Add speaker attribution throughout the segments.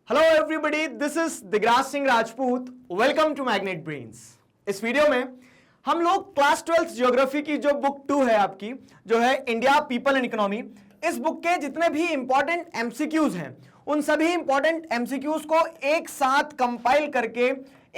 Speaker 1: Hello everybody, this is Digraj Singh Rajput. Welcome to magnet brains. इस video में हम लोग क्लास 12th ज्योग्राफी की जो बुक 2 है आपकी, जो है इंडिया पीपल एंड इकोनॉमी, इस बुक के जितने भी इंपॉर्टेंट एमसीक्यूज हैं उन सभी इंपॉर्टेंट एमसीक्यूज को एक साथ कंपाइल करके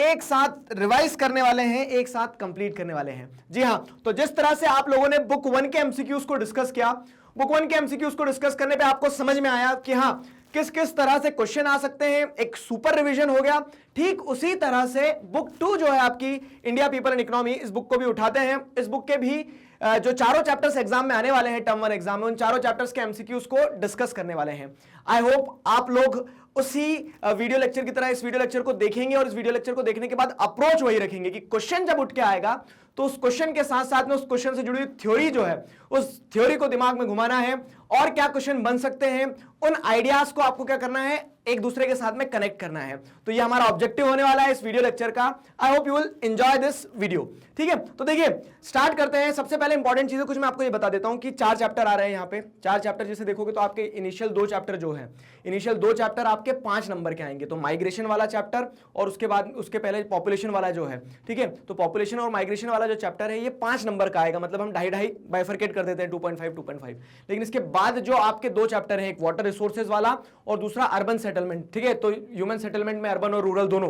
Speaker 1: एक साथ रिवाइज करने वाले हैं, एक साथ कंप्लीट करने वाले हैं। जी हां, तो जिस तरह से आप लोगों ने बुक 1 के एमसीक्यूज को डिस्कस किया, बुक 1 के एमसीक्यूज को डिस्कस करने पे आपको समझ में आया कि हाँ किस किस तरह से क्वेश्चन आ सकते हैं, एक सुपर रिवीजन हो गया। ठीक उसी तरह से बुक 2 जो है आपकी इंडिया पीपल एंड इकोनॉमी, इस बुक को भी उठाते हैं। इस बुक के भी जो चारों चैप्टर्स एग्जाम में आने वाले हैं, टर्म 1 एग्जाम में, उन चारों चैप्टर्स के एमसीक्यूज को डिस्कस करने वाले हैं। आई होप आप लोग उसी वीडियो लेक्चर की तरह इस वीडियो लेक्चर को देखेंगे और इस वीडियो लेक्चर को देखने के बाद अप्रोच वही रखेंगे कि क्वेश्चन जब उठ के आएगा तो उस क्वेश्चन के साथ साथ में उस क्वेश्चन से जुड़ी हुई थ्योरी जो है, उस थ्योरी को दिमाग में घुमाना है और क्या क्वेश्चन बन सकते हैं, उन आइडियाज को आपको क्या करना है, एक दूसरे के साथ में कनेक्ट करना है। तो ये हमारा ऑब्जेक्टिव होने वाला है इस वीडियो लेक्चर का। I hope you will enjoy this video. ठीक है, तो देखिए स्टार्ट करते हैं। सबसे पहले इंपॉर्टेंट चीजें कुछ मैं आपको ये बता देता हूं कि 4 चैप्टर आ रहे हैं यहाँ पे। 4 चैप्टर जैसे देखोगे तो आपके इनिशियल 2 चैप्टर जो है, इनिशियल 2 चैप्टर आपके 5 नंबर के आएंगे। तो माइग्रेशन वाला चैप्टर और उसके बाद उसके पहले पॉपुलेशन वाला जो है, ठीक है, तो पॉपुलेशन और माइग्रेशन वाला जो चैप्टर है ये 5 नंबर का आएगा। मतलब हम 2.5 बाइफरकेट कर देते हैं, 2.5 लेकिन इसके बाद जो आपके 2 चैप्टर हैं, एक वाटर रिसोर्सेज वाला और दूसरा अर्बन सेटलमेंट, ठीक है, तो ह्यूमन सेटलमेंट में अर्बन और रूरल दोनों,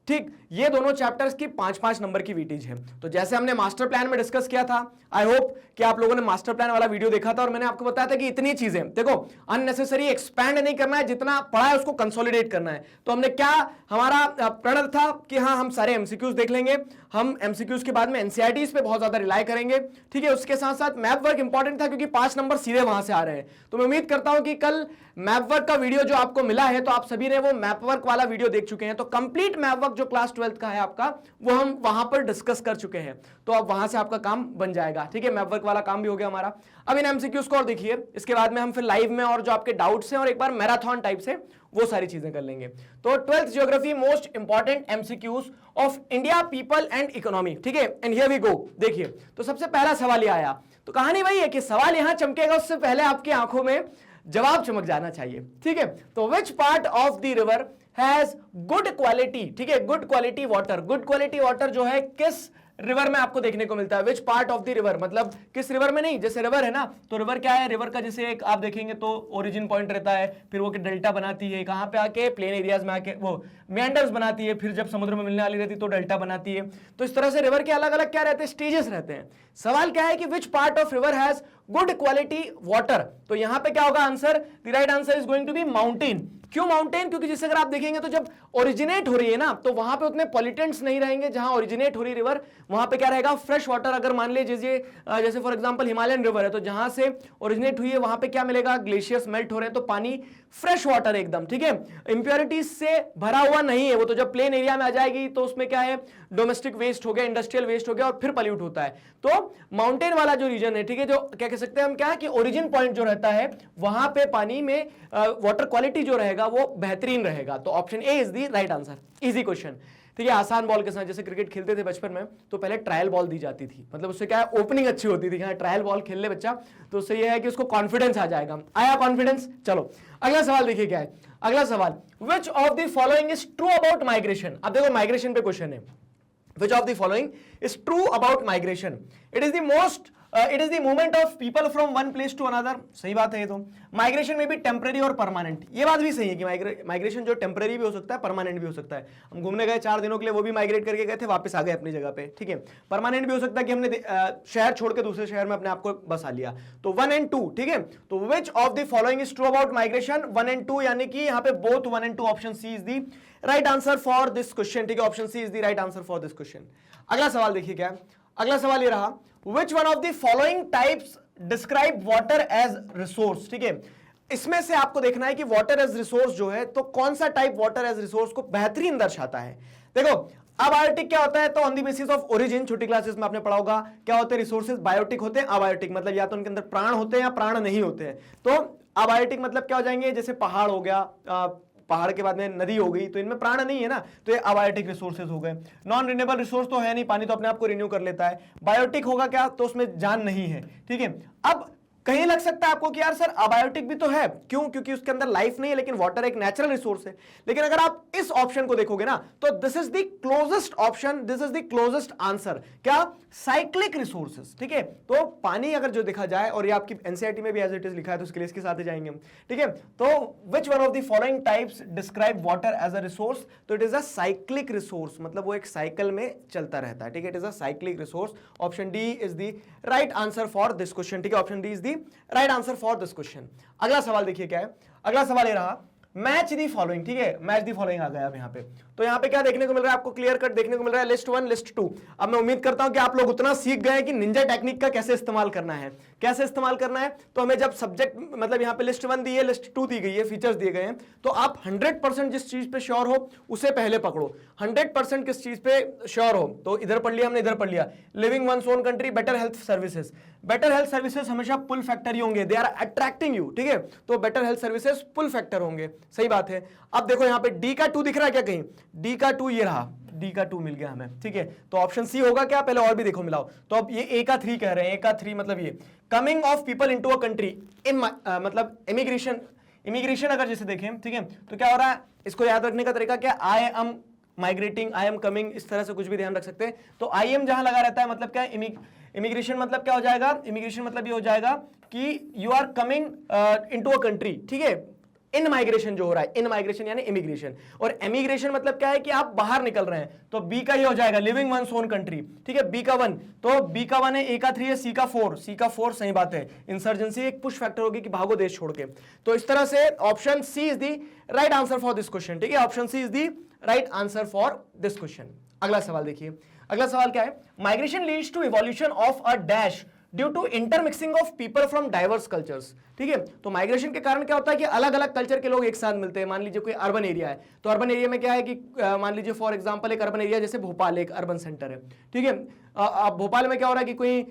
Speaker 1: ठीक, ये दोनों चैप्टर्स की 5-5 नंबर की वेटेज है। तो जैसे हमने मास्टर प्लान में डिस्कस किया था, आई होप कि आप लोगों ने मास्टर प्लान वाला वीडियो देखा था और मैंने आपको बताया था कि इतनी चीजें देखो, अननेसेसरी एक्सपैंड नहीं करना है, जितना पढ़ा है उसको कंसोलिडेट करना है। तो हमने क्या, हमारा प्रण था कि हाँ हम सारे एमसीक्यूज देख लेंगे, हम एमसीक्यूज के बाद में एनसीईआरटीज पे बहुत ज्यादा रिलाई करेंगे। ठीक है, उसके साथ साथ मैप वर्क इंपॉर्टेंट था क्योंकि 5 नंबर सीधे वहां से आ रहे हैं। तो मैं उम्मीद करता हूं कि कल मैप वर्क का वीडियो जो आपको मिला है तो आप सभी ने वो मैप वर्क वाला वीडियो देख चुके हैं। तो कंप्लीट मैप वर्क जो क्लास 12th का है आपका, वो हम वहां पर डिस्कस कर चुके हैं। तो अब वहां से आपका काम बन जाएगा। ठीक है, मैप वर्क वाला काम भी हो गया हमारा। अब इन एमसीक्यूज को और देखिए, इसके बाद में हम फिर लाइव में और जो आपके डाउट्स हैं और एक बार मैराथन टाइप से वो सारी चीजें कर लेंगे। तो 12th geography most important MCQs of India people and economy. ठीक है, एंड हियर वी गो। देखिए, तो सबसे पहला सवाल ये आया, तो कहानी वही है कि सवाल यहां चमकेगा उससे पहले आपकी आंखों में जवाब चमक जाना चाहिए। ठीक है, तो विच part of the river has good quality, ठीक है, good quality water. Good quality water जो है किस रिवर में आपको देखने को मिलता है? विच पार्ट ऑफ द रिवर, मतलब किस रिवर में नहीं, जैसे रिवर है ना, तो रिवर क्या है, रिवर का जैसे एक आप देखेंगे तो ओरिजिन पॉइंट रहता है, फिर वो डेल्टा बनाती है, कहां पे आके प्लेन एरियाज में आके वो मेंडर्स बनाती है, फिर जब समुद्र में मिलने वाली रहती है तो डेल्टा बनाती है। तो इस तरह से रिवर के अलग अलग क्या रहते हैं, स्टेजेस रहते हैं। सवाल क्या है कि which part of river has good quality water. तो यहां पे क्या होगा answer, the right answer is going to be mountain. क्यों माउंटेन? क्योंकि जिसे अगर आप देखेंगे तो जब ओरिजिनेट हो रही है ना, तो वहां पे उतने पॉल्यूटेंट्स नहीं रहेंगे। जहां ओरिजिनेट हो रही रिवर वहां पे क्या रहेगा, फ्रेश वाटर। अगर मान लीजिए जैसे फॉर एग्जांपल हिमालयन रिवर है, तो जहां से ओरिजिनेट हुई है वहां पे क्या मिलेगा, ग्लेशियर्स मेल्ट हो रहे हैं, तो पानी फ्रेश वाटर एकदम, ठीक है, इंप्योरिटीज से भरा हुआ नहीं है वो। तो जब प्लेन एरिया में आ जाएगी तो उसमें क्या है, डोमेस्टिक वेस्ट हो गया, इंडस्ट्रियल वेस्ट हो गया और फिर पॉल्यूट होता है। तो माउंटेन वाला जो रीजन है, ठीक है, जो क्या कह सकते हैं हम, क्या है कि ओरिजिन पॉइंट जो रहता है वहां पे पानी में वाटर क्वालिटी जो रहेगा वो बेहतरीन रहेगा। तो option A is the right answer. Easy question, ठीक है, आसान बॉल के साथ। जैसे क्रिकेट खेलते थे बचपन में तो पहले ट्रायल बॉल दी जाती थी, मतलब उससे क्या है, ओपनिंग अच्छी होती थी, ट्रायल बॉल खेल ले बच्चा, तो उससे यह है कि उसको कॉन्फिडेंस आ जाएगा। आया कॉन्फिडेंस? चलो अगला सवाल देखिए क्या है। अगला सवाल, which of the following is true about migration. अब देखो माइग्रेशन पे क्वेश्चन है, which of the following is true about migration? It is the movement of people from one place to another। सही बात है ये तो। माइग्रेशन में भी टेम्परेरी और परमानेंट, ये बात भी सही है कि माइग्रेशन जो टेम्परेरी भी हो सकता है, परमानेंट भी हो सकता है। हम घूमने गए 4 दिनों के लिए, वो भी माइग्रेट करके गए थे, वापस आ गए अपनी जगह पे, ठीक है। परमानेंट भी हो सकता है कि हमने शहर छोड़ के दूसरे शहर में अपने आप को बसा लिया। तो 1 and 2, ठीक है। तो which of the following is true about migration? 1 and 2, यानी कि यहाँ पे both 1 and 2, option C is the right answer for this question. ठीक है, option C is the right answer for this question. अगला सवाल देखिए क्या है। अगला सवाल ये रहा, which one of the following types describe water as resource. ठीक है, इसमें से आपको देखना है कि वाटर एज रिसोर्स जो है, तो कौन सा टाइप वाटर एज रिसोर्स को बेहतरीन दर्शाता है। देखो अबायोटिक क्या होता है, तो on the basis of origin, छोटी क्लासेस में आपने पढ़ा होगा क्या होते हैं रिसोर्सेज। बायोटिक होते हैं, अबायोटिक मतलब या तो उनके अंदर प्राण होते हैं या प्राण नहीं होते हैं। तो अबायोटिक मतलब क्या हो जाएंगे, जैसे पहाड़ हो गया, पहाड़ के बाद में नदी हो गई, तो इनमें प्राण नहीं है ना, तो ये अबायोटिक रिसोर्सेज हो गए। नॉन रिन्यूएबल रिसोर्स तो है नहीं, पानी तो अपने आप को रिन्यू कर लेता है। बायोटिक होगा क्या, तो उसमें जान नहीं है, ठीक है। अब कहीं लग सकता है आपको कि यार सर अबायोटिक भी तो है, क्यों? क्योंकि उसके अंदर लाइफ नहीं है, लेकिन वाटर एक नेचुरल रिसोर्स है। लेकिन अगर आप इस ऑप्शन को देखोगे ना, तो this is the closest option, this is the closest answer. क्या? साइक्लिक रिसोर्सेज, ठीक है। तो पानी अगर जो देखा जाए, और ये आपकी एनसीईआरटी में भी एज इट इज लिखा है, तो उसके लिए इसके साथ ही जाएंगे हम, ठीक है। तो which one of the following types describe water as a resource? तो it is a cyclic resource, मतलब वो एक साइकिल में चलता रहता है, ठीक है। It is a cyclic resource. Option D is the right answer for this question, ठीक है। Option D is the right answer for this question. अगला सवाल देखिए क्या है। अगला सवाल ये रहा, मैच दी फॉलोइंग, ठीक है। मैच दी फॉलोइंग आ गया अब यहाँ पे। तो यहाँ पे क्या देखने को मिल रहा है आपको? क्लियर कट देखने को मिल रहा है, लिस्ट 1 लिस्ट 2। अब मैं उम्मीद करता हूं कि आप लोग उतना सीख गए कि निंजा टेक्निक का कैसे इस्तेमाल करना है, कैसे इस्तेमाल करना है। तो हमें जब सब्जेक्ट, मतलब यहाँ पे लिस्ट 1 दी है, लिस्ट 2 दी गई है, फीचर्स दिए गए हैं, तो आप 100% जिस चीज पे श्योर हो उसे पहले पकड़ो। 100% किस चीज पे श्योर हो, तो इधर पढ़ लिया हमने, इधर पढ़ लिया। Living one's own country, better health services. Better health services हमेशा पुल फैक्टर ही होंगे, दे आर अट्रैक्टिंग यू, ठीक है। तो better health services pull factor होंगे, सही बात है। अब देखो यहाँ पे डी का 2 दिख रहा है क्या कहीं? डी का 2 ये रहा, डी का 2 मिल गया हमें, ठीक है। तो ऑप्शन सी होगा क्या? पहले और भी देखो मिलाओ। तो अब ये ए का 3 कह रहे हैं, ए का 3 मतलब ये coming of people into a country इन, मतलब इमिग्रेशन। इमिग्रेशन अगर जैसे देखें, ठीक है, तो क्या हो रहा है? इसको याद रखने का तरीका क्या? I am migrating, I am coming, इस तरह से कुछ भी ध्यान रख सकते हैं। तो आई एम जहां लगा रहता है, मतलब क्या है? इमिग्रेशन मतलब क्या हो जाएगा? इमिग्रेशन मतलब ये हो जाएगा कि you are coming into a country, ठीक है। इन माइग्रेशन जो हो रहा है, इन माइग्रेशन यानी इमिग्रेशन। और एमिग्रेशन मतलब क्या है? कि आप बाहर निकल रहे हैं। तो बी का ये हो जाएगा लिविंग वंस ओन कंट्री, ठीक है। बी का 1, तो बी का 1 है, ए का 3 है, सी का 4, सी का 4 सही बात है। इंसर्जेंसी एक पुश फैक्टर होगी कि भागो देश छोड़ के। तो इस तरह से option C is the right answer for this question, ठीक है। Option C is the right answer for this question. अगला सवाल देखिए। अगला सवाल क्या है? Migration leads to evolution of a dash due to intermixing of people from diverse cultures, ठीक है। तो माइग्रेशन के कारण क्या होता है कि अलग अलग कल्चर के लोग एक साथ मिलते हैं। मान लीजिए कोई अर्बन एरिया है, तो अर्बन एरिया में क्या है कि मान लीजिए फॉर एग्जांपल एक अर्बन एरिया जैसे भोपाल एक अर्बन सेंटर है, ठीक है। अब भोपाल में क्या हो रहा है कि कोई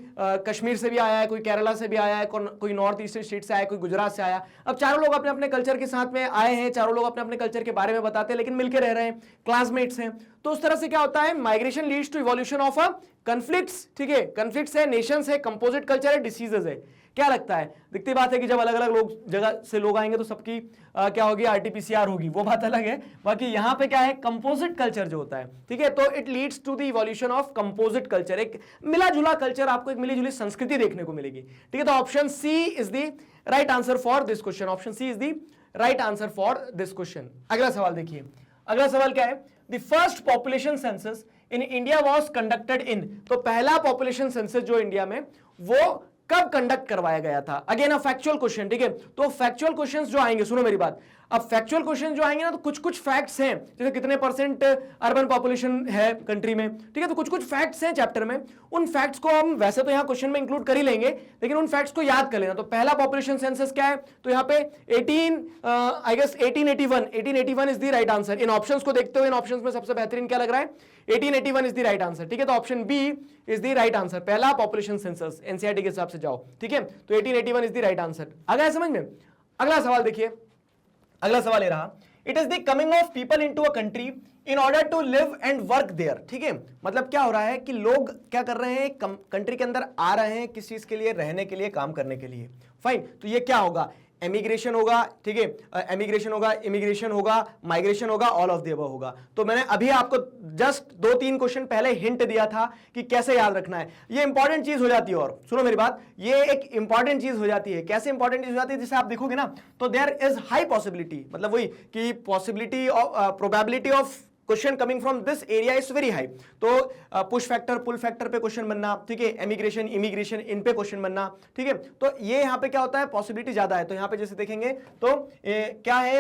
Speaker 1: कश्मीर से भी आया है, कोई केरला से भी आया है, कोई नॉर्थ ईस्टर्न स्टेट से आया है, कोई गुजरात से आया। अब चारों लोग अपने अपने कल्चर के साथ में आए हैं, चारों लोग अपने अपने कल्चर के बारे में बताते हैं, लेकिन मिलकर रह रहे हैं, क्लासमेट्स हैं। तो उस तरह से क्या होता है? Migration leads to evolution of a conflicts, ठीक है। कन्फ्लिक्ट्स है, नेशंस है, कंपोजिट कल्चर है, डिसीजेस है। क्या लगता है? दिखती बात है कि जब अलग अलग लोग जगह से लोग आएंगे तो सबकी क्या होगी? आरटीपीसीआर होगी, वो बात अलग है। बाकी यहाँ पे क्या है? कंपोजिट कल्चर जो होता है, ठीक है। तो it leads to the evolution of composite culture, एक मिला जुला कल्चर, आपको एक मिली जुली संस्कृति देखने को मिलेगी, ठीक है। तो option C is the right answer for this question. Option C is the right answer for this question. अगला सवाल देखिए। अगला सवाल क्या है? The first population census in India was conducted in. तो पहला पॉपुलेशन सेंसस जो इंडिया में, वो कब कंडक्ट करवाया गया था? अगेन अ फैक्चुअल क्वेश्चन, ठीक है। तो फैक्चुअल क्वेश्चंस जो आएंगे, सुनो मेरी बात, अब फैक्चुअल क्वेश्चन जो आएंगे ना, तो कुछ कुछ फैक्ट्स हैं, जैसे कितने परसेंट अर्बन पॉपुलेशन है कंट्री में, ठीक है। तो कुछ कुछ फैक्ट्स हैं चैप्टर में, उन फैक्ट्स को हम वैसे तो यहाँ क्वेश्चन में इंक्लूड कर ही लेंगे, लेकिन उन फैक्ट्स को याद कर लेना। तो पहला पॉपुलेशन सेंसस क्या है? तो यहाँ पे 1881 is the right answer. In options को देखते हुए इन ऑप्शंस में सबसे बेहतरीन क्या लग रहा है? 1881 इज द राइट आंसर, ठीक है। तो option B is the right answer, पहला पॉपुलेशन सेंसस, एनसीईआरटी के हिसाब से जाओ, ठीक है। तो 1881 इज द राइट आंसर। आ गया समझ में? अगला सवाल देखिए। अगला सवाल ये रहा, it is the coming of people into a country in order to live and work there, ठीक है। मतलब क्या हो रहा है कि लोग क्या कर रहे हैं? कंट्री के अंदर आ रहे हैं, किस चीज के लिए? रहने के लिए, काम करने के लिए। फाइन, तो ये क्या होगा? एमिग्रेशन होगा, ठीक है। एमिग्रेशन होगा, इमिग्रेशन होगा, माइग्रेशन होगा, ऑल ऑफ द अबव होगा। तो मैंने अभी आपको जस्ट 2-3 क्वेश्चन पहले हिंट दिया था कि कैसे याद रखना है। ये इंपॉर्टेंट चीज हो जाती है। और सुनो मेरी बात, ये एक इंपॉर्टेंट चीज हो जाती है। कैसे इंपॉर्टेंट चीज हो जाती है? जैसे आप देखोगे ना, तो देयर इज हाई पॉसिबिलिटी, मतलब वही कि possibility of probability of question coming from this area is very high. तो पुश फैक्टर, पुल फैक्टर पे क्वेश्चन बनना, ठीक है। एमिग्रेशन, इमिग्रेशन, इन पे क्वेश्चन बनना, ठीक है। तो ये यहाँ पे क्या होता है? पॉसिबिलिटी ज्यादा है। तो यहाँ पे जैसे देखेंगे तो क्या है?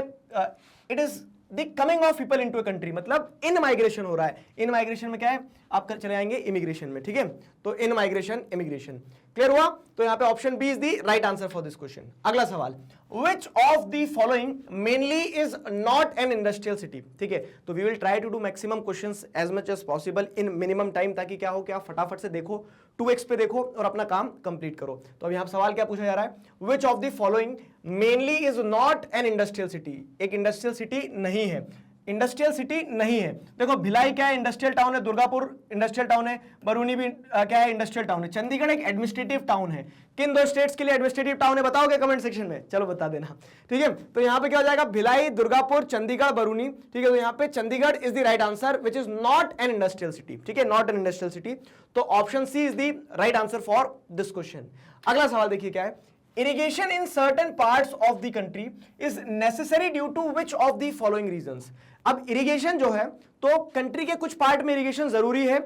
Speaker 1: It is the coming of people into a country, मतलब इन माइग्रेशन हो रहा है। इन माइग्रेशन में क्या है? आप चले आएंगे इमिग्रेशन में, ठीक है। तो इन माइग्रेशन, इमिग्रेशन, क्लियर हुआ? तो यहाँ पे option B is the right answer for this question. अगला सवाल, which of the following mainly is not an industrial city, ठीक है। तो we will try to do maximum questions as much as possible in minimum time, ताकि क्या हो कि आप फटाफट से देखो, 2x पे देखो और अपना काम कंप्लीट करो। तो अब यहाँ सवाल क्या पूछा जा रहा है? which of the following mainly is not an industrial city, एक इंडस्ट्रियल सिटी नहीं है। इंडस्ट्रियल सिटी नहीं है। देखो भिलाई क्या है, इंडस्ट्रियल टाउन है, दुर्गापुर इंडस्ट्रियल टाउन है, बरूनी भी क्या है, इंडस्ट्रियल टाउन है। चंडीगढ़ एक एडमिनिस्ट्रेटिव टाउन है। किन दो स्टेट्स के लिए एडमिनिस्ट्रेटिव टाउन है बताओगे कमेंट सेक्शन में, चलो बता देना, ठीक है। तो यहाँ पे क्या हो जाएगा, भिलाई, दुर्गापुर, चंडीगढ़, बरूनी, ठीक है। तो यहाँ पे Chandigarh is the right answer which is not an industrial city, ठीक है, नॉट एन इंडस्ट्रियल सिटी। तो option C is the right answer for this question. अगला सवाल देखिए क्या है, irrigation in certain parts of the country is necessary due to which of the following reasons। अब irrigation जो है तो कंट्री के कुछ पार्ट में irrigation जरूरी है,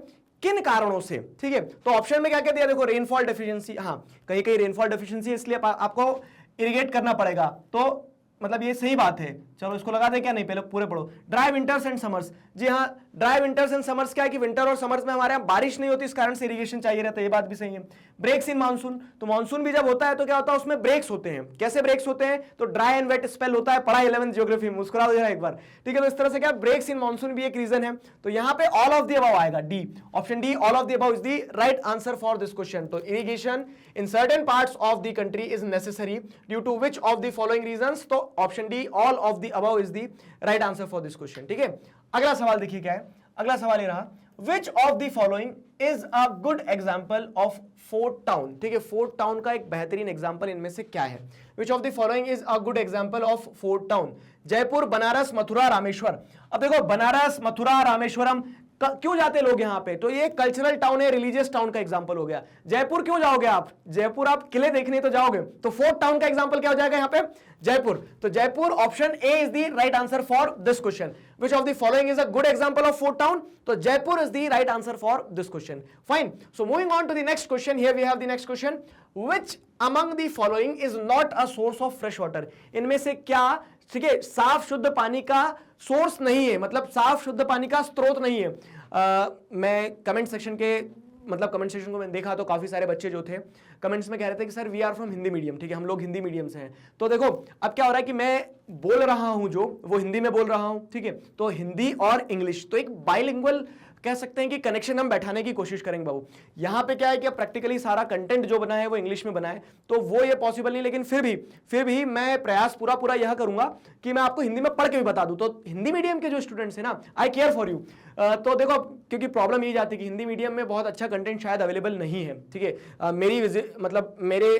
Speaker 1: किन कारणों से, ठीक है। तो ऑप्शन में क्या क्या दिया, देखो रेनफॉल डेफिशिएंसी, हाँ कहीं कहीं रेनफॉल डेफिशिएंसी इसलिए आपको इरिगेट करना पड़ेगा, तो मतलब ये सही बात है। चलो इसको लगा दे क्या, नहीं पहले पूरे पढ़ो। ड्राई विंटर्स एंड समर्स, जी हाँ ड्राई विंटर्स एंड समर्स क्या है कि विंटर और समर्स में हमारे यहाँ बारिश नहीं होती, इस कारण से इरिगेशन चाहिए रहता है, ये बात भी सही है। ब्रेक्स इन मानसून, तो मानसून भी जब होता है तो क्या होता है, उसमें ब्रेक्स होते हैं। कैसे ब्रेक्स होते हैं, तो ड्राई एंड वेट स्पेल होता है, पढ़ा 11th ज्योग्राफी में, मुस्कुरा दो जरा एक बार, ठीक है। तो इस तरह से क्या ब्रेक्स इन मानसून भी एक रीजन है। तो यहाँ पे ऑल ऑफ द अबव आएगा, D, option D all of the above is the right answer for this question. तो irrigation in certain parts of the country is necessary due to which of the following reasons, तो option D all of the above is the right answer for this question, ठीक है। अगला सवाल देखिए क्या है, अगला सवाल ये रहा, विच of the following is a good example of fort town, ठीक है। फोर्ट टाउन का एक बेहतरीन एग्जाम्पल इनमें से क्या है, which of the following is a good example of fort town. Jaipur, Banaras, Mathura, Rameshwar. अब देखो बनारस, मथुरा, रामेश्वरम क्यों जाते लोग यहाँ पे, तो ये कल्चरल टाउन है, रिलीजियस टाउन का एग्जांपल हो गया। जयपुर क्यों जाओगे आप, जयपुर आप किले देखने तो जाओगे, तो फोर्ट टाउन का एग्जांपल क्या हो जाएगा यहाँ पे, जयपुर। तो Jaipur option A is the right answer for this question. Which of the following is a good example of fort town, तो Jaipur is the right answer for this question. Fine, so moving on to the next question, here we have the next question, which among the following is not a source of fresh water. इनमें से क्या, ठीक है, साफ शुद्ध पानी का source नहीं है, मतलब साफ शुद्ध पानी का स्रोत नहीं है। मैं कमेंट सेक्शन के, मतलब कमेंट सेक्शन को मैंने देखा तो काफी सारे बच्चे जो थे कमेंट्स में कह रहे थे कि sir we are from Hindi medium, ठीक है, हम लोग हिंदी मीडियम से हैं। तो देखो अब क्या हो रहा है कि मैं बोल रहा हूं जो वो हिंदी में बोल रहा हूं, ठीक है। तो हिंदी और इंग्लिश, तो एक बाइलिंगुअल कह सकते हैं कि कनेक्शन हम बैठाने की कोशिश करेंगे बाबू। यहाँ पे क्या है कि प्रैक्टिकली सारा कंटेंट जो बना है वो इंग्लिश में बना है, तो वो ये पॉसिबल नहीं, लेकिन फिर भी मैं प्रयास पूरा यह करूंगा कि मैं आपको हिंदी में पढ़ के भी बता दूं। तो हिंदी मीडियम के जो स्टूडेंट्स हैं ना, आई केयर फॉर यू। तो देखो क्योंकि प्रॉब्लम ये जाती है कि हिंदी मीडियम में बहुत अच्छा कंटेंट शायद अवेलेबल नहीं है, ठीक है। मेरे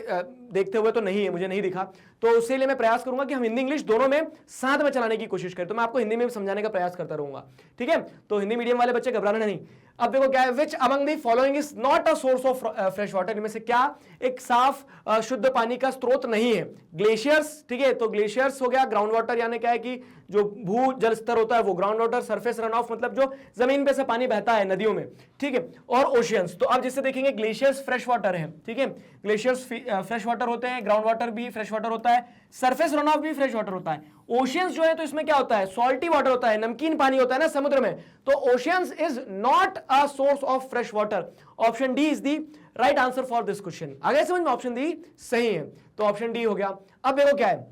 Speaker 1: देखते हुए तो नहीं है, मुझे नहीं दिखा, तो उसके लिए मैं प्रयास करूंगा कि हम हिंदी इंग्लिश दोनों में साथ में चलाने की कोशिश करें। तो मैं आपको हिंदी में भी समझाने का प्रयास करता रहूंगा, ठीक है। तो हिंदी मीडियम वाले बच्चे घबराना नहीं। अब देखो क्या है, विच among the following is not a source of fresh water, इनमें से क्या एक साफ शुद्ध पानी का स्रोत नहीं है। ग्लेशियर्स, ठीक है, तो ग्लेशियर्स हो गया, ग्राउंड वाटर यानी क्या है कि जो भू जल स्तर होता है वो ground water, surface run of मतलब जो जमीन पे से पानी बहता है नदियों में, ठीक है, और ओशियंस। तो अब जिससे देखेंगे ग्लेशियर्स फ्रेश वाटर है, ठीक है, ग्लेशियर्स फ्रेश वाटर होते हैं, ग्राउंड वाटर भी फ्रेश वाटर होता है, सरफेस रन ऑफ भी फ्रेश वाटर होता है। ओशियंस जो है तो इसमें क्या होता है, सॉल्टी वाटर होता है, नमकीन पानी होता है ना समुद्र में, तो oceans is not a source of fresh water. Option D is the right answer for this question. आगे समझ में, ऑप्शन डी सही है, तो ऑप्शन डी हो गया। अब देखो क्या है,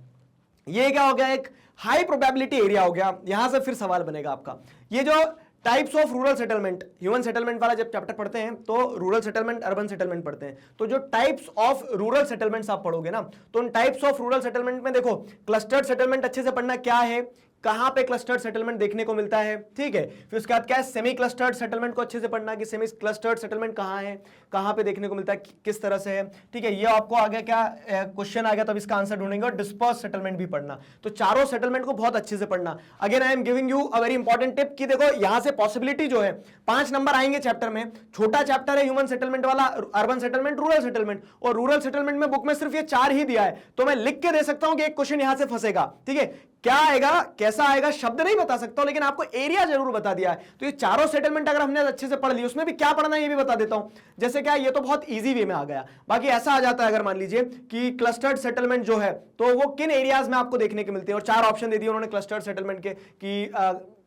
Speaker 1: ये क्या हो गया, एक हाई प्रोबेबिलिटी एरिया हो गया। यहां से फिर सवाल बनेगा आपका, ये जो types of rural settlement, human settlement वाला जब चैप्टर पढ़ते हैं तो रूरल सेटलमेंट, अर्बन सेटलमेंट पढ़ते हैं, तो जो टाइप्स ऑफ रूरल सेटलमेंट्स आप पढ़ोगे ना, तो उन टाइप्स ऑफ रूरल सेटलमेंट में देखो क्लस्टर्ड सेटलमेंट अच्छे से पढ़ना, क्या है, कहां पे क्लस्टर्ड सेटलमेंट देखने को मिलता है, ठीक है। फिर उसके बाद क्या है, सेमी क्लस्टर्ड सेटलमेंट को अच्छे से पढ़ना कि सेमी क्लस्टर्ड सेटलमेंट कहां है, कहां पे देखने को मिलता है, किस तरह से है, ठीक है। ये आपको आगे क्या क्वेश्चन आ गया तब इसका आंसर ढूंढेंगे। और डिस्पर्स सेटलमेंट भी पढ़ना, तो चारों सेटलमेंट को बहुत अच्छे से पढ़ना। Again I am giving you a very important tip कि देखो यहां से पॉसिबिलिटी जो है 5 नंबर आएंगे चैप्टर में, छोटा चैप्टर है ह्यूमन सेटलमेंट वाला, अर्बन सेटलमेंट, रूरल सेटलमेंट, और रूरल सेटलमेंट में बुक में सिर्फ ये 4 ही दिया है, तो मैं लिख के दे सकता हूं कि एक क्वेश्चन यहां से फंसेगा, ठीक है। क्या आएगा, कैसा आएगा, शब्द नहीं बता सकता हूं, लेकिन आपको एरिया जरूर बता दिया है। तो ये चारों सेटलमेंट अगर हमने अच्छे से पढ़ ली, उसमें भी क्या पढ़ना है ये भी बता देता हूं। जैसे क्या, ये तो बहुत इजी वे में आ गया। बाकी ऐसा आ जाता है अगर मान लीजिए कि क्लस्टर्ड सेटलमेंट जो है तो वो किन एरियाज में आपको देखने को मिलते हैं, और 4 ऑप्शन दे दिए उन्होंने क्लस्टर्ड सेटलमेंट के कि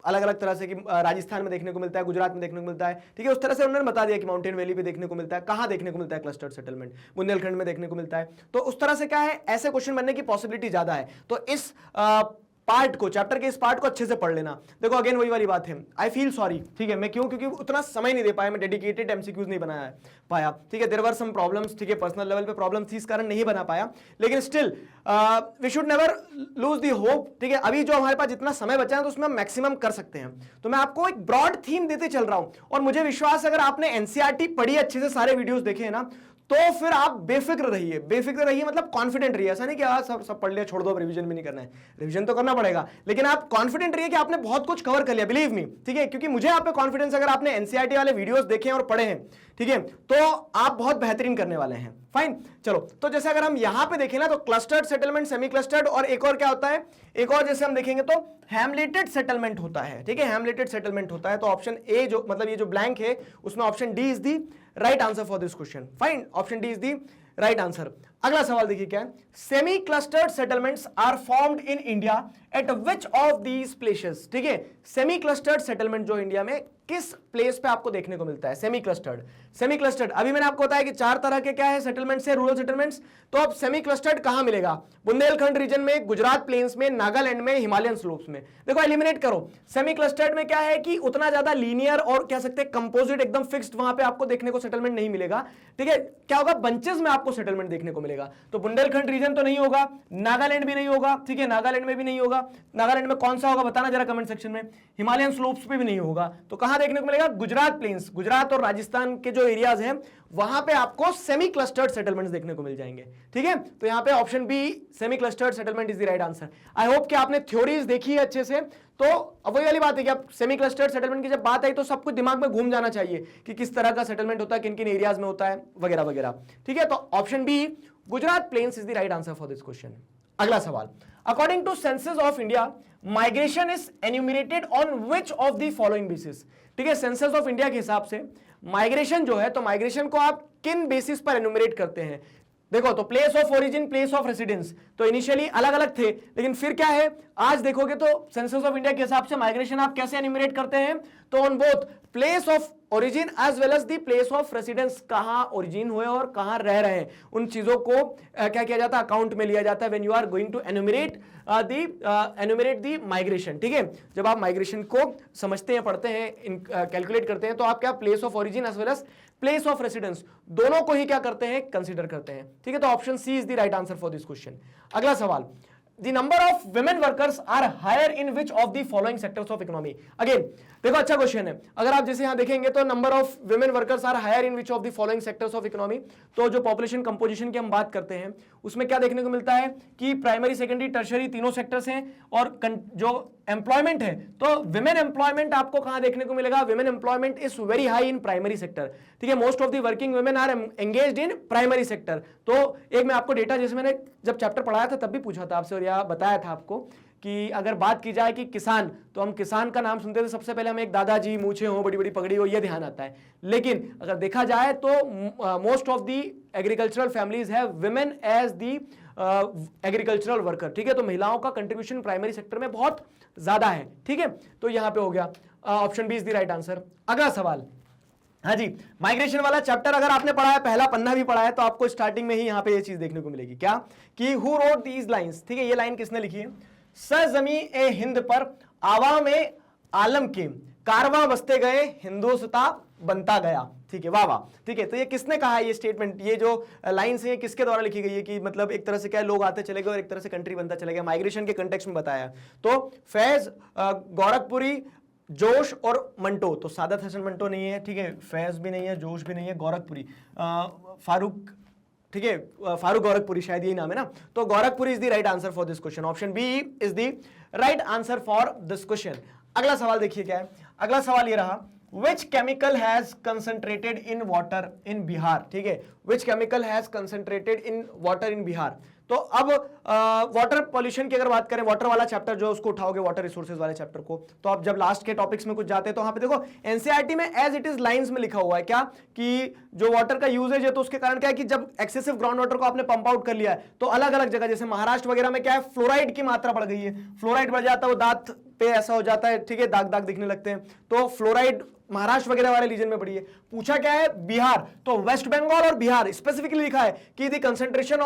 Speaker 1: अलग अलग तरह से कि राजस्थान में देखने को मिलता है, गुजरात में देखने को मिलता है, ठीक है। उस तरह से उन्होंने बता दिया कि माउंटेन वैली पे देखने को मिलता है, कहां देखने को मिलता है क्लस्टर्ड सेटलमेंट, बुंदेलखंड में देखने को मिलता है। तो उस तरह से क्या है, ऐसे क्वेश्चन बनने की पॉसिबिलिटी ज्यादा है। तो इस पार्ट को, चैप्टर के इस पार्ट को अच्छे से पढ़ लेना। देखो अगेन वही वाली बात है, आई फील सॉरी, ठीक है, मैं क्यों, क्योंकि उतना समय नहीं दे पाया, मैं डेडिकेटेड एमसीक्यूज नहीं बना पाया, ठीक है, देयर वर सम प्रॉब्लम्स, ठीक है, पर्सनल लेवल पे प्रॉब्लम्स थी, इस कारण नहीं बना पाया, लेकिन still we should never lose the hope, ठीक है। अभी जो हमारे पास जितना समय बचा है तो उसमें हम मैक्सिमम कर सकते हैं। तो मैं आपको एक ब्रॉड थीम देते चल रहा हूं, और मुझे विश्वास है अगर आपने एनसीईआरटी पढ़ी अच्छे से, सारे वीडियोस देखे हैं ना, तो फिर आप बेफिक्र रहिए, मतलब कॉन्फिडेंट रहिए। ऐसा नहीं कि हाँ सब पढ़ लिया छोड़ दो, रिवीजन भी नहीं करना है, रिवीजन तो करना पड़ेगा, लेकिन आप कॉन्फिडेंट रहिए कि आपने बहुत कुछ कवर कर लिया, बिलीव मी, ठीक है, क्योंकि मुझे आप पे कॉन्फिडेंस, अगर आपने एनसीईआरटी वाले वीडियोस देखे हैं और पढ़े हैं, ठीक है, तो आप बहुत बेहतरीन करने वाले हैं। फाइन, चलो, तो जैसे अगर हम यहां पे देखें ना, तो क्लस्टर्ड सेटलमेंट, सेमी क्लस्टर्ड, और एक और क्या होता है, एक और जैसे हम देखेंगे तो हैमलेटेड सेटलमेंट होता है, ठीक है, हैमलेटेड सेटलमेंट होता है। तो ऑप्शन ए जो, मतलब ये जो ब्लैंक है, उसमें option D is the right answer for this question. Fine, option D is the right answer. अगला सवाल देखिए क्या है, semi clustered settlements are formed in India at which of these places, ठीक है, सेमी क्लस्टर्ड सेटलमेंट जो India में किस प्लेस पे आपको देखने को मिलता है, सेमी क्लस्टर्ड। अभी मैंने आपको बताया कि 4 तरह के क्या है सेटलमेंट्स है, रूरल सेटलमेंट्स। तो अब सेमी क्लस्टर्ड कहां मिलेगा, बुंदेलखंड रीजन में, गुजरात प्लेन्स में, नागालैंड में, हिमालयन स्लोप्स में। देखो एलिमिनेट करो, सेमी क्लस्टर्ड में क्या है कि उतना ज्यादा लीनियर और कह सकते हैं कंपोजिट, एकदम फिक्स्ड वहां पे आपको देखने को सेटलमेंट नहीं मिलेगा, ठीक है। क्या होगा, बंचेस में आपको सेटलमेंट देखने को मिलेगा। तो बुंदेलखंड रीजन तो नहीं होगा, नागालैंड भी नहीं होगा, ठीक है, नागालैंड में भी नहीं होगा, नागालैंड में कौन सा होगा बताना जरा कमेंट सेक्शन में, हिमालयन स्लोप्स पे भी नहीं होगा। तो कहां देखने को मिलेगा, गुजरात प्लेन्स, गुजरात और राजस्थान के जो एरियाज हैं वहां पे आपको सेमी क्लस्टर्ड सेटलमेंट्स देखने को मिल जाएंगे, ठीक है। तो यहां पे option B semi clustered settlement is the right answer. I hope कि आपने थ्योरीज देखी है अच्छे से। तो अब वही वाली बात है कि आप सेमी क्लस्टर्ड सेटलमेंट की जब बात आई तो सब कुछ दिमाग में घूम जाना चाहिए कि किस तरह का सेटलमेंट होता है, किन किन एरियाज में होता है, वगैरह वगैरह, ठीक है। तो option B Gujarat plains is the right answer for this question. अगला सवाल, according to census of India migration is enumerated on which of the following basis, ठीक है, सेंसस ऑफ इंडिया के हिसाब से माइग्रेशन जो है, तो माइग्रेशन को आप किन बेसिस पर एन्यूमरेट करते हैं। देखो, तो place of origin, place of residence, तो इनिशियली अलग अलग थे, लेकिन फिर क्या है, आज देखोगे तो सेंसस ऑफ इंडिया के हिसाब से माइग्रेशन आप कैसे एन्यूमरेट करते हैं, तो on both place of origin as well as the place of residence, कहां ओरिजिन हुए और कहां रह रहे हैं, उन चीजों को क्या किया जाता है, अकाउंट में लिया जाता है when you are going to enumerate the migration, ठीक है। जब आप माइग्रेशन को समझते हैं, पढ़ते हैं, कैलकुलेट करते हैं, तो आप क्या place of origin as well as place of residence दोनों को ही क्या करते हैं, कंसीडर करते हैं, ठीक है। तो option C is the right answer for this question. अगला सवाल, The number of women workers are higher in which of the following sectors of economy? Again, देखो अच्छा क्वेश्चन है। अगर आप जैसे यहां देखेंगे तो number of women workers are higher in which of the following sectors of economy, तो जो पॉपुलेशन कंपोजिशन की हम बात करते हैं उसमें क्या देखने को मिलता है कि प्राइमरी, सेकेंडरी, टर्शरी तीनों सेक्टर्स हैं, और जो एम्प्लॉयमेंट है तो विमेन एम्प्लॉयमेंट आपको कहां देखने को मिलेगा, women employment is very high in primary sector, ठीक है। Most of the working women are engaged in primary sector. तो एक मैं आपको डेटा, जैसे मैंने जब चैप्टर पढ़ाया था तब भी पूछा था आपसे और या बताया था आपको कि अगर बात की जाए कि किसान, तो हम किसान का नाम सुनते थे सबसे पहले हमें एक दादाजी, मूछे हो, बड़ी बड़ी पगड़ी हो, ये ध्यान आता है। लेकिन अगर देखा जाए तो most of the agricultural families have women as the agricultural worker, ठीक है। तो महिलाओं का कंट्रीब्यूशन प्राइमरी सेक्टर में बहुत ज्यादा है, ठीक है। तो यहां पे हो गया option B is the right answer. अगला सवाल, हाँ जी, माइग्रेशन वाला चैप्टर अगर आपने पढ़ा है, पहला पन्ना भी पढ़ा है, तो आपको स्टार्टिंग में ही यहां पे ये चीज देखने को मिलेगी, क्या कि हु रोट दीज लाइंस, ठीक है। ये लाइन किसने लिखी है, सरजमी ए हिंद पर आवाम ए आलम के कारवां बसते गए, हिंदुस्ता बनता गया, ठीक है, वाह वाह, ठीक है। तो ये किसने कहा है, ये स्टेटमेंट, ये जो लाइंस है किसके द्वारा लिखी गई है, कि मतलब एक तरह से क्या लोग आते चले गए और एक तरह से कंट्री बनता चले गया, माइग्रेशन के कंटेक्स्ट में बताया। तो फैज गोरखपुरी, जोश और मंटो, तो सादत हसन मंटो नहीं है, ठीक है, फैज भी नहीं है, जोश भी नहीं है, गोरखपुरी फारूक, ठीक है, फारूक गोरखपुरी शायद यही नाम है ना। तो Gorakhpuri is the right answer for this question, option B is the right answer for this question. अगला सवाल देखिए क्या है, अगला सवाल ये रहा, which chemical has concentrated in water in Bihar, ठीक है, which chemical has concentrated in water in Bihar. तो अब वाटर पॉल्यूशन की अगर बात करें, वाटर वाला चैप्टर जो उसको उठाओगे, वाटर रिसोर्सेज वाले चैप्टर को, तो आप जब लास्ट के टॉपिक्स में कुछ जाते हैं तो वहां पे देखो एनसीईआरटी में एज इट इज लाइंस में लिखा हुआ है क्या कि जो वाटर का यूजेज है तो उसके कारण क्या है कि जब एक्सेसिव ग्राउंड वाटर को आपने पंप आउट कर लिया है तो अलग अलग जगह, जैसे महाराष्ट्र वगैरह में क्या है, फ्लोराइड की मात्रा बढ़ गई है, फ्लोराइड बढ़ जाता है, वो दांत पे ऐसा हो जाता है, ठीक है, दाग दाग दिखने लगते हैं। तो फ्लोराइड महाराष्ट्र वगैरह वाले रीजन में पढ़िए। पूछा क्या है, बिहार, तो वेस्ट बंगाल और बिहार स्पेसिफिकली लिखा है कि the concentration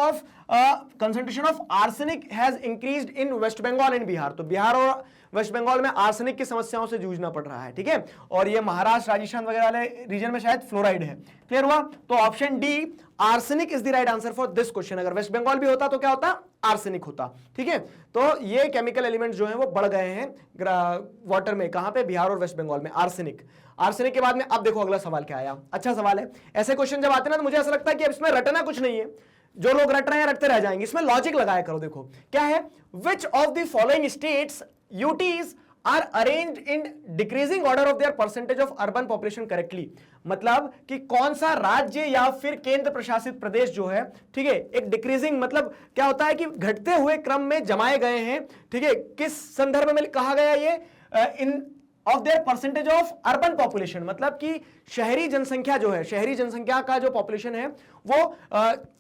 Speaker 1: of arsenic has increased in West Bengal and Bihar. तो बिहार और वेस्ट बंगाल में आर्सेनिक की समस्याओं से जूझना पड़ रहा है, ठीक है। और ये महाराष्ट्र, राजस्थान वगैरह वाले रीजन में शायद फ्लोराइड है। क्लियर हुआ? तो option D arsenic is the right answer for this question. अगर वेस्ट बंगाल भी होता तो क्या होता, आर्सेनिक होता, ठीक है। तो ये केमिकल एलिमेंट्स जो हैं वो बढ़ गए हैं वाटर में, कहां पे, बिहार और वेस्ट बंगाल में, आर्सेनिक। आर्सेनिक के बाद में अब देखो अगला सवाल क्या आया, अच्छा सवाल है। ऐसे क्वेश्चन जब आते हैं ना तो मुझे ऐसा लगता है कि अब इसमें रटना कुछ नहीं है, जो लोग रट रहे हैं रटते रह जाएंगे, इसमें लॉजिक लगाया करो। देखो क्या है, which of the following states UTs are arranged in decreasing order of their percentage of urban population correctly. मतलब कि कौन सा राज्य या फिर केंद्र प्रशासित प्रदेश जो है, ठीक है, एक डिक्रीजिंग मतलब क्या होता है कि घटते हुए क्रम में जमाए गए हैं, ठीक है। किस संदर्भ में कहा गया ये, in of their percentage of urban population, मतलब कि शहरी जनसंख्या जो है, शहरी जनसंख्या का जो पॉपुलेशन है वो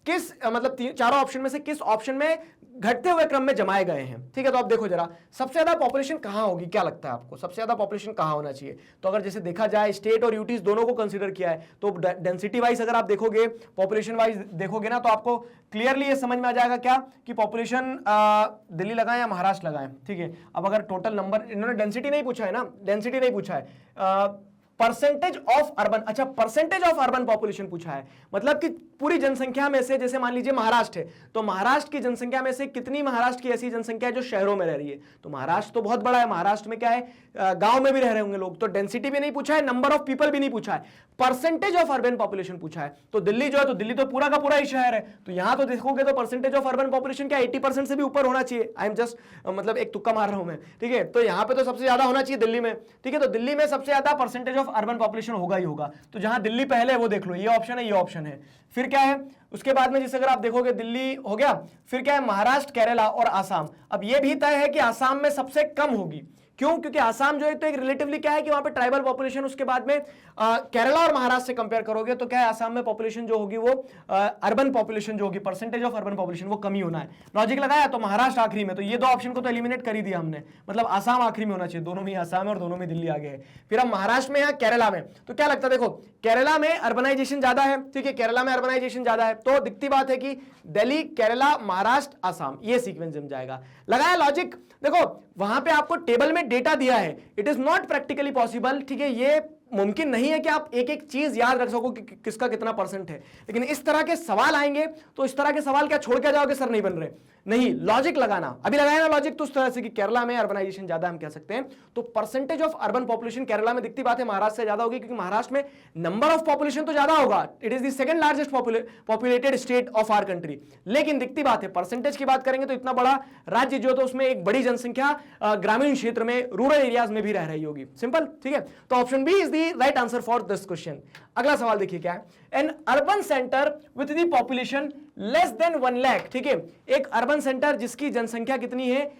Speaker 1: किस मतलब चारों ऑप्शन में से किस ऑप्शन में घटते हुए क्रम में जमाए गए हैं, ठीक है। तो आप देखो जरा, सबसे ज्यादा पॉपुलेशन कहां होगी, क्या लगता है आपको सबसे ज्यादा पॉपुलेशन कहां होना चाहिए? तो अगर जैसे देखा जाए स्टेट और यूटीज दोनों को कंसीडर किया है, तो डेंसिटी वाइज अगर आप देखोगे, पॉपुलेशन वाइज देखोगे ना, तो आपको क्लियरली ये समझ में आ जाएगा क्या कि पॉपुलेशन दिल्ली लगाएं या महाराष्ट्र लगाएं, ठीक है। अब अगर टोटल नंबर, इन्होंने डेंसिटी नहीं पूछा है ना, डेंसिटी नहीं पूछा है, परसेंटेज ऑफ अर्बन, अच्छा परसेंटेज ऑफ अर्बन पॉपुलेशन पूछा है, मतलब कि पूरी जनसंख्या में से, जैसे मान लीजिए महाराष्ट्र है, तो महाराष्ट्र की जनसंख्या में से कितनी महाराष्ट्र की ऐसी जनसंख्या है जो शहरों में रह रही है। तो महाराष्ट्र तो बहुत बड़ा है, महाराष्ट्र में क्या है, गांव में भी रह रहे होंगे लोग, तो डेंसिटी भी नहीं पूछा है, नंबर ऑफ पीपल भी नहीं पूछा है, परसेंटेज ऑफ अर्बन पॉपुलेशन पूछा है। तो दिल्ली जो है, तो दिल्ली तो पूरा का पूरा ही शहर है, तो यहां तो देखोगे तो परसेंटेज ऑफ अर्बन पॉपुलेशन क्या 80% से भी ऊपर होना चाहिए। आई एम जस्ट मतलब एक तुक्का मार रहा हूं मैं, ठीक है। तो यहां पे तो सबसे ज्यादा होना चाहिए दिल्ली में, ठीक है। तो दिल्ली में सबसे ज्यादा परसेंटेज ऑफ अर्बन पॉपुलेशन होगा ही होगा, तो जहां दिल्ली पहले है वो देख लो, ये ऑप्शन है, ये ऑप्शन है। फिर क्या है उसके बाद में, जैसे अगर आप देखोगे दिल्ली हो गया, फिर क्या है महाराष्ट्र, केरला और आसाम। अब ये भी तय है कि आसाम में सबसे कम होगी, क्यों? क्योंकि आसाम जो है तो एक रिलेटिवली क्या है कि वहां पे ट्राइबल पॉपुलेशन, उसके बाद में केरला और महाराष्ट्र से कंपेयर करोगे तो क्या है, आसाम में पॉपुलेशन जो होगी वो अर्बन पॉपुलेशन जो होगी, परसेंटेज ऑफ अर्बन पॉपुलेशन वो कमी होना है। लॉजिक लगाया, तो महाराष्ट्र आखिरी में, तो ये दो ऑप्शन को तो एलिमिनेट कर ही दिया हमने, मतलब आसाम आखिरी में होना चाहिए, दोनों में आसाम है और दोनों में दिल्ली आगे है। फिर हम महाराष्ट्र में या केरला में, तो क्या लगता है, देखो केरला में अर्बनाइजेशन ज्यादा है, ठीक है, केरला में अर्बनाइजेशन ज्यादा है, तो दिखती बात है कि दिल्ली, केरला, महाराष्ट्र, आसाम, ये सीक्वेंस जम जाएगा। लगाया लॉजिक, देखो वहां पे आपको टेबल में डेटा दिया है, it is not practically possible, ठीक है, ये मुमकिन नहीं है कि आप एक एक चीज याद रख सको कि किसका कितना परसेंट है, लेकिन इस तरह के सवाल आएंगे तो इस तरह के सवाल क्या छोड़ के जाओगे, सर नहीं बन रहे, नहीं, लॉजिक लगाना। अभी लगाया ना लॉजिक, तो उस तरह से कि केरला में अर्बनाइजेशन ज्यादा हम कह सकते हैं, तो percentage of urban population Kerala में दिखती बात है महाराष्ट्र से ज्यादा होगी, क्योंकि महाराष्ट्र में नंबर ऑफ पॉपुलेशन तो ज्यादा होगा, it is the second largest populated state of our country, लेकिन दिखती बात है परसेंटेज की बात करेंगे तो इतना बड़ा राज्य जो है तो उसमें एक बड़ी जनसंख्या ग्रामीण क्षेत्र में, रूरल एरियाज में भी रह रही होगी, सिंपल, ठीक है। तो option B is the right answer for this question. अगला सवाल देखिए क्या है, an urban centre with the population less than 1 lakh, ठीक है, एक अर्बन सेंटर जिसकी जनसंख्या कितनी है,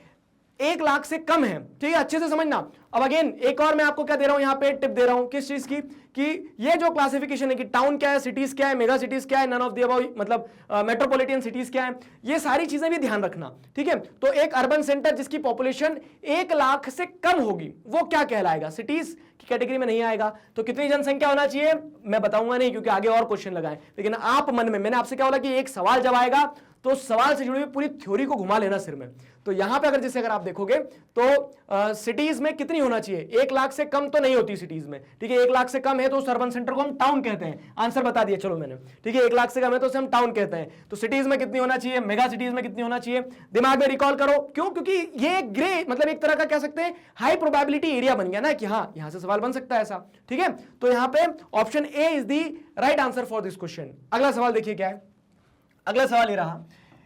Speaker 1: 1 लाख से कम है, ठीक है, अच्छे से समझना। अब अगेन एक और मैं आपको क्या दे रहा हूं, यहां पे टिप दे रहा हूं, किस चीज की, कि ये जो क्लासिफिकेशन है कि टाउन क्या है, सिटीज क्या है, मेगा सिटीज क्या है, नन ऑफ द अबव, मतलब मेट्रोपॉलिटन सिटीज क्या है, ये सारी चीजें भी ध्यान रखना, ठीक है। तो एक अर्बन सेंटर जिसकी पॉपुलेशन 1 लाख से कम होगी वो क्या कहलाएगा, सिटीज की कैटेगरी में नहीं आएगा। तो कितनी जनसंख्या होना चाहिए मैं बताऊंगा नहीं, क्योंकि आगे और क्वेश्चन लगाए, लेकिन आप मन में, मैंने आपसे क्या बोला कि एक सवाल जब आएगा तो सवाल से जुड़ी हुई पूरी थ्योरी को घुमा लेना सिर में। तो यहां पे अगर आप देखोगे तो सिटीज में कितनी होना चाहिए, 1 लाख से कम तो नहीं होती सिटीज में, ठीक है, 1 लाख से कम है तो उस अर्बन सेंटर को हम टाउन कहते हैं, आंसर बता दिया चलो मैंने, ठीक है, 1 लाख से कम है तो उसे हम टाउन कहते हैं। तो सिटीज में कितनी होना चाहिए, मेगा सिटीज में कितनी होना चाहिए, दिमाग में रिकॉल करो, क्यों? क्योंकि ये ग्रे मतलब एक तरह का कह सकते हैं हाई प्रोबेबिलिटी एरिया बन गया ना, कि हाँ यहां से सवाल बन सकता है ऐसा, ठीक है। तो यहां पे option A is the right answer for this question. अगला सवाल देखिए क्या है, अगला सवाल ये रहा,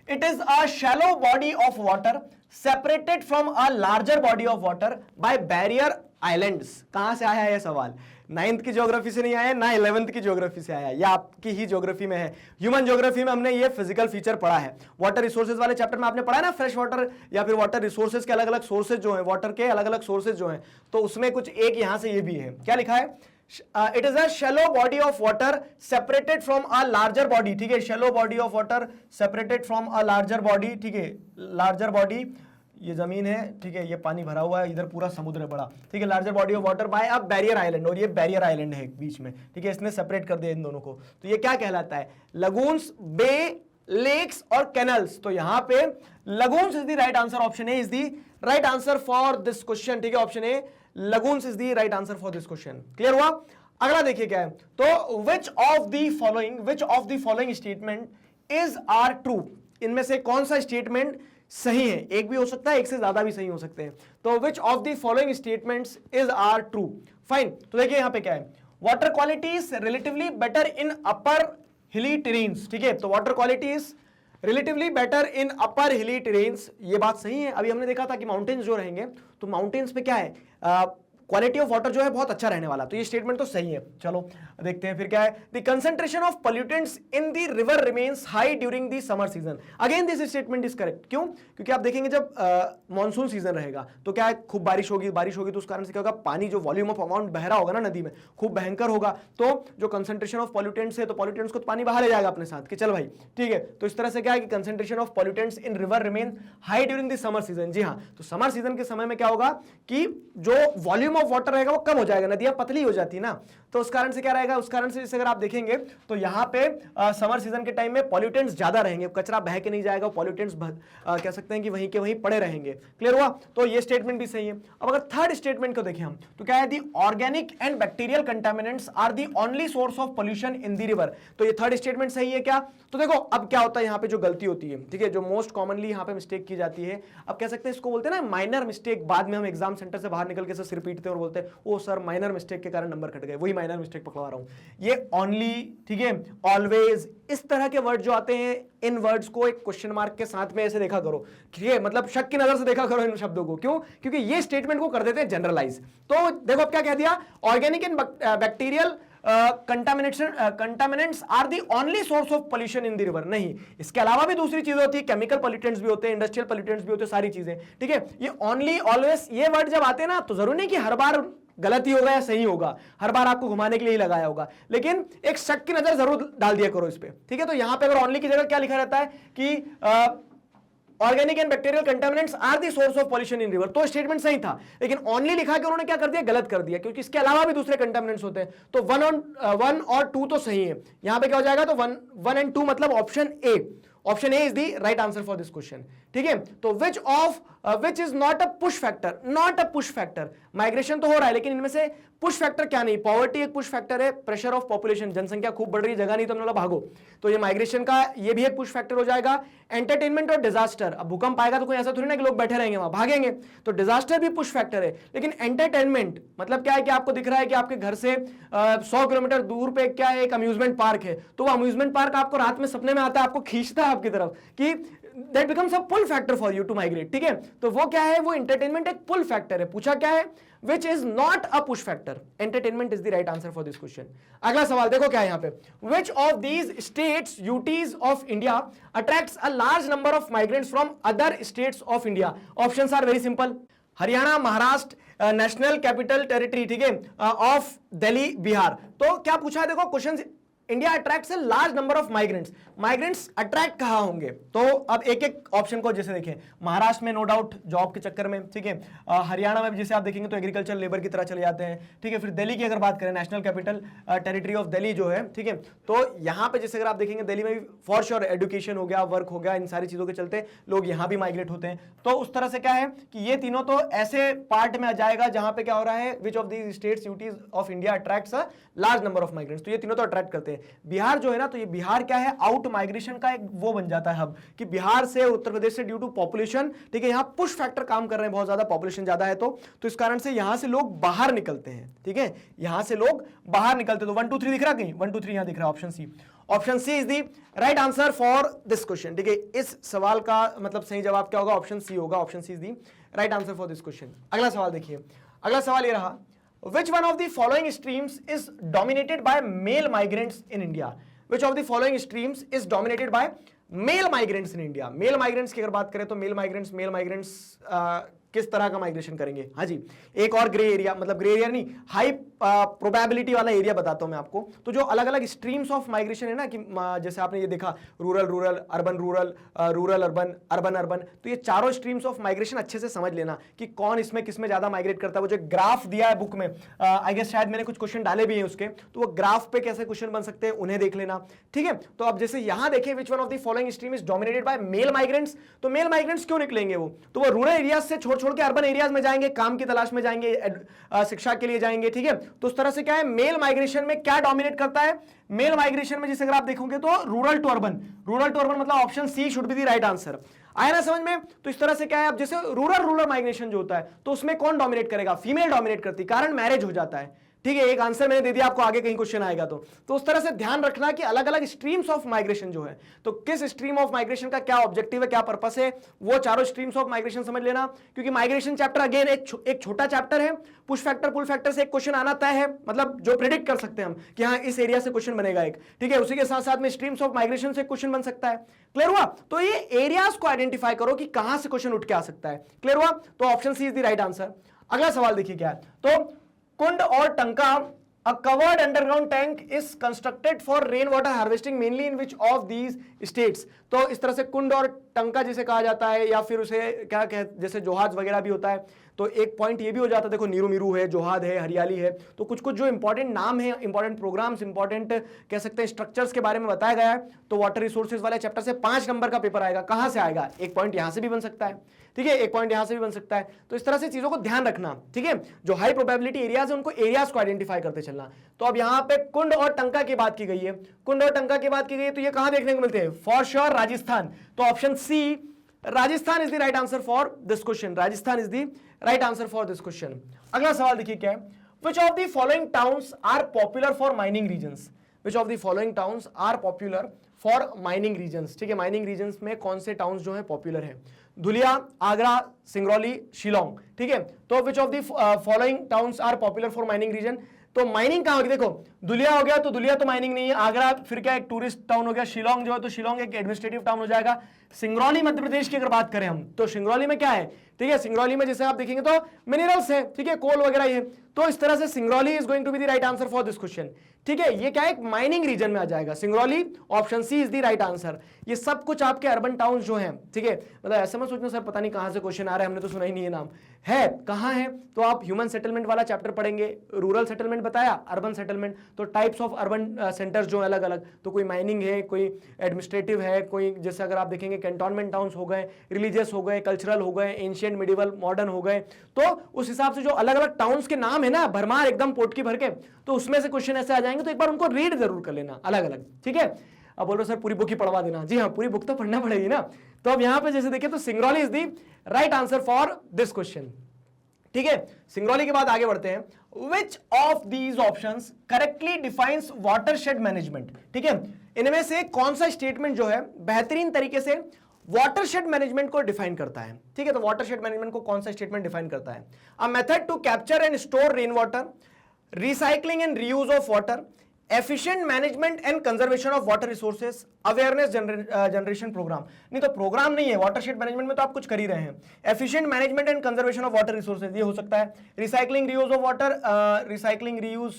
Speaker 1: it is a shallow body of water separated from a larger body of water by barrier islands। कहां से आया है यह सवाल, 9th की ज्योग्राफी से नहीं आया, ना 11th की ज्योग्राफी से आया, या आपकी ही ज्योग्राफी में है। ह्यूमन ज्योग्राफी में हमने ये फिजिकल फीचर पढ़ा है, वाटर रिसोर्सेज वाले चैप्टर में आपने पढ़ा है ना, फ्रेश वाटर या फिर वाटर रिसोर्सेज के अलग अलग सोर्सेज जो है, वाटर के अलग अलग सोर्सेज जो है, तो उसमें कुछ एक यहां से ये भी है, क्या लिखा है, it is a shallow body of water separated from a larger body, ठीक है, shallow body of water separated from a larger body, ठीक है, larger body, ये जमीन है, ठीक है, ये पानी भरा हुआ है, इधर पूरा समुद्र है बड़ा, ठीक है, larger body of water bye a barrier island, और ये बैरियर आइलैंड है बीच में, ठीक है, इसने सेपरेट कर दिया इन दोनों को, तो ये क्या कहलाता है, लगून्स, बे, लेक्स और कैनल्स। तो यहां पे lagoons is the right answer, option A is the right answer for this question, ठीक है, option A lagoons is the right answer for this question. Clear हुआ? अगला देखिए क्या है, तो which of the following statement is are true, इनमें से कौन सा स्टेटमेंट सही है, एक भी हो सकता है, एक से ज्यादा भी सही हो सकते हैं, तो which of the following statements is are true. Fine, तो देखिए यहां पे क्या है, water quality is relatively better in upper hilly terrains, ठीक है, तो water quality is relatively better in upper hilly terrains, ये बात सही है। अभी हमने देखा था कि माउंटेन्स जो रहेंगे तो माउंटेन्स पे क्या है, क्वालिटी ऑफ वाटर जो है बहुत अच्छा रहने वाला, तो ये स्टेटमेंट तो सही है। चलो देखते हैं फिर क्या है, the concentration of pollutants in the river remains high during the summer season, again this statement is correct. क्यों? क्योंकि आप देखेंगे जब मॉनसून सीजन रहेगा तो क्या है, खूब बारिश होगी तो उस कारण से क्या होगा, पानी जो वॉल्यूम ऑफ अमाउंट बह रहा होगा ना नदी में खूब भयंकर होगा, तो जो कंसंट्रेशन ऑफ पॉल्यूटेंट्स है तो पॉल्यूटेंट्स को तो पानी बाहर ले जाएगा अपने साथ कि चल भाई, ठीक है, तो इस तरह से क्या है कि concentration of pollutants in river remain high during the summer season. जी हाँ, तो समर सीजन के समय में क्या होगा कि जो वॉल्यूम ऑफ वाटर रहेगा वो हो जाएगा, नदियां पतली हो जाती है ना, तो उस कारण से क्या रहेगा, उस कारण से जैसे अगर आप देखेंगे तो यहां पे समर सीजन के टाइम में पॉल्यूटेंट्स ज्यादा रहेंगे, कचरा बह के नहीं जाएगा, पॉल्यूटेंट्स कह सकते हैं कि वहीं के वहीं पड़े रहेंगे। क्लियर हुआ? तो ये स्टेटमेंट भी सही है। अब अगर थर्ड स्टेटमेंट को देखें हम तो क्या है, the organic and bacterial contaminants are the only source of pollution in the river, तो ये थर्ड स्टेटमेंट सही है क्या? तो देखो अब क्या होता है, यहाँ पे जो गलती होती है, ठीक है, जो मोस्ट कॉमनली यहाँ पे मिस्टेक की जाती है, अब कह सकते हैं इसको बोलते हैं ना माइनर मिस्टेक, बाद में हम एग्जाम सेंटर से बाहर निकल के सिर पीटते हैं और बोलते हैं ओ सर माइनर मिस्टेक के कारण नंबर कट गए, वही माइनर मिस्टेक पकड़वा रहा हूं। ये ओनली, ठीक है, ऑलवेज, इस तरह के वर्ड जो आते हैं, इन वर्ड्स को एक क्वेश्चन मार्क के साथ में ऐसे देखा करो, ठीक है, मतलब शक की नजर से देखा करो इन शब्दों को। क्यों? क्योंकि ये स्टेटमेंट को कर देते हैं जनरलाइज। तो देखो अब क्या कह दिया, organic and bacterial contaminants are the only source of pollution in the river, नहीं, इसके अलावा भी दूसरी चीजें होती है, केमिकल पोल्यूटेंट्स भी होते हैं, इंडस्ट्रियल पोल्यूटेंट्स भी होते हैं, सारी चीजें, ठीक है। ये ओनली, ऑलवेज, ये वर्ड जब आते हैं ना तो जरूरी नहीं कि हर बार गलती होगा या सही होगा, हर बार आपको घुमाने के लिए ही लगाया होगा, लेकिन एक शक की नजर जरूर डाल दिया करो इस पे, ठीक है। तो यहां पे अगर ओनली की जगह क्या लिखा रहता है कि organic and bacterial contaminants are the source of pollution in river, तो स्टेटमेंट सही था, लेकिन ओनली लिखा के उन्होंने क्या कर दिया, गलत कर दिया, क्योंकि इसके अलावा भी दूसरे कंटामिनेंट्स होते हैं। तो वन और टू तो सही है, यहां पे क्या हो जाएगा, तो वन एंड टू मतलब option A is the right answer for this question, ठीक है। तो विच is not a push factor, migration तो हो रहा है लेकिन इनमें से पुश फैक्टर क्या नहीं, पॉवर्टी एक पुश फैक्टर है, प्रेशर ऑफ पॉपुलेशन, जनसंख्या खूब बढ़ रही है, जगह नहीं तो हमने बोला भागो, तो ये माइग्रेशन का ये भी एक पुश फैक्टर हो जाएगा। एंटरटेनमेंट और डिजास्टर, अब भूकंप आएगा तो कोई ऐसा थोड़ी ना कि लोग बैठे रहेंगे वहां, भागेंगे, तो डिजास्टर भी पुश फैक्टर है। लेकिन एंटरटेनमेंट मतलब क्या है कि आपको दिख रहा है कि आपके घर से 100 किलोमीटर दूर पे क्या है, एक अम्यूजमेंट पार्क है, तो वो अम्यूजमेंट पार्क आपको रात में सपने में आता है, आपको खींचता है आपकी तरफ, कि that becomes a pull factor for you to migrate, ठीक है। तो वो क्या है, वो एंटरटेनमेंट एक पुल फैक्टर है। पूछा क्या है, which is not a push factor, entertainment is the right answer for this question। अगला सवाल देखो क्या है यहाँ पे, which of these states UTs of India attracts a large number of migrants from other states of India? Options are very simple, Haryana, Maharashtra, national capital territory, ठीक है, of Delhi, Bihar. तो क्या पूछा है, देखो question, India attracts a large number of migrants attract कहां होंगे, तो अब एक एक ऑप्शन को जैसे देखें, महाराष्ट्र में नो डाउट जॉब के चक्कर में, ठीक है, हरियाणा में जैसे आप देखेंगे तो एग्रीकल्चर लेबर की तरह चले जाते हैं, ठीक है। फिर दिल्ली की अगर बात करें, national capital territory of Delhi जो है, ठीक है, तो यहां पे जैसे अगर आप देखेंगे दिल्ली में भी फॉर श्योर एजुकेशन हो गया, वर्क हो गया, इन सारी चीजों के चलते लोग यहां भी माइग्रेट होते हैं। तो उस तरह से क्या है कि ये तीनों तो ऐसे पार्ट में आ जाएगा जहां पे क्या हो रहा है, which of these states UTs of India attracts a large number of migrants, तो ये तीनों तो अट्रैक्ट करते हैं। बिहार जो है ना, तो ये बिहार क्या है, आउट माइग्रेशन का एक वो बन जाता है हब, कि बिहार से, उत्तर प्रदेश से ड्यू टू पॉपुलेशन, ठीक है, यहां पुश फैक्टर काम कर रहे हैं, बहुत ज्यादा पॉपुलेशन ज्यादा है, तो इस कारण से यहां से लोग बाहर निकलते हैं, ठीक है, यहां से लोग बाहर निकलते। तो 1 2 3 दिख रहा कहीं, 1 2 3 यहां दिख रहा है, option C is the right answer for this question, ठीक है। इस सवाल का मतलब सही जवाब क्या होगा, ऑप्शन सी होगा, option C is the right answer for this question. अगला सवाल देखिए, अगला सवाल ये रहा, which one of the following streams is dominated by male migrants in India? Which of the following streams is dominated by male migrants in India? Male migrants की अगर बात करें तो मेल माइग्रेंट्स किस तरह का माइग्रेशन करेंगे। हाँ जी, एक और ग्रे एरिया, मतलब ग्रे एरिया नहीं, हाई प्रोबेबिलिटी वाला एरिया बताता हूं मैं आपको। तो जो अलग अलग स्ट्रीम्स ऑफ माइग्रेशन है ना, कि जैसे आपने ये देखा rural rural, urban rural, rural urban, urban urban, तो ये चारों स्ट्रीम्स ऑफ माइग्रेशन अच्छे से समझ लेना कि कौन इसमें किस में ज्यादा माइग्रेट करता है। वो जो ग्राफ दिया है बुक में, आई गेस शायद मैंने कुछ क्वेश्चन डाले भी हैं उसके, तो वो ग्राफ पे कैसे क्वेश्चन बन सकते हैं उन्हें देख लेना, ठीक है। तो अब जैसे यहां देखें which one of the following stream is dominated by male migrants, तो मेल माइग्रेंट्स क्यों निकलेंगे वो, तो वो रूरल एरियाज से छोड़ छोड़ के अर्बन एरियाज में जाएंगे, काम की तलाश में जाएंगे, शिक्षा के लिए जाएंगे, ठीक है। तो उस तरह से क्या है, मेल माइग्रेशन में क्या डोमिनेट करता है, मेल माइग्रेशन में जैसे अगर आप देखोगे तो rural to urban, rural to urban मतलब option C should be the right answer. आया ना समझ में। तो इस तरह से क्या है, अब जैसे रूरल रूरल माइग्रेशन जो होता है तो उसमें कौन डोमिनेट करेगा, फीमेल डोमिनेट करती, कारण मैरिज हो जाता है, ठीक है। एक आंसर मैंने दे दिया आपको, आगे कहीं क्वेश्चन आएगा तो उस तरह से ध्यान रखना कि अलग अलग स्ट्रीम्स ऑफ माइग्रेशन जो है, तो किस स्ट्रीम ऑफ माइग्रेशन का क्या ऑब्जेक्टिव है, क्या पर्पस है, वो चारों स्ट्रीम्स ऑफ माइग्रेशन समझ लेना। क्योंकि माइग्रेशन चैप्टर अगेन एक छोटा चैप्टर है, पुश फैक्टर पुल फैक्टर से एक क्वेश्चन आना तय है, मतलब जो प्रेडिक्ट कर सकते हैं हम कि हाँ इस एरिया से क्वेश्चन बनेगा एक, ठीक है। उसी के साथ साथ में स्ट्रीम्स ऑफ माइग्रेशन से क्वेश्चन बन सकता है, क्लियर हुआ। तो ये एरियाज को आइडेंटिफाई करो कि कहां से क्वेश्चन उठ के आ सकता है, क्लियर हुआ। तो option C is the right answer. अगला सवाल देखिए क्या है, तो कुंड और टंका, a covered underground tank is constructed for rainwater harvesting mainly in which of these states। तो इस तरह से कुंड और टंका जिसे कहा जाता है, या फिर उसे क्या जैसे जोहाज वगैरह भी होता है, तो एक पॉइंट ये भी हो जाता है, देखो नीरू मीरू है, जोहाद है, हरियाली है, तो कुछ कुछ जो इंपॉर्टेंट नाम है, इंपॉर्टेंट प्रोग्राम्स, इंपॉर्टेंट कह सकते हैं स्ट्रक्चर्स के बारे में बताया गया है। तो वाटर रिसोर्सेज वाले चैप्टर से 5 नंबर का पेपर आएगा, कहां से आएगा, एक पॉइंट यहां से भी बन सकता है, ठीक है, एक पॉइंट यहां से भी बन सकता है। तो इस तरह से चीजों को ध्यान रखना, ठीक है। जो हाई प्रोबेबिलिटी एरियाज है उनको एरियाज को आइडेंटिफाई करते चलना। तो अब यहां पे कुंड और टंका की बात की गई है, कुंड और टंका की बात की गई है, तो ये कहां देखने को मिलते हैं, फॉर श्योर राजस्थान। तो option C Rajasthan is the right answer for this question, Rajasthan is the right answer for this question. अगला सवाल देखिए क्या है, which of the following towns are popular for mining regions, which of the following towns are popular for mining regions, ठीक है। Mining regions में कौन से टाउन्स जो है पॉपुलर है, धुलिया, आगरा, सिंगरौली, शिलोंग, ठीक है। तो which of the following towns are popular for mining region, तो माइनिंग कहां होगी, देखो धुलिया हो गया तो धुलिया तो माइनिंग नहीं है, आगरा फिर क्या एक टूरिस्ट टाउन हो गया, शिलोंग जो है तो शिलोंग एक एडमिनिस्ट्रेटिव टाउन हो जाएगा, सिंगरौली मध्य प्रदेश की अगर बात करें हम तो सिंगरौली में क्या है, ठीक है, सिंगरौली में जैसे आप देखेंगे तो मिनरल्स है, ठीक है, कोल वगैरह ये, तो इस तरह से Singrauli is going to be the right answer for this question, ठीक है। ये क्या है, एक माइनिंग रीजन में आ जाएगा Singrauli, option C is the right answer. ये सब कुछ आपके अर्बन टाउन्स जो हैं, ठीक है, मतलब ऐसा मत सोचना सर पता नहीं कहां से क्वेश्चन आ रहा है, हमने तो सुना ही नहीं है नाम, है कहां है, तो आप ह्यूमन सेटलमेंट वाला चैप्टर पढ़ेंगे, रूरल सेटलमेंट बताया, अर्बन सेटलमेंट, तो टाइप्स ऑफ अर्बन सेंटर्स जो अलग अलग, तो कोई माइनिंग है, कोई एडमिनिस्ट्रेटिव है, कोई जैसे अगर आप देखेंगे कैंटोनमेंट टाउन्स हो गए, रिलीजियस हो गए, कल्चरल हो गए, एंशिएंट मिडिवल मॉडर्न हो गए, तो उस हिसाब से जो अलग अलग टाउन्स के नाम है ना भरमार एकदम पोटकी भर के, तो उसमें से क्वेश्चन ऐसे आ जाएंगे, तो एक बार उनको रीड जरूर कर लेना अलग अलग, ठीक है। अब बोल रहे सर पूरी बुक ही पढ़वा देना, जी हाँ पूरी बुक तो पढ़ना पड़ेगी ना। तो अब यहां पे जैसे देखिए तो Singrauli is the right answer for this question, ठीक है। सिंगरौली के बाद आगे बढ़ते हैं, विच of these options correctly defines watershed management, ठीक है, इनमें से कौन सा स्टेटमेंट जो है बेहतरीन तरीके से वाटरशेड मैनेजमेंट को डिफाइन करता है, ठीक है। तो वाटरशेड मैनेजमेंट को कौन सा स्टेटमेंट डिफाइन करता है, a method to capture and store rain water, recycling and reuse of water, efficient management and conservation of water resources, awareness generation programme. नहीं तो प्रोग्राम नहीं है, वाटरशेड मैनेजमेंट में तो आप कुछ कर ही रहे हैं। Efficient management and conservation of water resources ये हो सकता है, recycling reuse of water, recycling reuse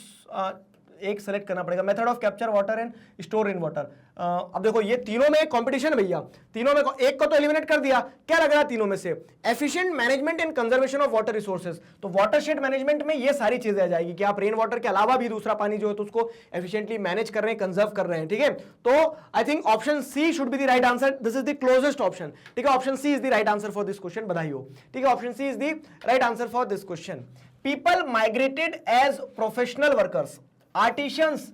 Speaker 1: एक सेलेक्ट करना पड़ेगा, method of capture water and store in water. अब देखो ये तीनों में कंपटीशन है भैया, तीनों में एक को तो एलिमिनेट कर दिया, क्या लग रहा है तीनों में से, efficient management and conservation of water resources. तो वाटरशेड मैनेजमेंट में ये सारी चीजें आ जाएगी कि आप रेन वाटर के अलावा भी दूसरा पानी जो है तो उसको एफिशिएंटली मैनेज कर रहे हैं, कंजर्व कर रहे हैं, ठीक है। तो I think option C should be the right answer, this is the closest option, ठीक है। Option C is the right answer for this question, बधाई हो, ठीक है। Option C is the right answer for this question. People migrated as professional workers, artisans,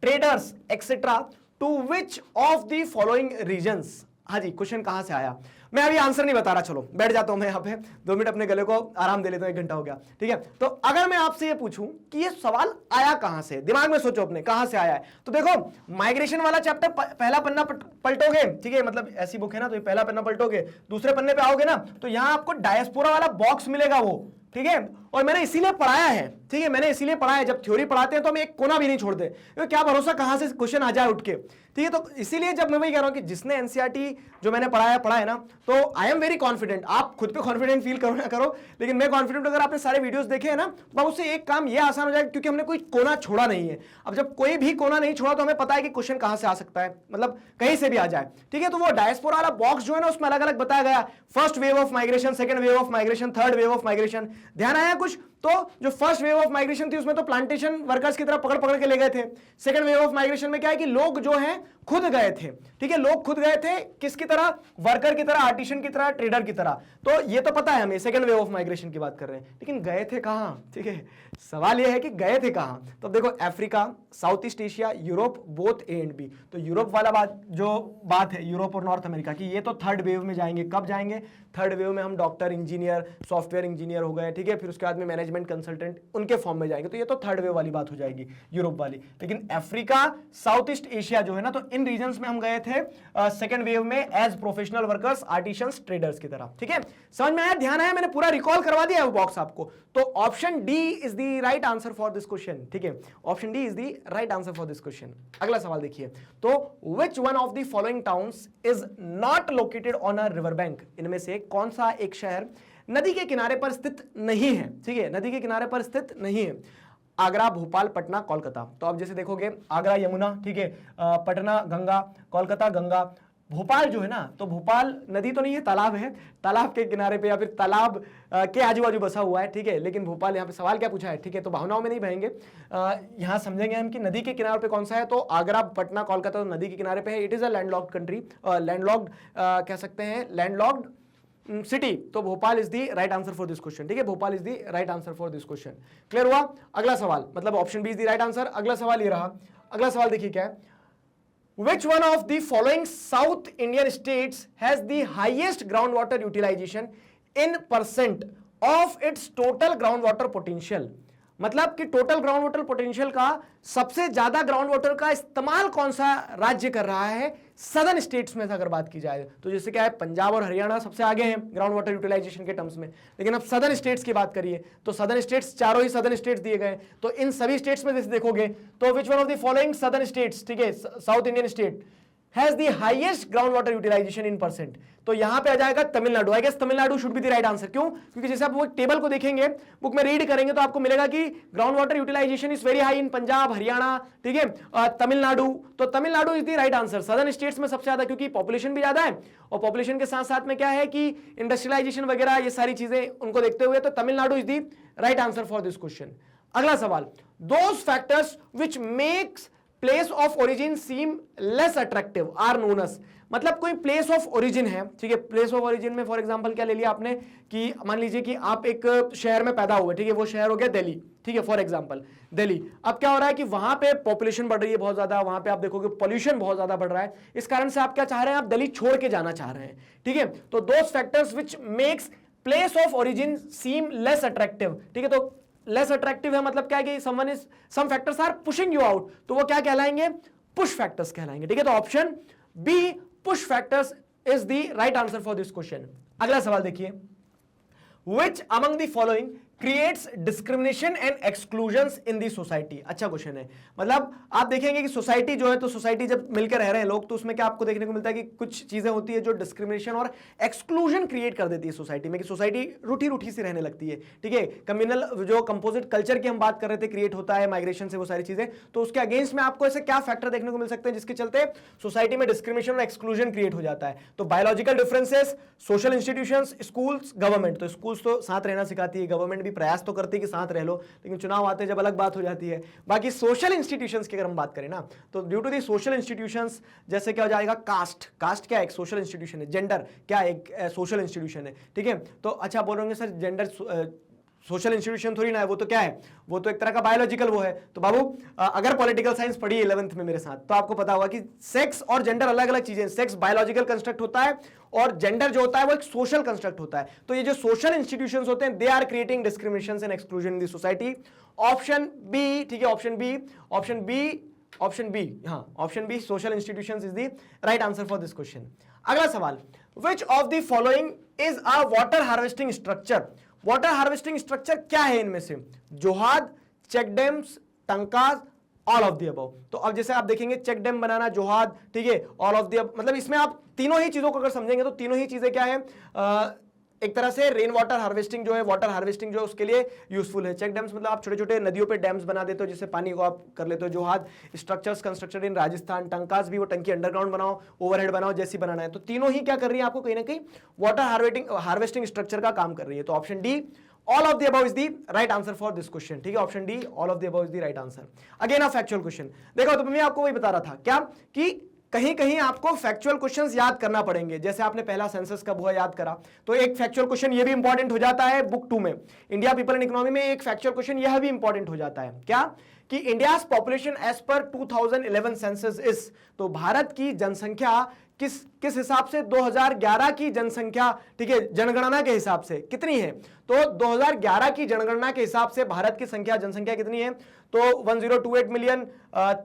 Speaker 1: traders, etc. to which of the following regions? हाँ जी, question कहां से आया, मैं अभी आंसर नहीं बता रहा, चलो बैठ जाता हूं मैं यहाँ पे, 2 मिनट अपने गले को आराम दे लेता हूं, 1 घंटा हो गया, ठीक है। तो अगर मैं आपसे ये पूछूं कि ये सवाल आया कहां से, दिमाग में सोचो अपने कहां से आया है, तो देखो माइग्रेशन वाला चैप्टर पहला पन्ना पलटोगे, ठीक है, मतलब ऐसी बुक है ना तो ये पहला पन्ना पलटोगे, दूसरे पन्ने पे आओगे ना तो यहां आपको डायस्पोरा वाला बॉक्स मिलेगा वो, ठीक है, और मैंने इसीलिए पढ़ाया है, ठीक है, मैंने इसीलिए पढ़ाया है। जब थ्योरी पढ़ाते हैं तो हम एक कोना भी नहीं छोड़ते, क्योंकि क्या भरोसा कहां से क्वेश्चन आ जाए उठ के, ठीक है। तो इसीलिए जब मैं वही कह रहा हूं कि जिसने एनसीईआरटी जो मैंने पढ़ा है ना, तो आई एम वेरी कॉन्फिडेंट। आप खुद पे कॉन्फिडेंट फील करो ना करो, लेकिन मैं कॉन्फिडेंट, अगर आपने सारे वीडियोस देखे हैं ना, तो उससे एक काम ये आसान हो जाएगा, क्योंकि हमने कोई कोना छोड़ा नहीं है। अब जब कोई भी कोना नहीं छोड़ा तो हमें पता है कि क्वेश्चन कहां से आ सकता है, मतलब कहीं से भी आ जाए, ठीक है। तो वो डायस्पोरा वाला बॉक्स जो है ना, उसमें अलग अलग बताया गया, first wave of migration, second wave of migration, third wave of migration. ध्यान आया कुछ? तो जो फर्स्ट वेव ऑफ माइग्रेशन थी उसमें तो प्लांटेशन वर्कर्स की तरह पकड़ पकड़ के ले गए थे। सेकंड वेव ऑफ माइग्रेशन में क्या है कि लोग जो हैं खुद गए थे, ठीक है, लोग खुद गए थे, किसकी तरह? वर्कर की तरह, आर्टिशन की तरह, ट्रेडर की तरह। तो ये तो पता है हमें, सेकंड वेव ऑफ माइग्रेशन की बात कर रहे हैं, लेकिन गए थे कहां, ठीक है। सवाल ये है कि गए थे कहां। तो देखो, Africa, South East Asia, Europe, both A and B. तो यूरोप वाला बात है, यूरोप और नॉर्थ अमेरिका की, ये तो थर्ड वेव में जाएंगे। कब जाएंगे? थर्ड वेव में हम डॉक्टर, इंजीनियर, सॉफ्टवेयर इंजीनियर हो गए, ठीक है, फिर उसके बाद में मैनेजमेंट कंसल्टेंट, उनके फॉर्म में जाएंगे। तो ये तो थर्ड वेव वाली बात हो जाएगी, यूरोप वाली। लेकिन अफ्रीका, साउथ ईस्ट एशिया जो है ना, तो इन रीजन्स में हम गए थे सेकंड वेव में as professional workers, artisans, traders की तरह, ठीक है। समझ में आया? ध्यान आया? मैंने पूरा रिकॉल करवा दिया है वो बॉक्स आपको। तो option D is the right answer for this question, ठीक है, option D is the right answer for this question. अगला सवाल देखिए, तो which one of the following towns is not located on a river bank? इनमें से कौन सा एक शहर नदी के किनारे पर स्थित नहीं है, ठीक है, नदी के किनारे पर स्थित नहीं है? आगरा, भोपाल, पटना, कोलकाता। तो अब जैसे देखोगे, आगरा यमुना, ठीक है, पटना गंगा, कोलकाता गंगा, भोपाल जो है ना, तो भोपाल नदी तो नहीं है, तालाब है, तालाब के किनारे पे या फिर तालाब के आजू बाजू बसा हुआ है, ठीक है। लेकिन भोपाल, यहाँ पे सवाल क्या पूछा है, ठीक है, तो भावनाओं में नहीं बहेंगे, यहाँ समझेंगे हम कि नदी के किनारे पे कौन सा है। तो आगरा, पटना, कोलकाता तो नदी के किनारे पे है। It is a landlocked country, landlocked कह सकते हैं, लैंडलॉक्ड सिटी। तो Bhopal is the right answer for this question, ठीक है, Bhopal is the right answer for this question. Clear हुआ? अगला सवाल, मतलब option B is the right answer. अगला सवाल ये रहा। अगला सवाल देखिए क्या है, which one of the following South Indian states has the highest groundwater utilization in percent of its total groundwater potential? मतलब कि टोटल ग्राउंड वाटर पोटेंशियल का सबसे ज्यादा ग्राउंड वाटर का इस्तेमाल कौन सा राज्य कर रहा है सदर्न स्टेट्स में? अगर बात की जाए तो जैसे क्या है, पंजाब और हरियाणा सबसे आगे हैं ग्राउंड वाटर यूटिलाइजेशन के टर्म्स में। लेकिन अब सदर्न स्टेट्स की बात करिए तो सदर्न स्टेट्स, चारों ही सदर्न स्टेट्स दिए गए। तो इन सभी स्टेट्स में जैसे देखोगे तो which one of the following southern states, ठीक है, South Indian state has the highest ground water utilisation in percent? तो यहां पे आ जाएगा Tamil Nadu. I guess Tamil Nadu should be the right answer. क्यों? क्योंकि जैसे आप वो टेबल को देखेंगे, बुक में रीड करेंगे, तो आपको मिलेगा कि ground water utilisation is very high in Punjab, Haryana, ठीक है, तमिलनाडु। तो Tamil Nadu is the right answer. Southern states में सबसे ज्यादा, क्योंकि पॉपुलेशन भी ज्यादा है, और पॉपुलेशन के साथ साथ में क्या है कि इंडस्ट्रियलाइजेशन वगैरह ये सारी चीजें उनको देखते हुए, तो Tamil Nadu is the right answer for this question. अगला सवाल, those factors which makes place of origin seem less attractive are known as? मतलब कोई प्लेस ऑफ ओरिजिन है, ठीक है, प्लेस ऑफ ओरिजिन में फॉर एग्जांपल क्या ले लिया आपने कि मान लीजिए कि आप एक शहर में पैदा हुए, ठीक है, वो शहर हो गया दिल्ली, ठीक है, फॉर एग्जांपल दिल्ली। अब क्या हो रहा है कि वहां पे पॉपुलेशन बढ़ रही है बहुत ज्यादा, वहां पे आप देखोगे पॉल्यूशन बहुत ज्यादा बढ़ रहा है, इस कारण से आप क्या चाह रहे हैं, आप दिल्ली छोड़ के जाना चाह रहे हैं, ठीक है। तो those factors which makes place of origin seem less attractive, ठीक है, तो लेस अट्रैक्टिव है मतलब क्या है कि some factors are pushing you out, तो वो क्या कहलाएंगे, पुश फैक्टर्स कहलाएंगे, ठीक है। तो option B push factors is the right answer for this question. अगला सवाल देखिए, which among the following creates discrimination and exclusions in the society? अच्छा क्वेश्चन है। मतलब आप देखेंगे कि सोसाइटी जो है, तो सोसाइटी जब मिलकर रह रहे हैं लोग, तो उसमें क्या आपको देखने को मिलता है कि कुछ चीजें होती है जो डिस्क्रिमिनेशन और एक्सक्लूजन क्रिएट कर देती है सोसाइटी में, कि सोसाइटी रूठी रूठी सी रहने लगती है, ठीक है। कम्युनल जो कंपोजिट कल्चर की हम बात कर रहे थे, क्रिएट होता है माइग्रेशन से, वो सारी चीजें। तो उसके अगेंस्ट में आपको ऐसे क्या फैक्टर देखने को मिल सकते हैं जिसके चलते सोसाइटी में डिस्क्रिमिनेशन और एक्सक्लूजन क्रिएट हो जाता है? तो biological differences, social institutions, schools, government. तो स्कूल्स तो साथ रहना सिखाती है, गवर्नमेंट भी प्रयास तो करती है कि साथ रह लो, लेकिन चुनाव आते जब अलग बात हो जाती है। बाकी सोशल इंस्टीट्यूशंस की अगर हम बात करें ना, तो due to the social institutions, जैसे क्या हो जाएगा, कास्ट। कास्ट क्या है, एक सोशल इंस्टीट्यूशन है। जेंडर क्या है, एक सोशल इंस्टीट्यूशन है, ठीक है। तो अच्छा बोलोगे सर जेंडर सोशल इंस्टीट्यूशन थोड़ी ना है, वो तो क्या है, वो तो एक तरह का बायोलॉजिकल वो है। तो बाबू अगर पॉलिटिकल साइंस पढ़ी 11th में मेरे साथ, तो आपको पता होगा कि सेक्स और जेंडर अलग अलग चीजें। सेक्स बायोलॉजिकल कंस्ट्रक्ट होता है और जेंडर जो होता है वो एक सोशल कंस्ट्रक्ट होता है। तो ये जो सोशल इंस्टीट्यूशंस होते हैं, they are creating discrimination and exclusion in the society. Option B, ठीक है, option B, option B, option B, हाँ, option B, social institutions is the right answer for this question. अगला सवाल, which of the following is a water harvesting structure? Water harvesting structure क्या है इनमें से? Johad, check dams, टंकाज, all of the above. तो अब जैसे आप देखेंगे चेक डैम बनाना, जोहाद, ठीक है, ऑल ऑफ द, मतलब इसमें आप तीनों ही चीजों को अगर समझेंगे तो तीनों ही चीजें क्या है, एक तरह से रेन वाटर हार्वेस्टिंग जो है, वाटर हार्वेस्टिंग जो है उसके लिए यूजफुल है। चेक डैम्स मतलब आप छोटे छोटे नदियों पे डैम्स बना देते हो जिससे पानी को आप कर लेते हो। जोहाद स्ट्रक्चर्स कंस्ट्रक्टेड इन राजस्थान, टंकास भी वो टंकी अंडरग्राउंड बनाओ, ओवरहेड बनाओ, जैसी बनाना है। तो तीनों ही क्या कर रही है, आपको कहीं ना कहीं वाटर हार्वेस्टिंग स्ट्रक्चर का काम कर रही है। तो option D, all of the above is the right answer for this question, ठीक है, option D, all of the above is the right answer. Again a factual question, देखो तो मैं आपको वही बता रहा था क्या कि कहीं कहीं आपको फैक्चुअल क्वेश्चंस याद करना पड़ेंगे। जैसे आपने पहला सेंसस कब हुआ याद करा, तो एक फैक्चुअल क्वेश्चन ये भी इंपॉर्टेंट हो जाता है बुक 2 में, इंडिया पीपल एंड इकोनॉमी में एक फैक्चुअल क्वेश्चन यह भी इंपॉर्टेंट हो जाता है क्या कि India's population as per 2011 census is, तो भारत की जनसंख्या किस हिसाब से 2011 की जनसंख्या, ठीक है, जनगणना के हिसाब से कितनी है? तो 2011 की जनगणना के हिसाब से भारत की जनसंख्या कितनी है? तो 1028 मिलियन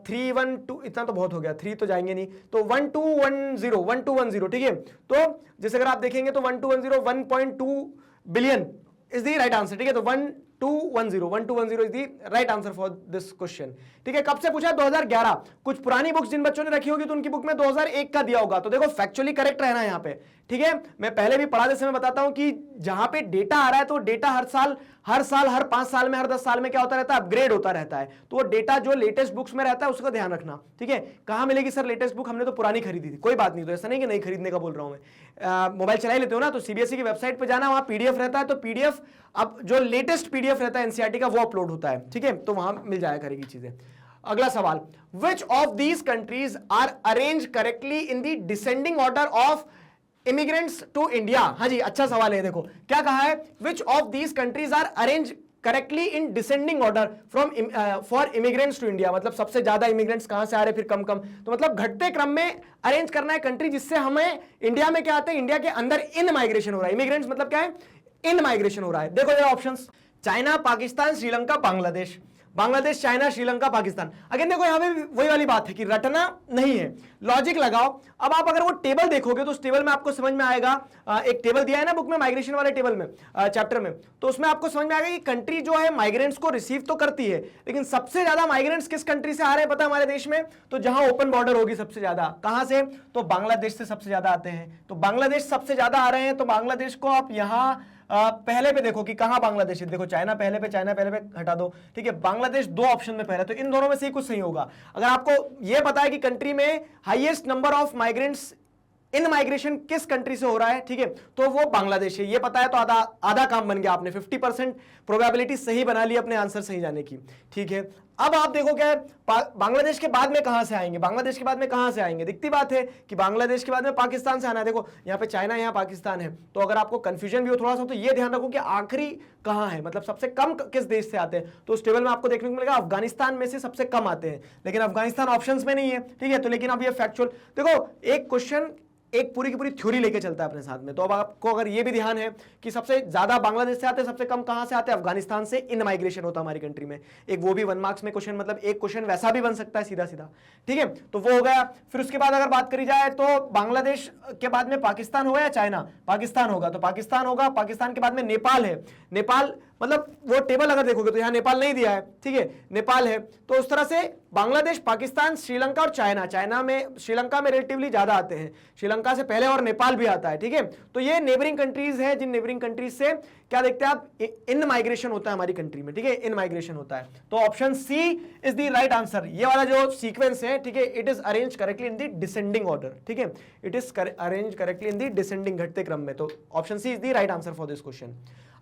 Speaker 1: 312, इतना तो बहुत हो गया, 3 तो जाएंगे नहीं, तो 1210, ठीक है। तो जैसे अगर आप देखेंगे तो 1210 1.2 billion is the right answer, ठीक है। तो 1210 is the right answer for this question, ठीक है। कब से पूछा? 2011। कुछ पुरानी बुक्स जिन बच्चों ने रखी होगी तो उनकी बुक में 2001 का दिया होगा, तो देखो फैक्चुअली करेक्ट रहना है यहाँ पे, ठीक है। मैं पहले भी पढ़ाते समय बताता हूं कि जहां पे डेटा आ रहा है तो डेटा हर साल, हर 5 साल में, हर 10 साल में क्या होता रहता है, अपग्रेड होता रहता है। तो वो डेटा जो लेटेस्ट बुक्स में रहता है उसका ध्यान रखना, ठीक है। कहां मिलेगी सर लेटेस्ट बुक? हमने तो पुरानी खरीदी थी, कोई बात नहीं, तो ऐसा नहीं कि नहीं खरीदने का बोल रहा हूं मैं। मोबाइल चला ही लेते हो ना, तो सीबीएसई की वेबसाइट पे जाना, वहां पीडीएफ रहता है, तो पीडीएफ अब जो लेटेस्ट पीडीएफ रहता है एनसीईआरटी का वो अपलोड होता है, ठीक है, तो वहां मिल जाया करेगी चीजें। अगला सवाल, which of these countries are arrange correctly in the descending order of immigrants to India? हाँ जी, अच्छा सवाल है। देखो क्या कहा है, which of these countries are arrange correctly in descending order from for immigrants to India, मतलब सबसे ज्यादा इमिग्रेंट्स कहां से आ रहे, फिर कम कम, तो मतलब घटते क्रम में अरेंज करना है कंट्री जिससे हमें इंडिया में क्या आते हैं, इंडिया के अंदर इन माइग्रेशन हो रहा है। इमिग्रेंट्स मतलब क्या है, इन माइग्रेशन हो रहा है। देखो ये options, China, Pakistan, Sri Lanka, Bangladesh. Bangladesh, China, Sri Lanka, Pakistan. अगर देखो यहां पे वही वाली बात है कि रटना नहीं है, लॉजिक लगाओ। अब आप अगर वो टेबल देखोगे तो उस टेबल में आपको समझ में आएगा, एक टेबल दिया है ना बुक में, माइग्रेशन वाले टेबल में, चैप्टर में, तो उसमें आपको समझ में आएगा कि कंट्री जो है माइग्रेंट्स को रिसीव तो करती है, लेकिन सबसे ज्यादा माइग्रेंट्स किस कंट्री से आ रहे हैं पता है हमारे देश में? तो जहां ओपन बॉर्डर होगी सबसे ज्यादा, कहां से? तो बांग्लादेश से सबसे ज्यादा आते हैं। तो बांग्लादेश सबसे ज्यादा आ रहे हैं, तो बांग्लादेश को आप यहां पहले पे देखो कि कहां बांग्लादेश है। देखो चाइना पहले पे हटा दो, ठीक है, बांग्लादेश 2 ऑप्शन में पहले, तो इन दोनों में से ही कुछ सही होगा। अगर आपको यह पता है कि कंट्री में highest number of migrants in migration किस कंट्री से हो रहा है, ठीक है, तो वो बांग्लादेश है, ये पता है तो आधा काम बन गया आपने, 50% प्रोबेबिलिटी सही बना ली अपने आंसर सही जाने की, ठीक है। अब आप देखो क्या है, बांग्लादेश के बाद में कहां से आएंगे, बांग्लादेश के बाद में कहां से आएंगे? दिखती बात है कि बांग्लादेश के बाद में पाकिस्तान से आना है। देखो यहां पे चाइना, यहां पाकिस्तान है, तो अगर आपको कंफ्यूजन भी हो थोड़ा सा तो ये ध्यान रखो कि आखिरी कहां है, मतलब सबसे कम किस देश से आते हैं। तो उस टेबल में आपको देखने को मिलेगा अफगानिस्तान में से सबसे कम आते हैं, लेकिन अफगानिस्तान ऑप्शंस में नहीं है, ठीक है। तो लेकिन अब ये फैक्चुअल, देखो एक क्वेश्चन एक पूरी की पूरी थ्योरी लेके चलता है अपने साथ में। तो अब आपको अगर ये भी ध्यान है कि सबसे ज्यादा बांग्लादेश से आते हैं, सबसे कम कहां से आते हैं, अफगानिस्तान से इन माइग्रेशन होता है हमारी कंट्री में। एक वो भी 1 मार्क्स में क्वेश्चन, मतलब एक क्वेश्चन वैसा भी बन सकता है सीधा सीधा, ठीक है। तो वो हो गया। फिर उसके बाद अगर बात करी जाए तो बांग्लादेश के बाद में पाकिस्तान होगा या चाइना? पाकिस्तान होगा, तो पाकिस्तान होगा। पाकिस्तान के बाद में नेपाल है। नेपाल मतलब वो टेबल अगर देखोगे तो यहां नेपाल नहीं दिया है, ठीक है, नेपाल है। तो उस तरह से बांग्लादेश, पाकिस्तान, श्रीलंका और चाइना, श्रीलंका में रिलेटिवली ज्यादा आते हैं, श्रीलंका से पहले, और नेपाल भी आता है, ठीक है। तो ये नेबरिंग कंट्रीज है, जिन नेबरिंग कंट्रीज से क्या देखते हैं आप, इन माइग्रेशन होता है हमारी कंट्री में, ठीक है, इन माइग्रेशन होता है। तो option C is the right answer. ये वाला जो सीक्वेंस है, ठीक है, it is arrange correctly in the descending order, ठीक है, it is arrange correctly in the descending, घटते क्रम में। तो option C is the right answer for this question.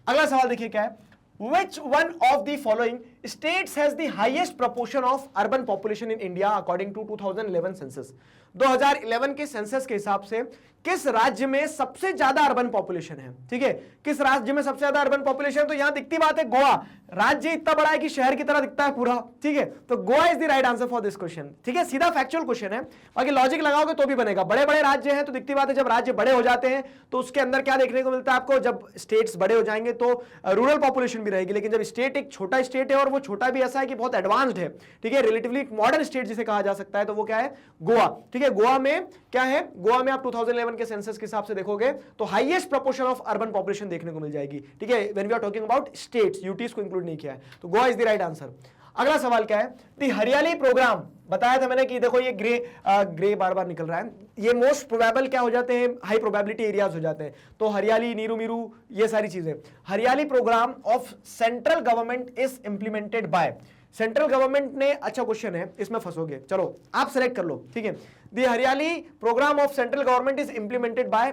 Speaker 1: अगला सवाल देखिए क्या है, Which one of the following states has the highest proportion of urban population in India according to 2011 census? 2011 के सेंसस के हिसाब से किस राज्य में सबसे ज्यादा अर्बन पॉपुलेशन है, ठीक है, किस राज्य में सबसे ज्यादा अर्बन पॉपुलेशन? तो यहां दिखती बात है गोवा, राज्य इतना बड़ा है कि शहर की तरह दिखता है पूरा, ठीक है। तो Goa is the right answer for this question, ठीक है। सीधा फैक्चुअल क्वेश्चन है, बाकी लॉजिक लगाओगे तो भी बनेगा। बड़े बड़े राज्य हैं तो दिखती बात है जब राज्य बड़े हो जाते हैं तो उसके अंदर क्या देखने को मिलता है आपको, जब स्टेट्स बड़े हो जाएंगे तो रूरल पॉपुलेशन भी रहेगी, लेकिन जब स्टेट एक छोटा स्टेट है और वो छोटा भी ऐसा है कि बहुत एडवांस्ड है, ठीक है, रिलेटिवली मॉडर्न स्टेट जिसे कहा जा सकता है, तो वो क्या है, गोवा, ठीक है। गोवा में क्या है, गोवा में आप 2011 1997 के सेंसस के हिसाब से देखोगे तो highest proportion of urban population देखने को मिल जाएगी, ठीक है, when we are talking about states, UTs को इंक्लूड नहीं किया है, तो Goa is the right answer. अगला सवाल क्या है, दी हरियाली प्रोग्राम, बताया था मैंने कि देखो ये ग्रे बार बार निकल रहा है, ये मोस्ट प्रोबेबल क्या हो जाते हैं, हाई प्रोबेबिलिटी एरियाज हो जाते हैं, तो हरियाली, नीरू मीरू, ये सारी चीजें। Hariyali program of central government is implemented by, central government ने, अच्छा क्वेश्चन है, इसमें फंसोगे, चलो आप सेलेक्ट कर लो, ठीक है। The Hariyali program of central government is implemented by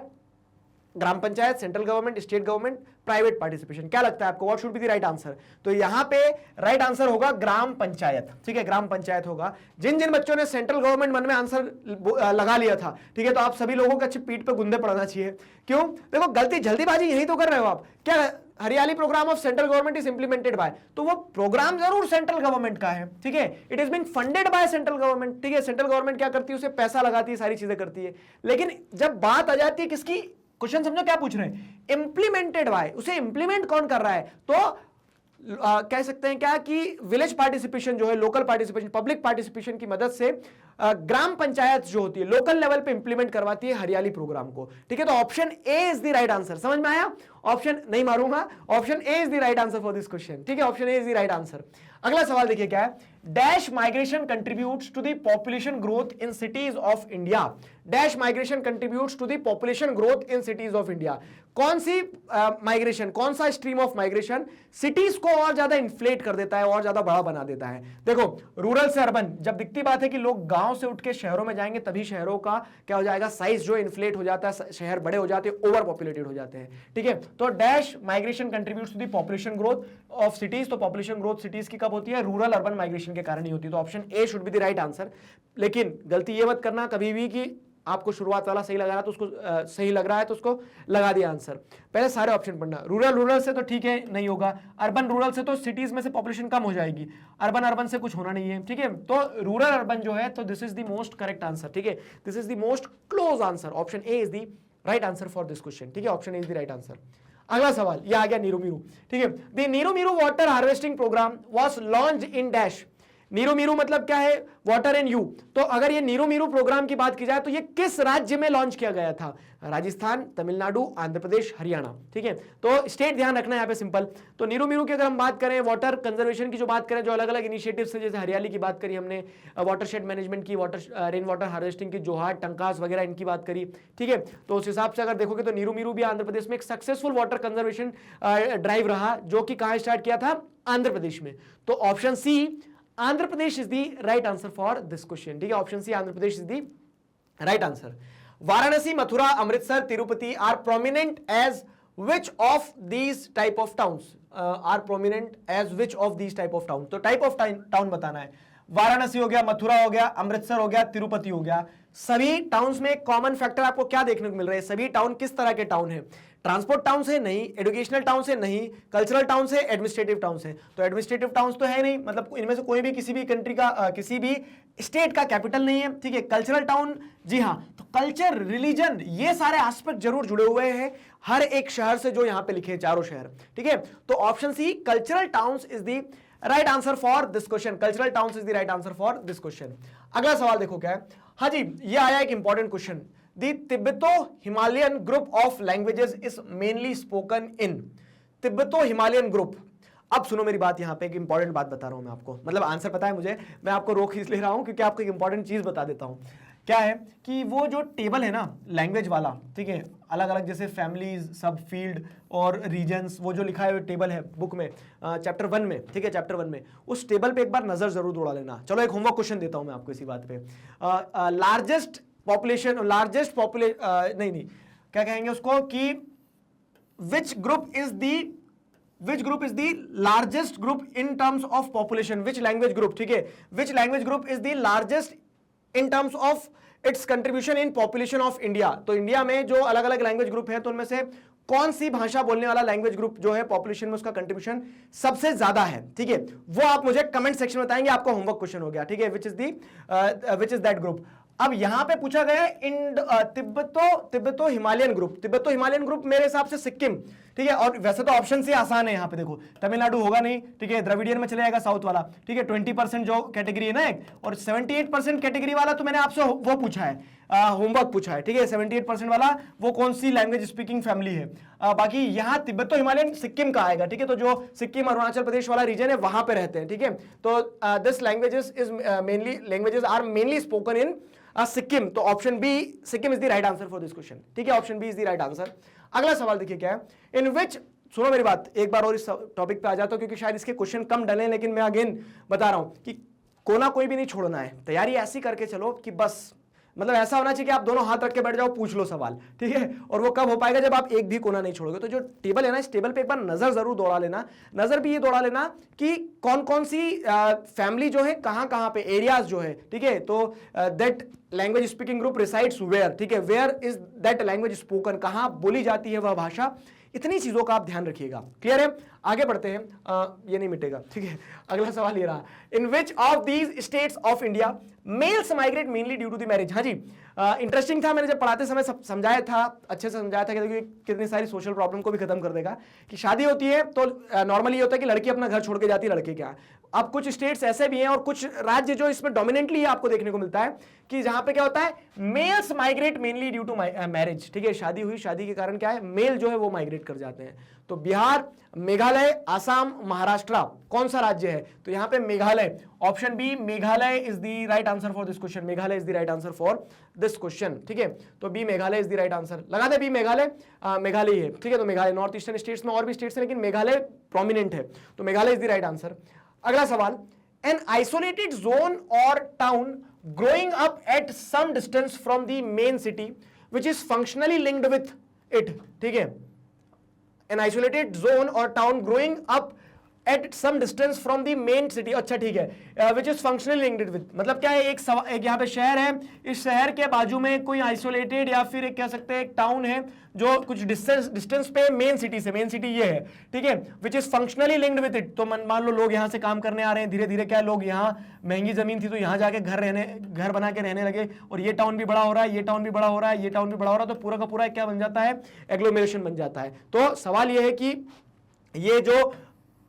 Speaker 1: gram panchayat, central government, state government, private participation. क्या लगता है आपको, what should be the right answer? तो यहां पे राइट आंसर होगा ग्राम पंचायत, ठीक है, ग्राम पंचायत होगा। जिन जिन बच्चों ने सेंट्रल गवर्नमेंट मन में आंसर लगा लिया था, ठीक है, तो आप सभी लोगों को अच्छी पीठ पे गुंदे पड़ना चाहिए। क्यों? देखो गलती, जल्दीबाजी यही तो कर रहे हो आप। क्या Hariyali program of central government is implemented by, तो वो प्रोग्राम जरूर सेंट्रल गवर्नमेंट का है, ठीक है, it is being funded by central government, ठीक है, सेंट्रल गवर्नमेंट क्या करती है, उसे पैसा लगाती है, सारी चीजें करती है। लेकिन जब बात आ जाती है किसकी, क्वेश्चन समझो क्या पूछ रहे हैं, इंप्लीमेंटेड बाय, उसे इंप्लीमेंट कौन कर रहा है, तो कह सकते हैं क्या कि विलेज पार्टिसिपेशन जो है, लोकल पार्टिसिपेशन, पब्लिक पार्टिसिपेशन की मदद से ग्राम पंचायत जो होती है लोकल लेवल पे इंप्लीमेंट करवाती है हरियाली प्रोग्राम को, ठीक है। तो option A is the right answer, समझ में आया? ऑप्शन नहीं मारूंगा, option A is the right answer for this question, ठीक है, option A is the right answer. अगला सवाल देखिए क्या है, dash migration contributes to the population growth in cities of India, dash migration contributes to the population growth in cities of India. कौन सी migration, कौन सा स्ट्रीम ऑफ माइग्रेशन सिटीज को और ज्यादा इन्फ्लेट कर देता है, और ज्यादा बड़ा बना देता है? देखो रूरल से अर्बन, जब दिखती बात है कि लोग गांव से उठ के शहरों में जाएंगे, तभी शहरों का क्या हो जाएगा, साइज जो इन्फ्लेट हो जाता है, शहर बड़े हो जाते हैं, ओवर पॉपुलेटेड हो जाते हैं, ठीक है। तो dash migration contributes to the population growth of cities, तो पॉपुलेशन ग्रोथ सिटीज की कब होती है, रूरल अर्बन माइग्रेशन के कारण ही होती है, तो option A should be the right answer. लेकिन गलती ये मत करना कभी भी कि आपको शुरुआत वाला सही लग रहा है तो उसको सही लग रहा है तो उसको लगा दिया आंसर, पहले सारे ऑप्शन पढ़ना। रूरल से तो ठीक है नहीं होगा, अर्बन रूरल से तो सिटीज में से पॉपुलेशन कम हो जाएगी, अर्बन से कुछ होना नहीं है, ठीक है। तो रूरल अर्बन जो है, तो this is the most correct answer, ठीक है, this is the most close answer, option A is the right answer for this question, ठीक है, option A is the right answer. अगला सवाल ये आ गया नीरू मीरू, ठीक है, the Neeru Meeru water harvesting program was launched in dash, Neeru Meeru मतलब क्या है, वाटर एंड यू, तो अगर ये नीरू मीरू प्रोग्राम की बात की जाए तो ये किस राज्य में लॉन्च किया गया था, राजस्थान, तमिलनाडु, आंध्र प्रदेश, हरियाणा, ठीक है। तो स्टेट ध्यान रखना है यहाँ पे सिंपल। तो नीरू मीरू की अगर हम बात करें, वाटर कंजर्वेशन की जो बात करें, जो अलग अलग इनिशिएटिव्स हैं, जैसे हरियाली की बात करी हमने, वाटरशेड मैनेजमेंट की, रेन वाटर हार्वेस्टिंग की, जोहाट, टंकास वगैरह इनकी बात करी, ठीक है। तो उस हिसाब से अगर देखोगे तो नीरू मीरू भी आंध्र प्रदेश में एक सक्सेसफुल वाटर कंजर्वेशन ड्राइव रहा, जो कि कहाँ स्टार्ट किया था, आंध्र प्रदेश में। तो option C Andhra Pradesh is the right answer for this question, ठीक है, option C Andhra Pradesh is the right answer. Varanasi, Mathura, Amritsar, Tirupati are prominent as which of these type of towns, are prominent as which of these type of town, तो type of town बताना है। वाराणसी हो गया, मथुरा हो गया, अमृतसर हो गया, तिरुपति हो गया, सभी टाउन्स में एक कॉमन फैक्टर आपको क्या देखने को मिल रहा है, सभी टाउन किस तरह के टाउन है, ट्रांसपोर्ट टाउन से नहीं, एजुकेशनल टाउन से नहीं, कल्चरल टाउन से, एडमिनिस्ट्रेटिव टाउन से। तो एडमिनिस्ट्रेटिव टाउन तो है नहीं, मतलब इनमें से कोई भी किसी भी कंट्री का किसी भी स्टेट का कैपिटल नहीं है, ठीक है। कल्चरल टाउन, जी हाँ, तो कल्चर, रिलीजन, ये सारे एस्पेक्ट जरूर जुड़े हुए हैं हर एक शहर से जो यहाँ पे लिखे हैं, चारों शहर, ठीक है। तो option C cultural towns is the right answer for this question, cultural towns is the right answer for this question. अगला सवाल देखो क्या है, हाँ जी, ये आया एक important question, The Tibeto-Himalayan group of languages is mainly spoken in Tibeto-Himalayan group। अब सुनो मेरी बात, यहाँ पे एक इंपॉर्टेंट बात बता रहा हूं मैं आपको, मतलब आंसर पता है मुझे, मैं आपको रोक इसलिए रहा हूं क्योंकि आपको एक इंपॉर्टेंट चीज बता देता हूं। क्या है कि वो जो टेबल है ना लैंग्वेज वाला, ठीक है, अलग अलग जैसे फैमिलीज, सब फील्ड और रीजन्स, वो जो लिखा है टेबल है बुक में, चैप्टर 1 में, ठीक है, चैप्टर 1 में, उस टेबल पे एक बार नजर जरूर दौड़ा लेना। चलो एक होमवर्क क्वेश्चन देता हूं मैं आपको इसी बात पे। लार्जेस्ट पॉपुलेशन, नहीं क्या कहेंगे उसको, कि which group is the largest group in terms of population, which language group, ठीक है, which language group is the largest in terms of its contribution in population of India. तो इंडिया में जो अलग अलग लैंग्वेज ग्रुप है, तो उनमें से कौन सी भाषा बोलने वाला लैंग्वेज ग्रुप जो है पॉपुलेशन में उसका कंट्रीब्यूशन सबसे ज्यादा है, ठीक है, वो आप मुझे कमेंट सेक्शन में बताएंगे, आपका होमवर्क क्वेश्चन हो गया, ठीक है, विच इज दैट ग्रुप। अब यहां पे पूछा गया है तिब्बतो हिमालयन ग्रुप, तिब्बतो हिमालयन ग्रुप मेरे हिसाब से सिक्किम, ठीक है। और वैसे तो ऑप्शन से आसान है, यहाँ पे देखो तमिलनाडु होगा नहीं, ठीक है, द्रविडियन में चले जाएगा साउथ वाला, ठीक है। 20% जो कैटेगरी है ना एक, और 78% कैटेगरी वाला तो मैंने आपसे वो पूछा है, होमवर्क पूछा है, ठीक है। 78% वाला वो कौन सी लैंग्वेज स्पीकिंग फैमिली है। बाकी यहाँ तिब्बत तो हिमालयन सिक्किम का आएगा, ठीक है। तो जो सिक्किम अरुणाचल प्रदेश वाला रीजन है वहां पे रहते हैं, ठीक है। तो this languages are mainly spoken in Sikkim. तो option B Sikkim is the right answer for this question, ठीक है। Option B is the right answer. अगला सवाल देखिए क्या है, इन विच, सुनो मेरी बात एक बार और इस टॉपिक पे आ जाता हूं क्योंकि शायद इसके क्वेश्चन कम डले, लेकिन मैं अगेन बता रहा हूं कि कोना कोई भी नहीं छोड़ना है, तैयारी ऐसी करके चलो कि बस मतलब ऐसा होना चाहिए कि आप दोनों हाथ रख के बैठ जाओ, पूछ लो सवाल, ठीक है। और वो कब हो पाएगा, जब आप एक भी कोना नहीं छोड़ोगे। तो जो टेबल है ना, इस टेबल पे एक बार नजर जरूर दौड़ा लेना। नजर भी ये दौड़ा लेना कि कौन कौन सी फैमिली जो है कहां कहां पे एरियाज जो है, ठीक है। तो that language speaking group resides where, ठीक है, where is that language spoken, कहां बोली जाती है वह भाषा। इतनी चीजों का आप ध्यान रखिएगा, क्लियर है। आगे बढ़ते हैं, ये नहीं मिटेगा, ठीक है। अगला सवाल ये रहा, in which of these states of India males migrate mainly due to the marriage. हाँ जी, इंटरेस्टिंग था, मैंने जब पढ़ाते समय समझाया था, अच्छे से समझाया था कि देखिए कितनी सारी सोशल प्रॉब्लम को भी खत्म कर देगा। कि शादी होती है तो नॉर्मली होता है कि लड़की अपना घर छोड़ के जाती है, लड़के क्या। अब कुछ स्टेट्स ऐसे भी हैं और कुछ राज्य जो इसमें डोमिनेंटली आपको देखने को मिलता है कि जहां पे क्या होता है, males migrate mainly due to marriage, ठीक है। शादी हुई, शादी के कारण क्या है, मेल जो है वो माइग्रेट कर जाते हैं। तो बिहार, मेघालय, आसाम, महाराष्ट्र, कौन सा राज्य है, तो यहां पे Meghalaya, option B Meghalaya is the right answer for this question. Meghalaya is the right answer for this question, ठीक है। तो B Meghalaya is the right answer, लगा दे बी मेघालय, मेघालय है, ठीक है। तो मेघालय, नॉर्थ ईस्टर्न स्टेट्स में और भी स्टेट्स हैं लेकिन मेघालय प्रोमिनेंट है, तो Meghalaya is the right answer. अगला सवाल, एन आइसोलेटेड जोन और town growing up at some distance from the main city which is functionally linked with it, ठीक है। an isolated zone or town growing up at some distance from the main city, अच्छा ठीक है, which is functionally linked with, मतलब क्या है, एक यहाँ पे शहर है, इस शहर के बाजू में कोई आइसोलेटेड या फिर एक कह सकते हैं एक टाउन है जो कुछ डिस्टेंस पे मेन सिटी से, मेन सिटी ये है, ठीक है, which is functionally linked with it. तो मान लो लोग यहाँ से काम करने आ रहे हैं, धीरे धीरे क्या लोग यहाँ, महंगी जमीन थी तो यहाँ जाके घर बना के रहने लगे, और ये टाउन भी बड़ा हो रहा है, ये टाउन भी बड़ा हो रहा है, ये टाउन भी बड़ा हो रहा है, तो पूरा का पूरा क्या बन जाता है, एग्लोमेरेशन बन जाता है। तो सवाल ये है कि ये जो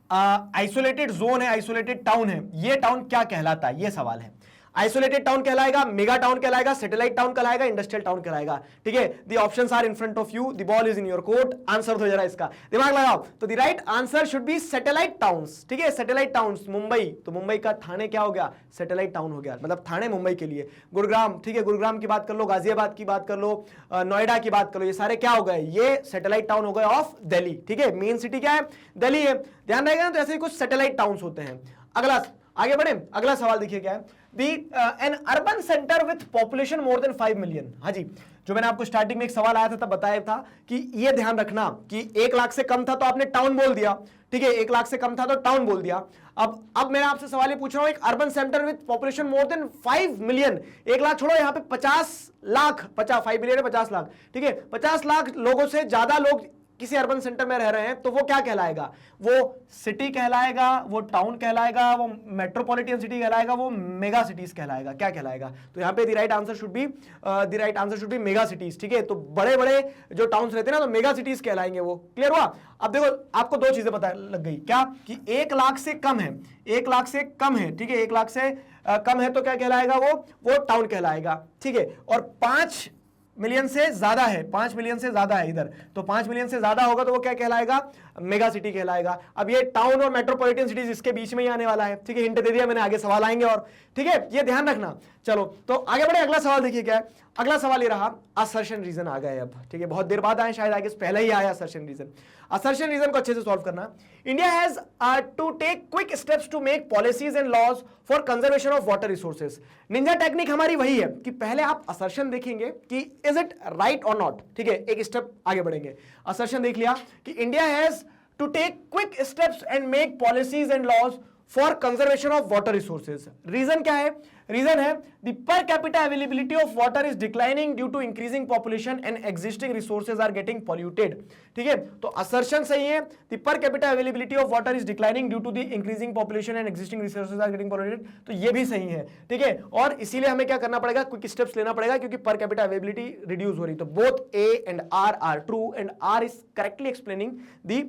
Speaker 1: आइसोलेटेड जोन है, आइसोलेटेड टाउन है, ये टाउन क्या कहलाता है, ये सवाल है। आइसोलेटेड टाउन कहलाएगा, मेगा टाउन कहलाएगा, सैटेलाइट टाउन कहलाएगा, इंडस्ट्रियल टाउन कहलाएगा, ठीक है। The options are in front of you, the ball is in your court, answer दो जरा इसका, दिमाग लगाओ। तो the right answer should be satellite towns, ठीक है। सैटेलाइट टाउन्स, मुंबई, तो मुंबई का ठाणे क्या हो गया, सैटेलाइट टाउन हो गया, मतलब ठाणे मुंबई के लिए। गुरुग्राम, ठीक है, गुरुग्राम की बात कर लो, गाजियाबाद की बात कर लो, नोएडा की बात कर लो, ये सारे क्या हो गए, ये सैटेलाइट टाउन हो गए ऑफ दिल्ली, ठीक है। मेन सिटी क्या है, दिल्ली है, ध्यान रहेगा ना। तो ऐसे ही कुछ सैटेलाइट टाउन्स होते हैं। अगला, आगे बढ़े, अगला सवाल देखिए क्या है, an urban centre with population more than 5 million. हाँ जी, जो मैंने आपको स्टार्टिंग में एक सवाल आया था तब बताया था कि ये ध्यान रखना कि 1 लाख से कम था तो आपने टाउन बोल दिया, ठीक है, 1 लाख से कम था तो टाउन बोल दिया। अब मैं आपसे सवाल ये पूछ रहा हूं, एक urban centre with population more than 5 million, 1 lakh छोड़ो, यहां पे 50 लाख, 5 मिलियन है 50 लाख, ठीक है, 50 लाख लोगों से ज्यादा लोग किसी अर्बन सेंटर में रह रहे हैं, तो वो क्या कहलाएगा, वो सिटी कहलाएगा, वो टाउन कहलाएगा, वो मेट्रोपॉलिटन सिटी कहलाएगा, वो मेगा सिटीज कहलाएगा, क्या कहलाएगा। तो यहाँ पे the right answer should B mega cities, ठीक है। तो बड़े बड़े जो टाउन्स रहते हैं ना, तो मेगा सिटीज कहलाएंगे वो, क्लियर हुआ। अब देखो आपको 2 चीजें पता लग गई, क्या कि 1 लाख से कम है, 1 लाख से कम है, ठीक है, 1 लाख से कम है तो क्या कहलाएगा, वो टाउन कहलाएगा, ठीक है। और 5 मिलियन से ज्यादा है, 5 मिलियन से ज्यादा है इधर, तो 5 मिलियन से ज्यादा होगा तो वो क्या कहलाएगा, मेगा सिटी कहलाएगा। अब ये टाउन और मेट्रोपॉलिटन सिटीज इसके बीच में ही आने वाला है, ठीक है, हिंट दे दिया मैंने, आगे सवाल आएंगे और, ठीक है, ये ध्यान रखना। चलो तो आगे बढ़े, अगला सवाल देखिए क्या है। अगला सवाल ये रहा, असर्शन रीजन आ गए अब, ठीक है, बहुत देर बाद आए, शायद आगे पहले ही आया असर्शन रीजन। असर्शन रीजन को अच्छे से सॉल्व करना। India has to take quick steps to make policies and laws for conservation of water resources. Ninja technique हमारी वही है कि पहले आप असर्शन देखेंगे कि इज इट राइट और नॉट, ठीक है, एक स्टेप आगे बढ़ेंगे। असर्शन देख लिया कि India has to take quick steps and make policies and laws for conservation of water resources. Reason क्या है? रीजन है the per capita availability of water is declining due to increasing population and existing resources are getting polluted. ठीक है, तो assertion सही है, the per capita availability of water is declining due to the increasing population and existing resources are getting polluted, तो ये भी सही है। ठीक है, और इसीलिए हमें क्या करना पड़ेगा, क्विक स्टेप्स लेना पड़ेगा, क्योंकि पर कैपिटा अवेलेबिलिटी रिड्यूस हो रही। तो both A and R are true and R is correctly explaining the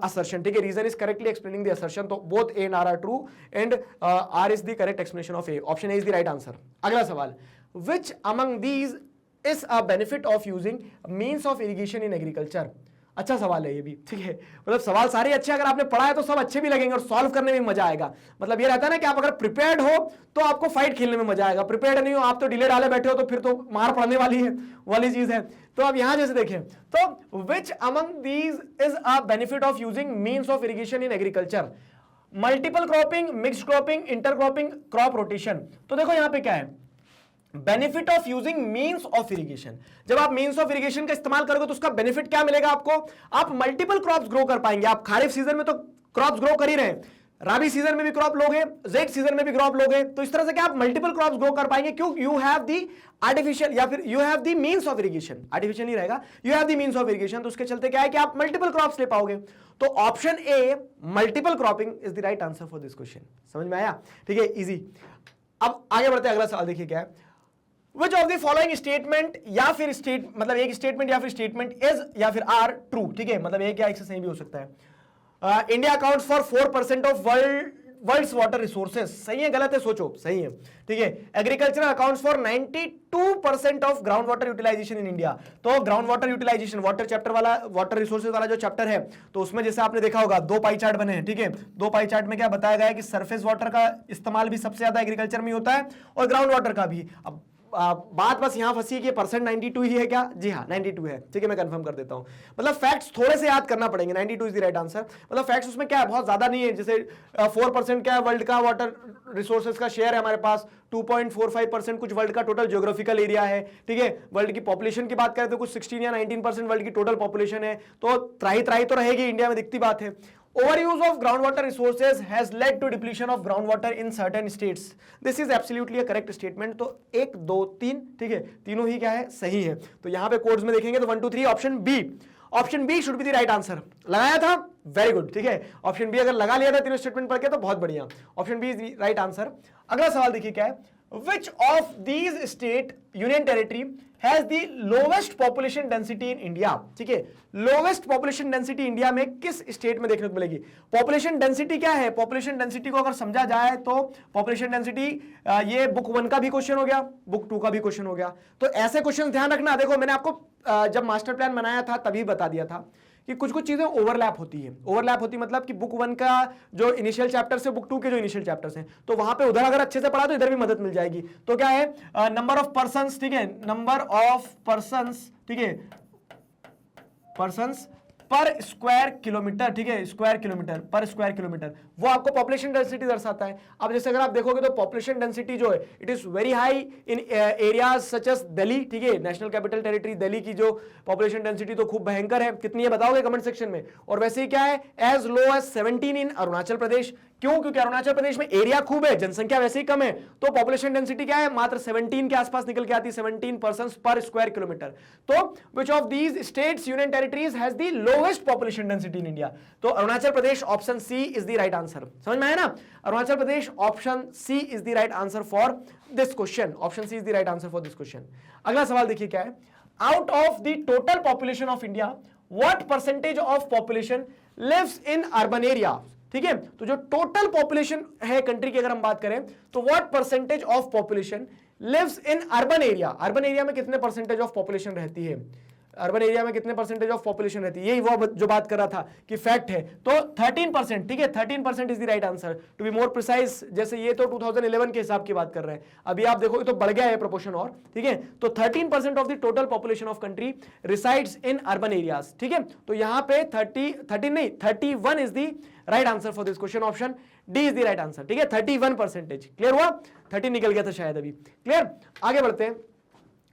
Speaker 1: assertion. ठीक है, reason is correctly explaining the assertion, तो both A and R true and R is the correct explanation of A. Option A is the right answer. अगला सवाल, which among these is a benefit of using means of irrigation in agriculture? अच्छा सवाल है ये भी। ठीक है, मतलब सवाल सारे अच्छे, अगर आपने पढ़ा है तो सब अच्छे भी लगेंगे और सॉल्व करने में मजा आएगा। मतलब ये रहता है ना कि आप अगर प्रिपेयर्ड हो तो आपको फाइट खेलने में मजा आएगा, प्रिपेयर्ड नहीं हो आप तो डिले डाले बैठे हो तो फिर तो मार पड़ने वाली है, वाली चीज है। तो अब यहां जैसे देखें तो which among these is a benefit of using means of irrigation in agriculture? Multiple cropping, mixed cropping, intercropping, crop rotation. तो देखो यहां पे क्या है, benefit of using means of irrigation. जब आप मींस ऑफ इरिगेशन का इस्तेमाल करोगे तो उसका बेनिफिट क्या मिलेगा आपको? आप मल्टीपल क्रॉप्स ग्रो कर पाएंगे। आप खारिफ सीजन में तो क्रॉप्स ग्रो कर ही रहे हैं, राबी सीजन में भी क्रॉप लोगे, जेड सीजन में भी क्रॉप लोगे, तो इस तरह से क्या आप मल्टीपल क्रॉप्स ग्रो कर पाएंगे। क्यों? यू हैव दी आर्टिफिशियल या फिर you have the means of irrigation. Artificial नहीं रहेगा, you have the means of irrigation, तो उसके चलते क्या है कि आप मल्टीपल क्रॉप्स ले पाओगे। तो option A multiple cropping is the right answer for this question. समझ में आया? ठीक है, इजी। अब आगे बढ़ते हैं, अगला सवाल देखिए क्या है। Which of the following statement या फिर स्टेट मतलब एक स्टेटमेंट या फिर स्टेटमेंट इज या फिर आर ट्रू। ठीक है, मतलब एक या एक से सही भी हो सकता है। India accounts for 4% of world's water resources. सही है गलत है? सोचो। सही है। ठीक है, agriculture accounts for 92% of ground water utilisation in India. तो ground water utilization, water chapter वाला, वाटर रिसोर्सेज वाला जो चैप्टर है, तो उसमें जैसे आपने देखा होगा दो पाई चार्ट बने हैं। ठीक है, दो पाई चार्ट में क्या बताया गया है कि सरफेस वाटर का इस्तेमाल भी सबसे ज्यादा एग्रीकल्चर में होता है और ग्राउंड वाटर का भी। अब बात बस यहां फंसी कि परसेंट 92 ही है क्या? जी हाँ 92 है। ठीक है, मैं कंफर्म कर देता हूं। मतलब फैक्ट्स थोड़े से याद करना पड़ेंगे। 92 इज द राइट आंसर। मतलब फैक्ट्स उसमें क्या है, बहुत ज्यादा नहीं है। जैसे 4% क्या है वर्ल्ड का वाटर रिसोर्सेज का शेयर है हमारे पास, 2.45% कुछ वर्ल्ड का टोटल ज्योग्राफिकल एरिया है। ठीक है, वर्ल्ड की पॉपुलेशन की बात करें तो कुछ 16 या 19% वर्ल्ड की टोटल पॉपुलेशन है, तो त्राही त्राही तो रहेगी इंडिया में, दिखती बात है। Overuse of groundwater resources has led to depletion of groundwater in certain states. This is absolutely a correct statement. तो 1, 2, 3, ठीक है, तीनों ही क्या है? सही है। तो यहां पे कोड्स में देखेंगे तो 1, 2, 3 option B. Option B should be the right answer. लगाया था? Very good. ठीक है, ऑप्शन बी अगर लगा लिया था तीनों स्टेटमेंट पढ़ के तो बहुत बढ़िया। Option B is the right answer. अगला सवाल देखिए क्या है। Which of these state union territory has the lowest population density in India? ठीक है, lowest population density इंडिया में किस स्टेट में देखने को मिलेगी? पॉपुलेशन डेंसिटी क्या है? पॉपुलेशन डेंसिटी को अगर समझा जाए तो पॉपुलेशन डेंसिटी ये बुक 1 का भी क्वेश्चन हो गया, बुक 2 का भी क्वेश्चन हो गया। तो ऐसे क्वेश्चन ध्यान रखना। देखो मैंने आपको जब मास्टर प्लान बनाया था तभी बता दिया था कि कुछ कुछ चीजें ओवरलैप होती है। ओवरलैप होती मतलब कि बुक 1 का जो इनिशियल चैप्टर्स है, बुक 2 के जो इनिशियल चैप्टर्स हैं, तो वहां पे उधर अगर अच्छे से पढ़ा तो इधर भी मदद मिल जाएगी। तो क्या है, नंबर ऑफ पर्संस, ठीक है, नंबर ऑफ पर्संस, ठीक है, पर्संस पर स्क्वायर किलोमीटर। ठीक है, स्क्वायर किलोमीटर पर स्क्वायर किलोमीटर, वो आपको पॉपुलेशन डेंसिटी दर्शाता है। अब जैसे अगर आप देखोगे तो पॉपुलेशन डेंसिटी जो है it is very high in areas such as Delhi. ठीक है, नेशनल कैपिटल टेरिटरी दिल्ली की जो पॉपुलेशन डेंसिटी तो खूब भयंकर है। कितनी है बताओगे कमेंट सेक्शन में। और वैसे ही क्या है, एज लो एज 17 इन अरुणाचल प्रदेश। क्यों? क्योंकि अरुणाचल प्रदेश में एरिया खूब है, जनसंख्या वैसे ही कम है, तो पॉपुलेशन डेंसिटी क्या है, मात्र 17 के आसपास निकल के आती है, 17 पर्संस पर स्क्वायर किलोमीटर। तो which of these states union territories has the lowest population density in India? तो Arunachal Pradesh, option C is the right answer. समझ में आया ना? Arunachal Pradesh, option C is the right answer for this question. Option C is the right answer for this question. अगला सवाल देखिए क्या है। Out of the total population of India what percentage of population lives in urban area? ठीक है, तो जो total population है कंट्री की अगर हम बात करें तो what percentage of population lives in urban area? Urban area में कितने परसेंटेज ऑफ पॉपुलेशन रहती है? अर्बन एरिया में कितने परसेंटेज ऑफ पॉपुलेशन रहती है? यही वो जो बात कर रहा था कि फैक्ट है। तो 13%। ठीक है, 13% is the right answer. To be more precise, जैसे ये तो 2011 के हिसाब की बात कर रहे हैं, अभी आप देखोगे तो बढ़ गया है प्रोपोर्शन और। ठीक है, तो 13% of the total population of country resides in urban areas. ठीक है, तो यहां पे 31 is the right answer for this question. Option D is the right answer. ठीक है, 31%। क्लियर हुआ? 30 निकल गया था शायद अभी। क्लियर? आगे बढ़ते हैं।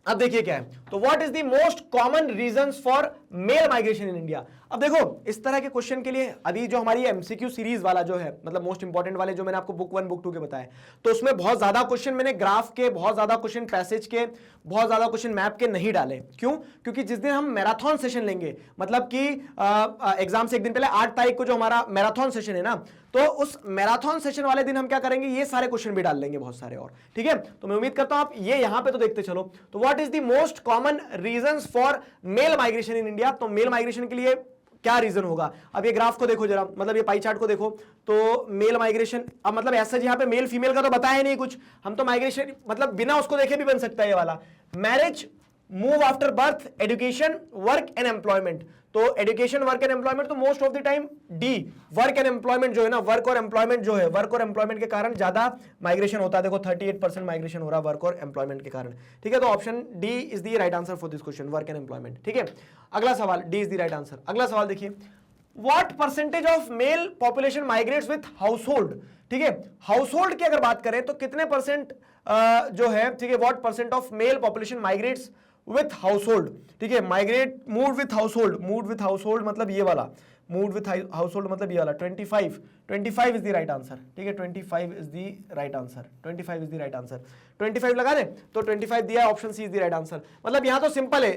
Speaker 1: अब देखिए क्या है। तो what is the most common reasons for male migration in India. अब देखो इस तरह के क्वेश्चन के लिए अभी जो हमारी एमसीक्यू सीरीज वाला जो है, मतलब मोस्ट इंपॉर्टेंट वाले जो मैंने आपको बुक 1 बुक 2 के बताए, तो उसमें बहुत ज्यादा क्वेश्चन मैंने ग्राफ के, बहुत ज्यादा क्वेश्चन पैसेज के, बहुत ज्यादा क्वेश्चन मैप के नहीं डाले। क्यों? क्योंकि जिस दिन हम मैराथन सेशन लेंगे, मतलब कि एग्जाम से एक दिन पहले 8 तारीख को जो हमारा मैराथन सेशन है ना, तो उस मैराथन सेशन वाले दिन हम क्या करेंगे, ये सारे क्वेश्चन भी डाल लेंगे, बहुत सारे और। ठीक है, तो मैं उम्मीद करता हूं आप ये यहां पे तो देखते चलो। तो what is the most common reasons for male migration in India? तो मेल माइग्रेशन के लिए क्या रीजन होगा? अब ये ग्राफ को देखो जरा, मतलब ये पाई चार्ट को देखो, तो मेल माइग्रेशन, अब मतलब ऐसा यहां पे मेल फीमेल का तो बताया नहीं कुछ, हम तो माइग्रेशन मतलब बिना उसको देखे भी बन सकता है ये वाला। Marriage, move after birth, education, work and employment. तो एजुकेशन, वर्क एंड एम्प्लॉयमेंट तो most of the time D. Work and employment जो है ना, वर्क और एम्प्लॉयमेंट जो है, वर्क और एम्प्लॉयमेंट के कारण ज्यादा माइग्रेशन होता है। देखो 38% माइग्रेशन हो रहा है वर्क और एम्प्लॉयमेंट के कारण। ठीक है, तो option D is the right answer for this question, work and employment. ठीक है, अगला सवाल, D is the right answer. अगला सवाल देखिए, what percentage of male population migrates with household? ठीक है, हाउसहोल्ड की अगर बात करें तो कितने परसेंट जो है, ठीक है, what percent of male population migrates with household? ठीक है, migrate, move with household, move with household मतलब ये वाला, मूव विथ हाउसहोल्ड मतलब ये वाला 25 इज द राइट आंसर। ठीक है, 25 is the right answer, 25 is the right answer. 25 लगा दे तो 25 दिया, option C is the right answer. मतलब यहां तो सिंपल है,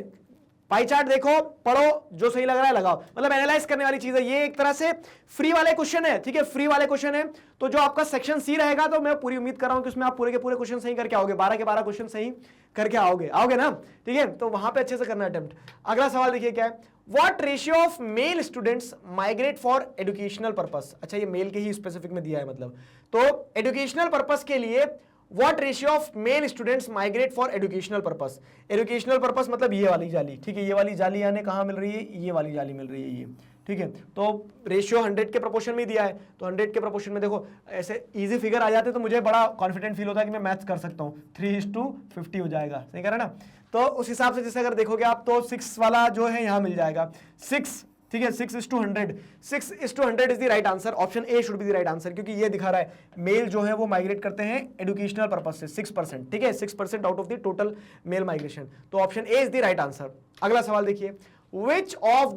Speaker 1: पाई चार्ट देखो, पढ़ो, जो सही लग रहा है लगाओ, मतलब एनालाइज करने वाली चीज है ये। एक तरह से फ्री वाले क्वेश्चन है, ठीक है, फ्री वाले क्वेश्चन है। तो जो आपका सेक्शन सी रहेगा, तो मैं पूरी उम्मीद कर रहा हूं कि उसमें आप पूरे के पूरे क्वेश्चन सही करके आओगे, 12 के 12 क्वेश्चन सही करके आओगे ना? ठीक है, तो वहां पे अच्छे से करना अटेम्प्ट। अगला सवाल देखिए क्या है, what ratio of male students migrate for educational purpose? अच्छा, ये मेल के ही स्पेसिफिक में दिया है, मतलब तो एजुकेशनल पर्पस के लिए What ratio of male students migrate for educational purpose? Educational purpose मतलब ये वाली जाली, ठीक है, ये वाली जाली यानी कहाँ मिल रही है, ये वाली जाली मिल रही है ये। ठीक है, तो रेशियो 100 के प्रोपोर्शन में दिया है, तो 100 के प्रोपोर्शन में देखो ऐसे इजी फिगर आ जाते तो मुझे बड़ा कॉन्फिडेंट फील होता है कि मैं मैथ्स कर सकता हूँ। 3:50 हो जाएगा, सही कह रहा ना? तो उस हिसाब से जैसे अगर देखोगे आप तो 6 वाला जो है यहाँ मिल जाएगा 6। ठीक है, 6:100, 6:100 is the right answer. Option A should be the right answer, क्योंकि ये दिखा रहा है मेल जो है वो माइग्रेट करते हैं एजुकेशनल पर्पस से 6%। ठीक है, 6% out of the total male migration, तो option A is the right answer. अगला सवाल देखिए, which of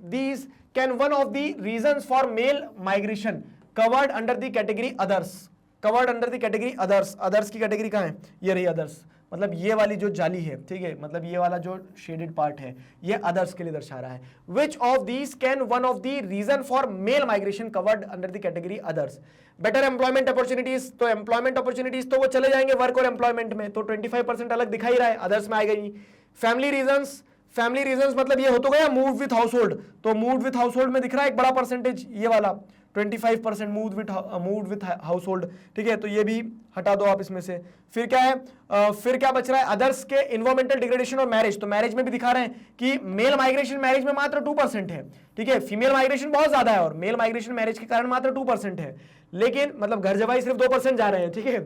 Speaker 1: these can one of the reasons for male migration covered under the category others? covered under the category others, others की category कहाँ है, ये रही others, मतलब ये वाली जो जाली है, ठीक है, मतलब ये वाला जो शेडेड पार्ट है ये अदर्स के लिए दर्शा रहा है। Which of these can one of the reason for male migration covered under the category others? Better employment opportunities, तो एम्प्लॉयमेंट अपॉर्चुनिटीज तो वो चले जाएंगे वर्क और एम्प्लॉयमेंट में, तो 25% अलग दिखा ही रहा है, अदर्स में आएगा ही। फैमिली रीजंस मतलब ये हो तो गया मूव विथ हाउसहोल्ड, तो मूव विथ हाउसहोल्ड में दिख रहा है एक बड़ा परसेंटेज ये वाला 25% मूव विथ हाउसहोल्ड। ठीक है, तो ये भी हटा दो आप इसमें से। फिर क्या है, फिर क्या बच रहा है, अदर्स के इन्वायरमेंटल डिग्रेडेशन और मैरिज, तो मैरिज में भी दिखा रहे हैं कि मेल माइग्रेशन मैरिज में मात्र 2% है। ठीक है, फीमेल माइग्रेशन बहुत ज्यादा है और मेल माइग्रेशन मैरिज के कारण मात्र 2% है, लेकिन मतलब घर जवाई सिर्फ 2% जा रहे हैं। ठीक है,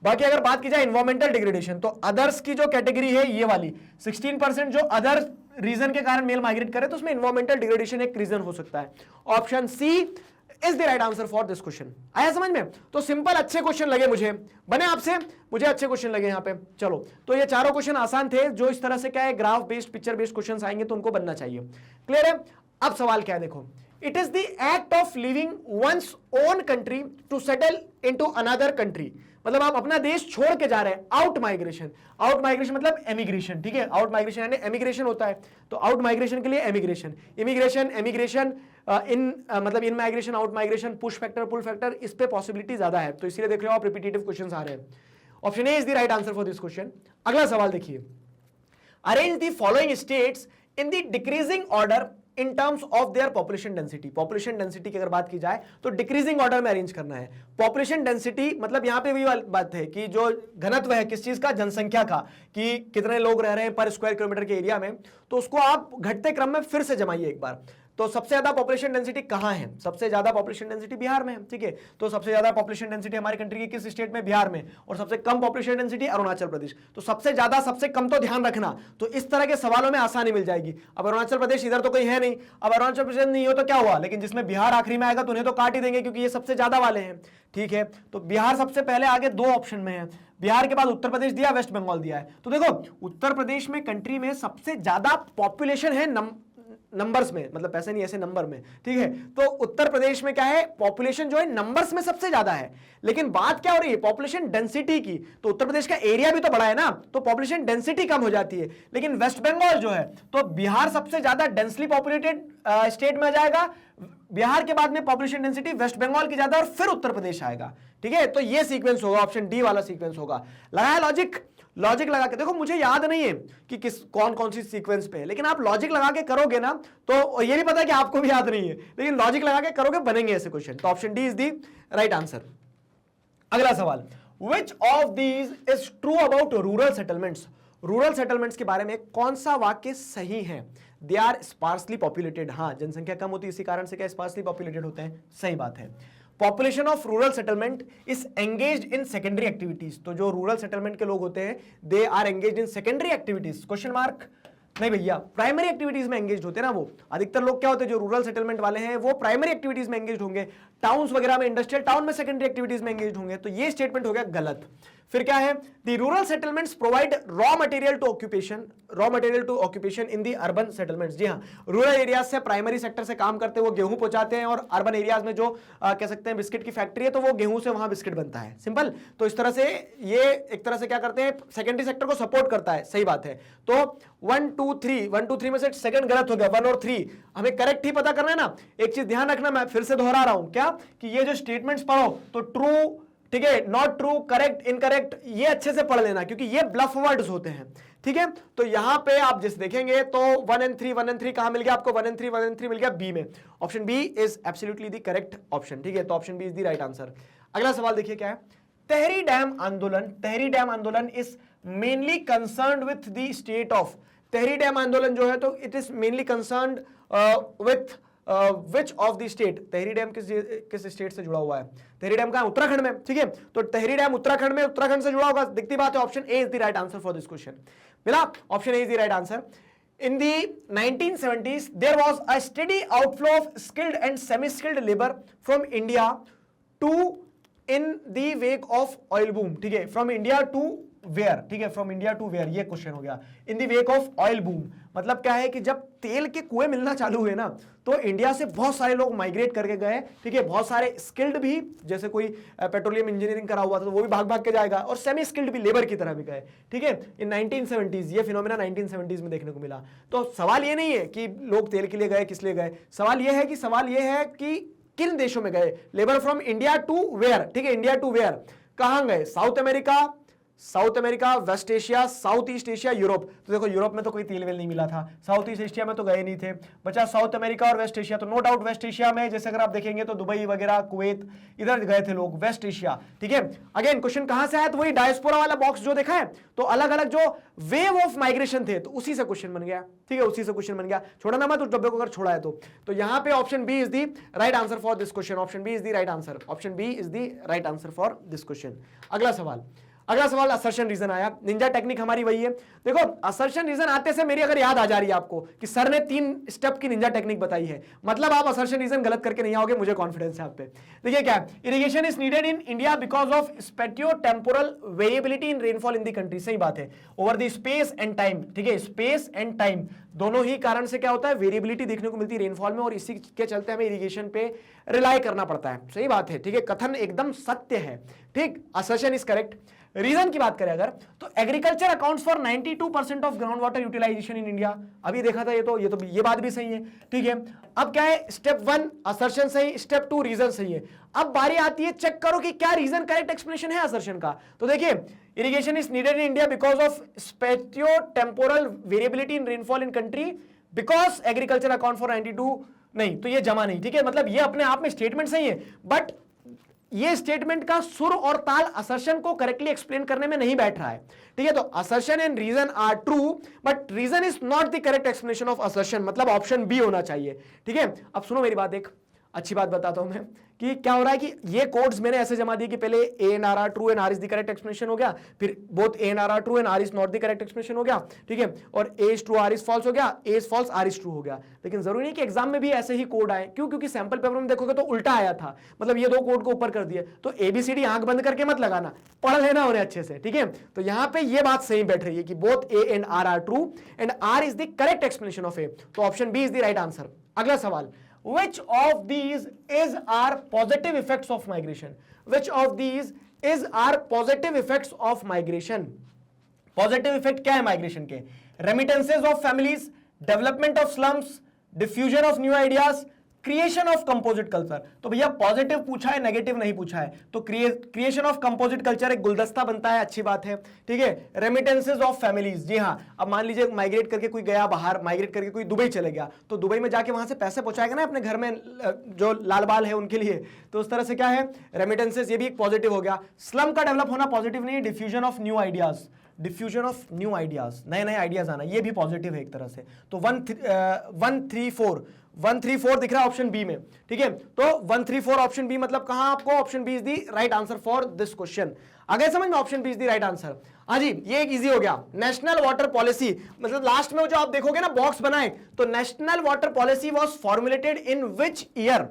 Speaker 1: बाकी अगर बात की जाए इन्वायरमेंटल डिग्रेडेशन, तो अदर्स की जो कैटेगरी है ये वाली 16% जो अदर रीजन के कारण मेल माइग्रेट करे, तो उसमें इन्वायरमेंटल डिग्रेडेशन एक रीजन हो सकता है। Option C is the right answer for this question. आया समझ में? तो सिंपल अच्छे क्वेश्चन लगे मुझे, बने आपसे, मुझे अच्छे क्वेश्चन लगे यहाँ पे। चलो, तो ये चारों क्वेश्चन आसान थे, जो इस तरह से क्या है graph based picture based question आएंगे तो उनको बनना चाहिए। क्लियर है? अब सवाल क्या है देखो, it is the act of living one's own country to settle into another country, मतलब आप अपना देश छोड़ के जा रहे हैं। आउट माइग्रेशन, आउट माइग्रेशन मतलब एमिग्रेशन। ठीक है, आउट माइग्रेशन यानी एमिग्रेशन होता है, तो आउट माइग्रेशन के लिए एमिग्रेशन, इमिग्रेशन, एमिग्रेशन, इन मतलब in migration, out migration, push factor, pull factor, इस पे पॉसिबिलिटी ज्यादा है, तो इसलिए देख रहे हो आप रिपीटेटिव क्वेश्चंस आ रहे हैं। Option A is the right answer for this question. अगला सवाल देखिए, arrange the following states in the decreasing order in terms of their population density. Population density की अगर बात की जाए तो डिक्रीजिंग ऑर्डर में अरेंज करना है। पॉपुलेशन डेंसिटी मतलब यहां पे वही बात है कि जो घनत्व है किस चीज का, जनसंख्या का, कि कितने लोग रह रहे हैं पर स्क्वायर किलोमीटर के एरिया में, तो उसको आप घटते क्रम में फिर से जमाइए एक बार। तो सबसे ज्यादा पॉपुलेशन डेंसिटी कहां है? सबसे ज्यादा पॉपुलेशन डेंसिटी बिहार में है, ठीक है। तो सबसे ज्यादा पॉपुलेशन डेंसिटी हमारी कंट्री की किस स्टेट में? बिहार में। और सबसे कम पॉपुलेशन डेंसिटी अरुणाचल प्रदेश। तो सबसे ज्यादा सबसे कम तो ध्यान रखना, तो इस तरह के सवालों में आसानी मिल जाएगी। अब अरुणाचल प्रदेश इधर तो कोई है नहीं, अब अरुणाचल प्रदेश नहीं हो तो क्या हुआ, लेकिन जिसमें बिहार आखिरी में आएगा तो उन्हें तो काट ही देंगे क्योंकि ये सबसे ज्यादा वाले हैं, ठीक है। तो बिहार सबसे पहले आगे 2 ऑप्शन में है, बिहार के बाद उत्तर प्रदेश दिया, वेस्ट बंगाल दिया है। तो देखो उत्तर प्रदेश में कंट्री में सबसे ज्यादा पॉपुलेशन है नंबर्स में, मतलब पैसे नहीं ऐसे नंबर में, ठीक है। तो उत्तर प्रदेश में क्या है, पॉपुलेशन जो है नंबर्स में सबसे ज्यादा है, लेकिन बात क्या हो रही है पॉपुलेशन डेंसिटी की। तो उत्तर प्रदेश का एरिया भी तो बड़ा है ना, तो पॉपुलेशन डेंसिटी कम हो जाती है। लेकिन वेस्ट बंगाल जो है, तो बिहार सबसे ज्यादा डेंसली पॉपुलेटेड स्टेट में आ जाएगा, बिहार के बाद में पॉपुलेशन डेंसिटी वेस्ट बंगाल की ज्यादा और फिर उत्तर प्रदेश आएगा, ठीक है। तो ये सीक्वेंस होगा, ऑप्शन डी वाला सीक्वेंस होगा। लगाया लॉजिक, लॉजिक लगा के देखो, मुझे याद नहीं है कि किस कौन कौन सी सीक्वेंस पे है, लेकिन आप लॉजिक लगा के करोगे ना, तो ये भी पता है कि आपको भी याद नहीं है, लेकिन लॉजिक लगा के करोगे बनेंगे ऐसे क्वेश्चन। तो option D is the right answer. अगला सवाल, which of these is true about rural settlements? Rural settlements के बारे में कौन सा वाक्य सही है? They are sparsely populated. हाँ, जनसंख्या कम होती है, इसी कारण से क्या स्पार्सली पॉपुलेटेड होते हैं, सही बात है। Population of rural settlement is engaged in secondary activities. तो जो रूरल सेटलमेंट के लोग होते हैं, they are engaged in secondary activities, question mark नहीं भैया, प्राइमरी एक्टिविटीज में एंगेज होते हैं ना वो। अधिकतर लोग क्या होते हैं जो रूरल सेटलमेंट वाले हैं, वो प्राइमरी एक्टिविटीज में एंगेज होंगे, टाउन्स वगैरह में, इंडस्ट्रियल टाउन में सेकेंडरी एक्टिविटीज में एंगेज होंगे। तो ये स्टेटमेंट हो गया गलत। फिर क्या है, the rural settlements provide raw material to occupation in the urban settlements. जी हाँ, रूरल एरियाज से प्राइमरी सेक्टर से काम करते हैं, वो गेहूं पहुंचाते हैं, और अर्बन एरियाज में जो कह सकते हैं बिस्किट की फैक्ट्री है, तो वो गेहूं से वहां बिस्किट बनता है, सिंपल। तो इस तरह से ये एक तरह से क्या करते हैं, सेकेंडरी सेक्टर को सपोर्ट करता है, सही बात है। तो 1 2 3 में से सेकंड गलत हो गया, 1 और 3 हमें करेक्ट ही पता करना है ना। एक चीज ध्यान रखना, मैं फिर से दोहरा रहा हूं, क्या कि ये जो स्टेटमेंट्स पढ़ो तो ट्रू, ठीक है, नॉट ट्रू, करेक्ट, इनकरेक्ट, ये अच्छे से पढ़ लेना क्योंकि ये ब्लफ वर्ड्स होते हैं, ठीक है। तो यहां पे आप जैसे देखेंगे तो 1 and 3 कहां मिल गया आपको, 1 and 3 मिल गया बी में। Option B is absolutely the correct option, ठीक है। तो option B is the right answer. अगला सवाल देखिए क्या है, तेहरी डैम आंदोलन is mainly concerned with the state of. Tehri dam आंदोलन जो है, तो it is mainly concerned with which of the state. Tehri dam किस स्टेट से जुड़ा हुआ है? तेहरी डैम का उत्तराखंड में, ठीक है। तो तेहरी डैम उत्तराखंड में, उत्तराखंड से जुड़ा होगा, दिखती बात है। Option A is the right answer for this question. मिला, option A is the right answer. In the 1970s, there was a steady outflow of skilled and semi-skilled labor from India to in the wake of oil boom, ठीक है। From India to where, ठीक है, from India to where, ये question हो गया। इन दी wake of oil boom, मतलब क्या है कि जब तेल के कुएं मिलना चालू हुए ना, तो इंडिया से बहुत सारे लोग माइग्रेट करके गए, ठीक है। बहुत सारे स्किल्ड भी, जैसे कोई पेट्रोलियम इंजीनियरिंग करा हुआ था तो वो भी भाग भाग के जाएगा, और सेमी स्किल्ड भी लेबर की तरह भी गए, ठीक है। इन 1970s ये फिनोमेना 1970s में देखने को मिला। तो सवाल ये नहीं है कि लोग तेल के लिए गए, किस लिए गए, सवाल ये है कि किन देशों में गए। Labour from India to where, ठीक है, इंडिया टू वेयर, कहां गए? South America, West Asia, South East Asia, Europe. तो देखो यूरोप में तो कोई तेल वेल नहीं मिला था, साउथ ईस्ट एशिया में तो गए नहीं थे, बचा साउथ अमेरिका और वेस्ट एशिया। तो नो डाउट वेस्ट एशिया में, जैसे अगर आप देखेंगे तो दुबई वगैरह, कुवैत, इधर गए थे लोग, वेस्ट एशिया, ठीक है। अगेन क्वेश्चन कहां से आया, तो वही डायस्पोरा वाला बॉक्स जो देखा है, तो अलग अलग जो वेव ऑफ माइग्रेशन थे, तो उसी से क्वेश्चन बन गया, ठीक है, उसी से क्वेश्चन बन गया। छोड़ा ना मत उस डब्बे को अगर छोड़ा है तो यहाँ पे option B is the right answer for this question. Option B is the right answer, option B is the right answer for this question. अगला सवाल असर्शन रीजन आया। निंजा टेक्निक हमारी वही है। देखो असर्शन रीजन आते से मेरी अगर याद आ जा रही है आपको कि सर ने 3 स्टेप की निंजा टेक्निक बताई है, मतलब आप असर्शन रीजन गलत करके नहीं आओगे, मुझे कॉन्फिडेंस है आप पे। देखिए क्या है, irrigation is needed in India because of spatio temporal variability in rainfall in the country. सही बात है, over the space and time, ठीक है, स्पेस एंड टाइम दोनों ही कारण से क्या होता है, वेरिएबिलिटी देखने को मिलती है रेनफॉल में, और इसी के चलते हमें इरिगेशन पे रिलाई करना पड़ता है। सही बात है, ठीक है, कथन एकदम सत्य है, ठीक, असर्शन इज करेक्ट। रीजन की बात करें अगर, तो agriculture accounts for 92% of ground water utilisation in India. अभी देखा था ये बात भी सही है, ठीक है। अब क्या है, स्टेप 1 असर्शन सही, स्टेप 2 रीजन सही है। अब बारी आती है चेक करो कि क्या रीजन करेक्ट एक्सप्लेनेशन है असर्शन का। तो देखिए, irrigation is needed in India because of spatio temporal variability in rainfall in country, because agriculture account for 92, नहीं तो ये जमा नहीं, ठीक है, मतलब ये अपने आप में स्टेटमेंट सही है, बट ये स्टेटमेंट का सुर और ताल असर्शन को करेक्टली एक्सप्लेन करने में नहीं बैठ रहा है, ठीक है। तो assertion and reason are true but reason is not the correct explanation of assertion, मतलब ऑप्शन बी होना चाहिए, ठीक है। अब सुनो मेरी बात, एक अच्छी बात बताता हूं मैं कि क्या हो रहा है कि ये कोड्स मैंने ऐसे जमा दिए कि पहले A and R are true and R is the correct explanation हो गया, फिर both A and R are true and R is not the correct explanation हो गया, ठीक है, और A is true R is false हो गया, A is false R is true हो गया। लेकिन जरूरी नहीं कि एग्जाम में भी ऐसे ही कोड आए, क्यों? क्योंकि सैंपल पेपर में देखोगे तो उल्टा आया था, मतलब ये दो कोड को ऊपर कर दिए। तो एबीसीडी आंख बंद करके मत लगाना, पढ़ लेना उन्हें अच्छे से, ठीक है। तो यहां पे ये बात सही बैठ रही है कि both A and R are true and R is the correct explanation of A, तो option B is the right answer. अगला सवाल, which of these is are positive effects of migration? Which of these is are positive effects of migration? Positive effect क्या है migration के? Remittances of families, development of slums, diffusion of new ideas, creation of composite culture. तो भैया positive पूछा है, negative नहीं पूछा है, तो क्रिएशन ऑफ कंपोजिट कल्चर एक गुलदस्ता बनता है, अच्छी बात है, ठीक है। रेमिटेंसेज ऑफ फैमिलीज, जी हाँ, अब मान लीजिए माइग्रेट करके कोई गया बाहर, माइग्रेट करके कोई दुबई चले गया, तो दुबई में जाके वहां से पैसे पहुंचाएगा ना अपने घर में जो लाल बाल है उनके लिए, तो उस तरह से क्या है, रेमिटेंसेज, ये भी एक पॉजिटिव हो गया। स्लम का डेवलप होना पॉजिटिव नहीं है, diffusion of new ideas, diffusion of new ideas, नए नए आइडियाज आना, ये भी पॉजिटिव है एक तरह से। तो 134 दिख रहा है ऑप्शन बी में, ठीक है। तो 134 ऑप्शन बी मतलब कहां आपको, option B is the right answer for this question. अगर समझ में, option B is the right answer. हाँ जी, ये एक इजी हो गया। नेशनल वाटर पॉलिसी, मतलब लास्ट में जो आप देखोगे ना बॉक्स बनाए, तो national water policy was formulated in which year?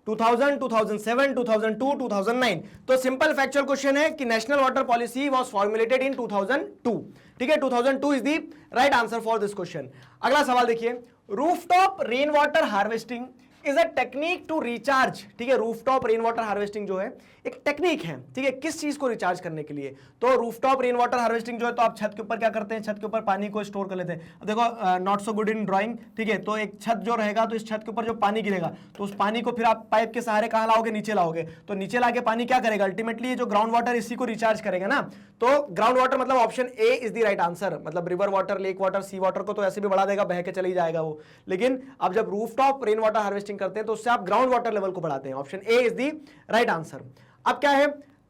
Speaker 1: 2000, 2007, 2002, 2009। तो सिंपल फैक्चुअल क्वेश्चन है कि national water policy was formulated in 2002, ठीक है। 2002 is the right answer for this question. अगला सवाल देखिए, rooftop rain water harvesting is a technique to recharge, ठीक है। रूफटॉप रेन वाटर हार्वेस्टिंग जो है एक टेक्निक है, ठीक है, किस चीज को रिचार्ज करने के लिए? तो रूफटॉप रेन वाटर हार्वेस्टिंग जो है, तो आप छत के ऊपर क्या करते हैं, छत के ऊपर पानी को स्टोर कर लेते हैं। देखो not so good in drawing, ठीक है, तो एक छत जो रहेगा, तो इस छत के ऊपर जो पानी गिरेगा, तो उस पानी को फिर आप पाइप के सहारे कहां लाओगे, नीचे लाओगे। तो नीचे लाके पानी क्या करेगा, अल्टीमेटली ये जो ग्राउंड वाटर इसी को रिचार्ज करेगा ना। तो ग्राउंड वाटर मतलब option A is the right answer, मतलब रिवर वाटर, लेक वाटर, सी वाटर को तो ऐसे भी बढ़ा देगा, बह के चली जाएगा वो, लेकिन अब जब रूफटॉप रेन वाटर हार्वेस्टिंग करते हैं तो उससे आप ग्राउंड वाटर लेवल को बढ़ाते हैं। Option A is the right answer. अब क्या है,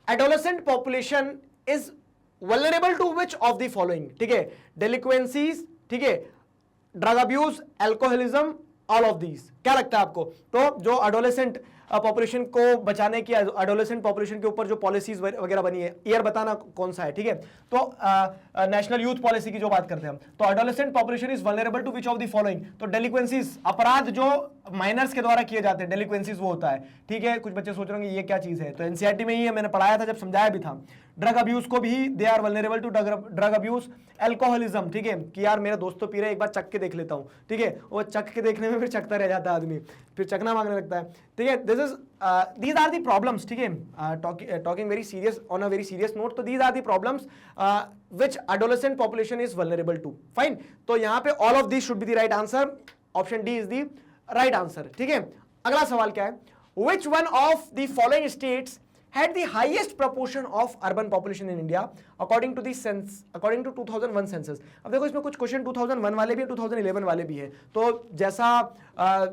Speaker 1: adolescent population is vulnerable to which of the following, ठीक है, डेलिक्वेंसीज, ठीक है, drug abuse, alcoholism, all of these. क्या लगता है आपको? तो जो एडोलेसेंट पॉपुलेशन को बचाने की, एडोलेसेंट पॉपुलेशन के ऊपर जो पॉलिसीज वगैरह बनी है, ईयर बताना कौन सा है, ठीक है। तो नेशनल यूथ पॉलिसी की जो बात करते हैं हम, तो adolescent population is vulnerable to which of the following. तो डेलिक्वेंसीज, अपराध जो माइनर्स के द्वारा किए जाते हैं, डेलिक्वेंसीज वो होता है, ठीक है। कुछ बच्चे सोच रहे होंगे ये क्या चीज है, तो एनसीईआरटी में ही है, मैंने पढ़ाया था जब समझाया भी था। ड्रग अब्यूज को भी they are vulnerable to drug abuse. Alcoholism, ठीक है, कि यार मेरे दोस्त तो पी रहे, एक बार चख के देख लेता हूँ, ठीक है, वो चख के देखने में फिर चखता रह जाता है आदमी, फिर चखना मांगने लगता है, ठीक है। This is these are the problems, ठीक है, talking very serious on a very serious note, तो these are the problems which adolescent population is vulnerable to, fine। तो यहाँ पे all of these should be the right answer, option D is the right answer, ठीक है। अगला सवाल क्या है, which one of the following states had the highest proportion of urban population in India according to 2001 census। अब देखो इसमें कुछ क्वेश्चन 2001 वाले भी है, 2011 वाले भी है, तो जैसा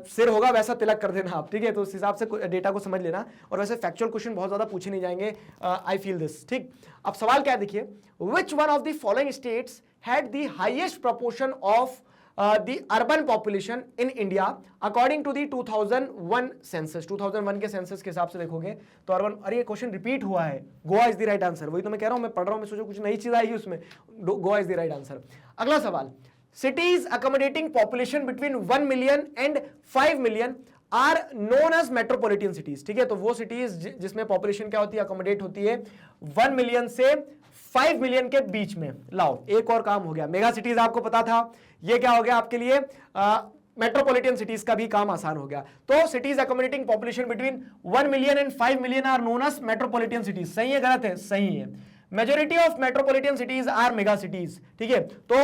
Speaker 1: सिर होगा वैसा तिलक कर देना आप, ठीक है। तो उस हिसाब से डेटा को समझ लेना, और वैसे फैक्चुअल क्वेश्चन बहुत ज्यादा पूछे नहीं जाएंगे, आई फील दिस, ठीक। अब सवाल क्या है देखिए, which one of the following states had the highest proportion of the urban population in India according to the 2001 census। 2001 के सेंसस के हिसाब से देखोगे तो अर्बन, अरे ये क्वेश्चन रिपीट हुआ है, Goa is the right answer. वही तो मैं कह रहा हूं, मैं पढ़ रहा हूं, मैं सोचो कुछ नई चीज आएगी उसमें, Goa is the right answer. अगला सवाल, cities accommodating population between 1 million and 5 million are known as metropolitan cities, ठीक है। तो वो सिटीज जिसमें पॉपुलेशन क्या होती है, अकोमोडेट होती है 1 मिलियन से 5 मिलियन के बीच में। लाओ एक और काम हो गया, मेगा सिटीज आपको पता था, ये क्या हो गया आपके लिए, मेट्रोपॉलिटन सिटीज का भी काम आसान हो गया। तो cities accommodating population between 1 million and 5 million are known as metropolitan cities. सही है गलत है? सही है। Majority of metropolitan cities are mega cities, ठीक है। तो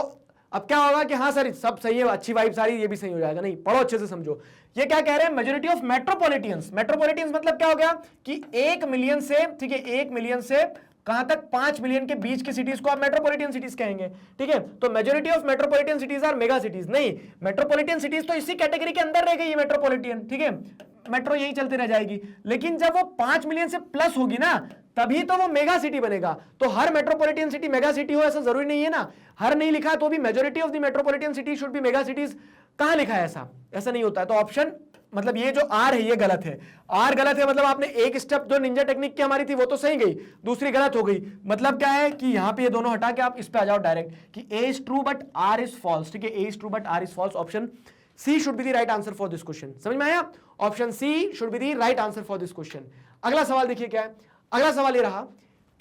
Speaker 1: अब क्या होगा कि हाँ सर सब सही है, अच्छी वाइब सारी, ये भी सही हो जाएगा, नहीं पढ़ो अच्छे से समझो। ये क्या कह रहे हैं, मेजोरिटी ऑफ मेट्रोपॉलिटन्स। मेट्रोपॉलिटन्स मतलब क्या हो गया कि 1 मिलियन से, ठीक है, 1 मिलियन से कहां तक 5 मिलियन के बीच की सिटीज को आप मेट्रोपॉलिटन सिटीज कहेंगे, ठीक है। तो majority of metropolitan cities are mega cities. नहीं, मेट्रोपॉलिटन सिटीज तो इसी कैटेगरी के अंदर रह गई है, मेट्रोपॉलिटन, ठीक है। मेट्रो यही चलती रह जाएगी, लेकिन जब वो 5 मिलियन से प्लस होगी ना तभी तो वो मेगा सिटी बनेगा। तो हर मेट्रोपॉलिटन सिटी मेगा सिटी हो ऐसा जरूरी नहीं है ना, हर नहीं लिखा तो भी majority of the metropolitan city should be mega cities, कहां लिखा है ऐसा? ऐसा नहीं होता है। तो ऑप्शन मतलब ये जो आर है ये गलत है, आर गलत है मतलब आपने एक स्टेप जो निंजा टेक्निक की हमारी थी वो तो सही गई, दूसरी गलत हो गई। मतलब क्या है कि यहां पे ये दोनों हटा के आप इस पे आ जाओ डायरेक्ट कि A is true but R is false, ठीक है, A is true but R is false. Option C should be the right answer for this question. समझ में आया? Option C should be the right answer for this question. अगला सवाल देखिए क्या है, अगला सवाल ये रहा,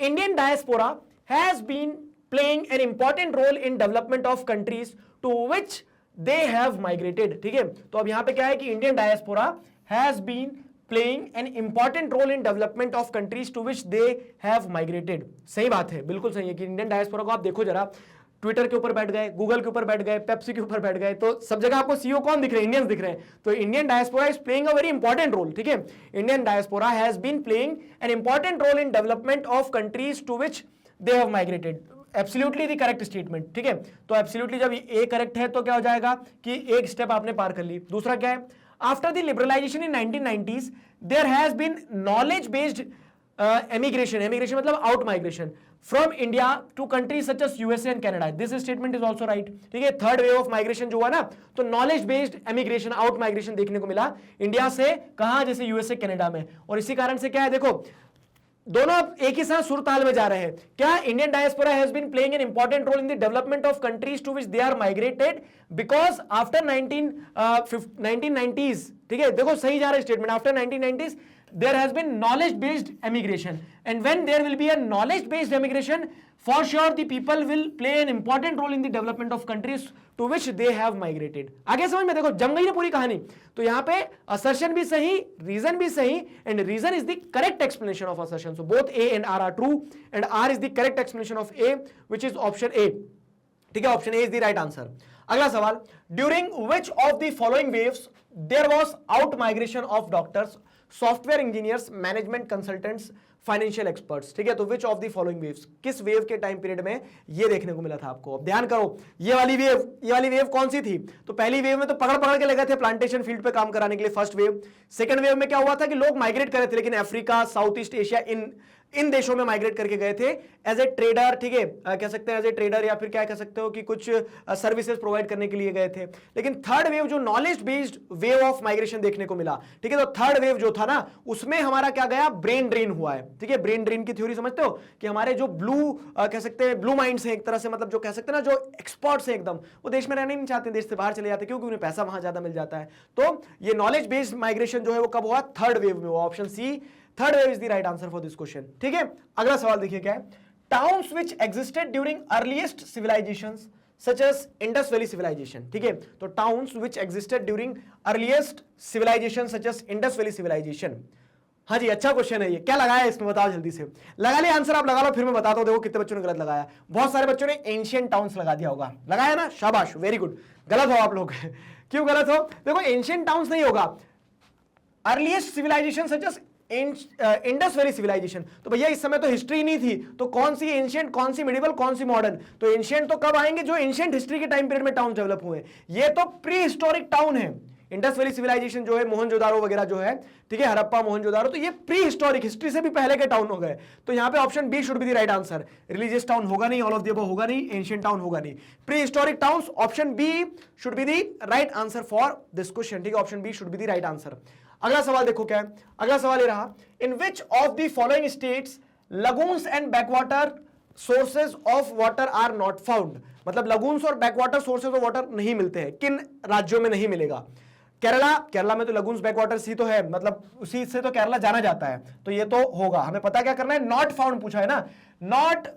Speaker 1: Indian diaspora has been playing an important role in development of countries to which they have migrated, ठीक है। तो अब यहां पे क्या है कि Indian diaspora has been playing an important role in development of countries to which they have migrated. सही बात है, बिल्कुल सही है कि इंडियन डायस्पोरा को आप देखो जरा, ट्विटर के ऊपर बैठ गए, गूगल के ऊपर बैठ गए, पेप्सी के ऊपर बैठ गए, तो सब जगह आपको सीईओ कौन दिख रहे हैं? इंडियंस दिख रहे हैं। तो Indian diaspora is playing a very important role, ठीक है। Indian diaspora has been playing an important role in development of countries to which they have migrated. Absolutely the correct statement, ठीक है। तो एब्सोल्युटली जब ए करेक्ट है तो क्या हो जाएगा कि एक स्टेप आपने पार कर ली। दूसरा क्या है, after the liberalisation in 1990s there has been knowledge based emigration, emigration मतलब out migration from India to countries such as USA and Canada. This statement is also right, ठीक है। थर्ड वेव ऑफ माइग्रेशन जो हुआ ना, तो knowledge based emigration, out migration देखने को मिला इंडिया से, कहां? जैसे यूएसए कनाडा में। और इसी कारण से क्या है, देखो दोनों एक ही साथ सुर ताल में जा रहे हैं। क्या? Indian diaspora has been playing an important role in the development of countries to which they are migrated because after 1990s, ठीक है, देखो सही जा रहा है statement, after 1990s there has been knowledge based emigration, and when there will be a knowledge based emigration, for sure the people will play an important role in the development of countries to which they have migrated. आगे समझ में, देखो जम गई ना पूरी कहानी। तो यहाँ पे assertion भी सही, reason भी सही, and reason is the correct explanation of assertion. So both A and R are true, and R is the correct explanation of A, which is option A. ठीक है, option A is the right answer. अगला सवाल, during which of the following waves there was out migration of doctors, software engineers, management consultants, financial experts, ठीक है। तो which of the following waves, किस wave के time period में ये देखने को मिला था आपको? अब ध्यान करो, ये वाली वेव कौन सी थी? तो पहली वेव में तो पकड़ पकड़ के लगे थे प्लांटेशन फील्ड पे काम कराने के लिए, फर्स्ट वेव। सेकंड वेव में क्या हुआ था कि लोग माइग्रेट कर रहे थे, लेकिन अफ्रीका, साउथ ईस्ट एशिया, इन देशों में माइग्रेट करके गए थे एज ए ट्रेडर, ठीक है, कह सकते हैं एज ए ट्रेडर, या फिर क्या कह सकते हो कि कुछ सर्विसेज प्रोवाइड करने के लिए गए थे। लेकिन थर्ड वेव जो knowledge based wave of migration देखने को मिला, ठीक है, तो थर्ड वेव जो था ना उसमें हमारा क्या गया, ब्रेन ड्रेन हुआ है, ठीक है। ब्रेन ड्रेन की थ्योरी समझते हो कि हमारे जो कह सकते हैं ब्लू माइंड्स हैं एक तरह से, मतलब जो कह सकते हैं ना जो एक्सपर्ट्स हैं एकदम, वो देश में रहना नहीं चाहते, देश से बाहर चले जाते क्योंकि उन्हें पैसा वहां ज्यादा मिल जाता है। तो ये नॉलेज बेस्ड माइग्रेशन जो है वो कब हुआ? थर्ड वेव में हुआ। Option C, third wave is the right answer for this question, ठीक है। अगला सवाल देखिए क्या है, towns which existed during earliest civilisations such as Indus valley civilisation, ठीक है। तो towns which existed during earliest civilisation such as Indus valley civilisation. हाँ जी, अच्छा क्वेश्चन है ये, क्या लगाया इसमें बताओ जल्दी से, लगा लिया आंसर? आप लगा लो फिर मैं बताता हूं, देखो कितने बच्चों ने गलत लगाया। बहुत सारे बच्चों ने एंशिएंट टाउन्स लगा दिया होगा, लगाया ना, शाबाश, वेरी गुड। गलत हो आप लोग क्यों गलत हो? देखो एंशिएंट टाउन्स नहीं होगा, earliest civilisation such as Indus valley civilisation. तो भैया इस समय तो हिस्ट्री नहीं थी, तो कौन सी एंशिएंट, कौन सी मिडिवल, कौन सी मॉडर्न? तो एंशिएंट तो कब आएंगे? जो एंशिएंट हिस्ट्री के टाइम पीरियड में टाउन डेवलप हुए। ये तो प्री हिस्टोरिक टाउन है। इंडस वैली सिविलाइजेशन जो है, मोहनजोदारो वगैरह जो है, ठीक है, हड़प्पा, मोहनजोदारो, तो ये प्री हिस्टोरिक, हिस्ट्री से भी पहले के टाउन हो गए। तो यहाँ पे option B should be the right answer. Religious town होगा नहीं, ऑल ऑफ द अबव होगा नहीं, एंशिएंट टाउन होगा नहीं, pre historic towns. Option B should be the right answer for this question, ठीक है, option B should be the right answer. अगला सवाल देखो क्या है, अगला सवाल ये रहा, in which of the following states lagoons and backwater sources of water are not found. मतलब लगून्स और बैकवाटर सोर्सेज ऑफ वाटर नहीं मिलते हैं, किन राज्यों में नहीं मिलेगा? केरला, केरला में तो लगून्स बैकवाटर सी तो है, मतलब उसी से तो केरला जाना जाता है, तो ये तो होगा। हमें पता क्या करना है, नॉट फाउंड पूछा है ना, नॉट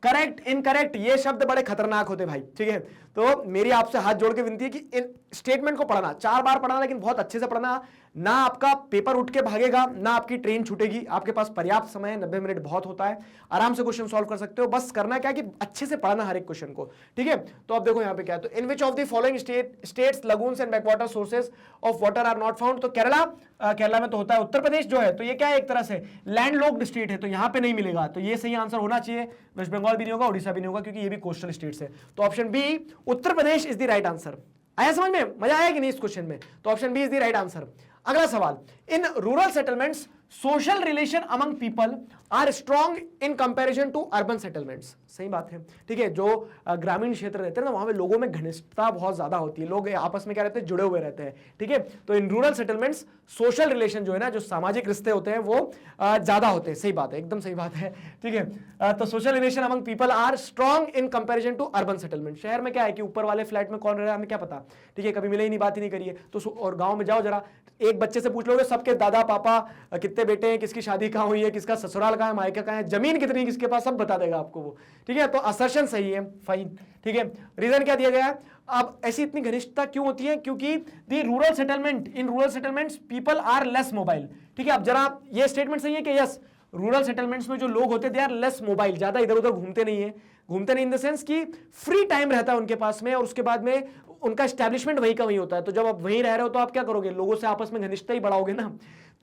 Speaker 1: करेक्ट, इनकरेक्ट, ये शब्द बड़े खतरनाक होते भाई, ठीक है। तो मेरी आपसे हाथ जोड़ के विनती है कि इन स्टेटमेंट को पढ़ना, 4 बार पढ़ना, लेकिन बहुत अच्छे से पढ़ना, ना आपका पेपर उठ के भागेगा, ना आपकी ट्रेन छूटेगी, आपके पास पर्याप्त समय है, 90 मिनट बहुत होता है, आराम से क्वेश्चन सॉल्व कर सकते हो। बस करना क्या कि अच्छे से पढ़ना हर एक क्वेश्चन को, ठीक है। तो अब देखो यहाँ पे क्या है, तो in which of the following states lagoons and backwater sources of water are not found. तो केरला, केरला में तो होता है। उत्तर प्रदेश जो है, तो ये क्या है, एक तरह से लैंडलॉक्ड स्टेट है, तो यहाँ पे नहीं मिलेगा, तो ये सही आंसर होना चाहिए। वेस्ट बंगाल भी नहीं होगा, उड़ीसा भी नहीं होगा, क्योंकि ये भी कोस्टल स्टेट्स है। तो option B, Uttar Pradesh is the right answer. आया समझ में? मजा आया कि नहीं इस क्वेश्चन में? तो option B is the right answer. अगला सवाल, in rural settlements social relation among people are strong in comparison to urban settlements. सही बात है, ठीक है। जो ग्रामीण क्षेत्र रहते हैं ना, वहां पे लोगों में घनिष्ठता बहुत ज्यादा होती है, लोग आपस में क्या रहते हैं, जुड़े हुए रहते हैं, ठीक है। तो इन रूरल सेटलमेंट्स सोशल रिलेशन जो है ना, जो सामाजिक रिश्ते होते हैं वो ज्यादा होते हैं। सही बात है, एकदम सही बात है, ठीक है। तो social relation among people are strong in comparison to urban settlement. शहर में क्या है कि ऊपर वाले फ्लैट में कौन रह रहा है हमें क्या पता, ठीक है, कभी मिले ही नहीं, बात ही नहीं करिए। तो और गांव में जाओ जरा, एक बच्चे से पूछ लोगे सबके दादा पापा कितने बेटे हैं, किसकी शादी कहाँ हुई है, किसका ससुराल कहाँ है, मायका कहाँ है, जमीन कितनी है किसके पास, सब बता देगा आपको वो, ठीक है। तो असर्शन सही है, फाइन, ठीक है। रीजन क्या दिया गया है? अब ऐसी इतनी घनिष्ठता क्यों होती है? क्योंकि the rural settlement, in rural settlements people are less mobile, ठीक है। अब जरा ये स्टेटमेंट सही है कि यस, रूरल सेटलमेंट्स में जो लोग होते हैं दे आर लेस मोबाइल, ज्यादा इधर उधर घूमते नहीं है, घूमते नहीं इन द सेंस कि फ्री टाइम रहता है उनके पास में, और उसके बाद में उनका एस्टैब्लिशमेंट वहीं का वहीं होता है। तो जब आप वहीं रह रहे हो तो आप क्या करोगे, लोगों से आपस में घनिष्ठता ही बढ़ाओगे ना।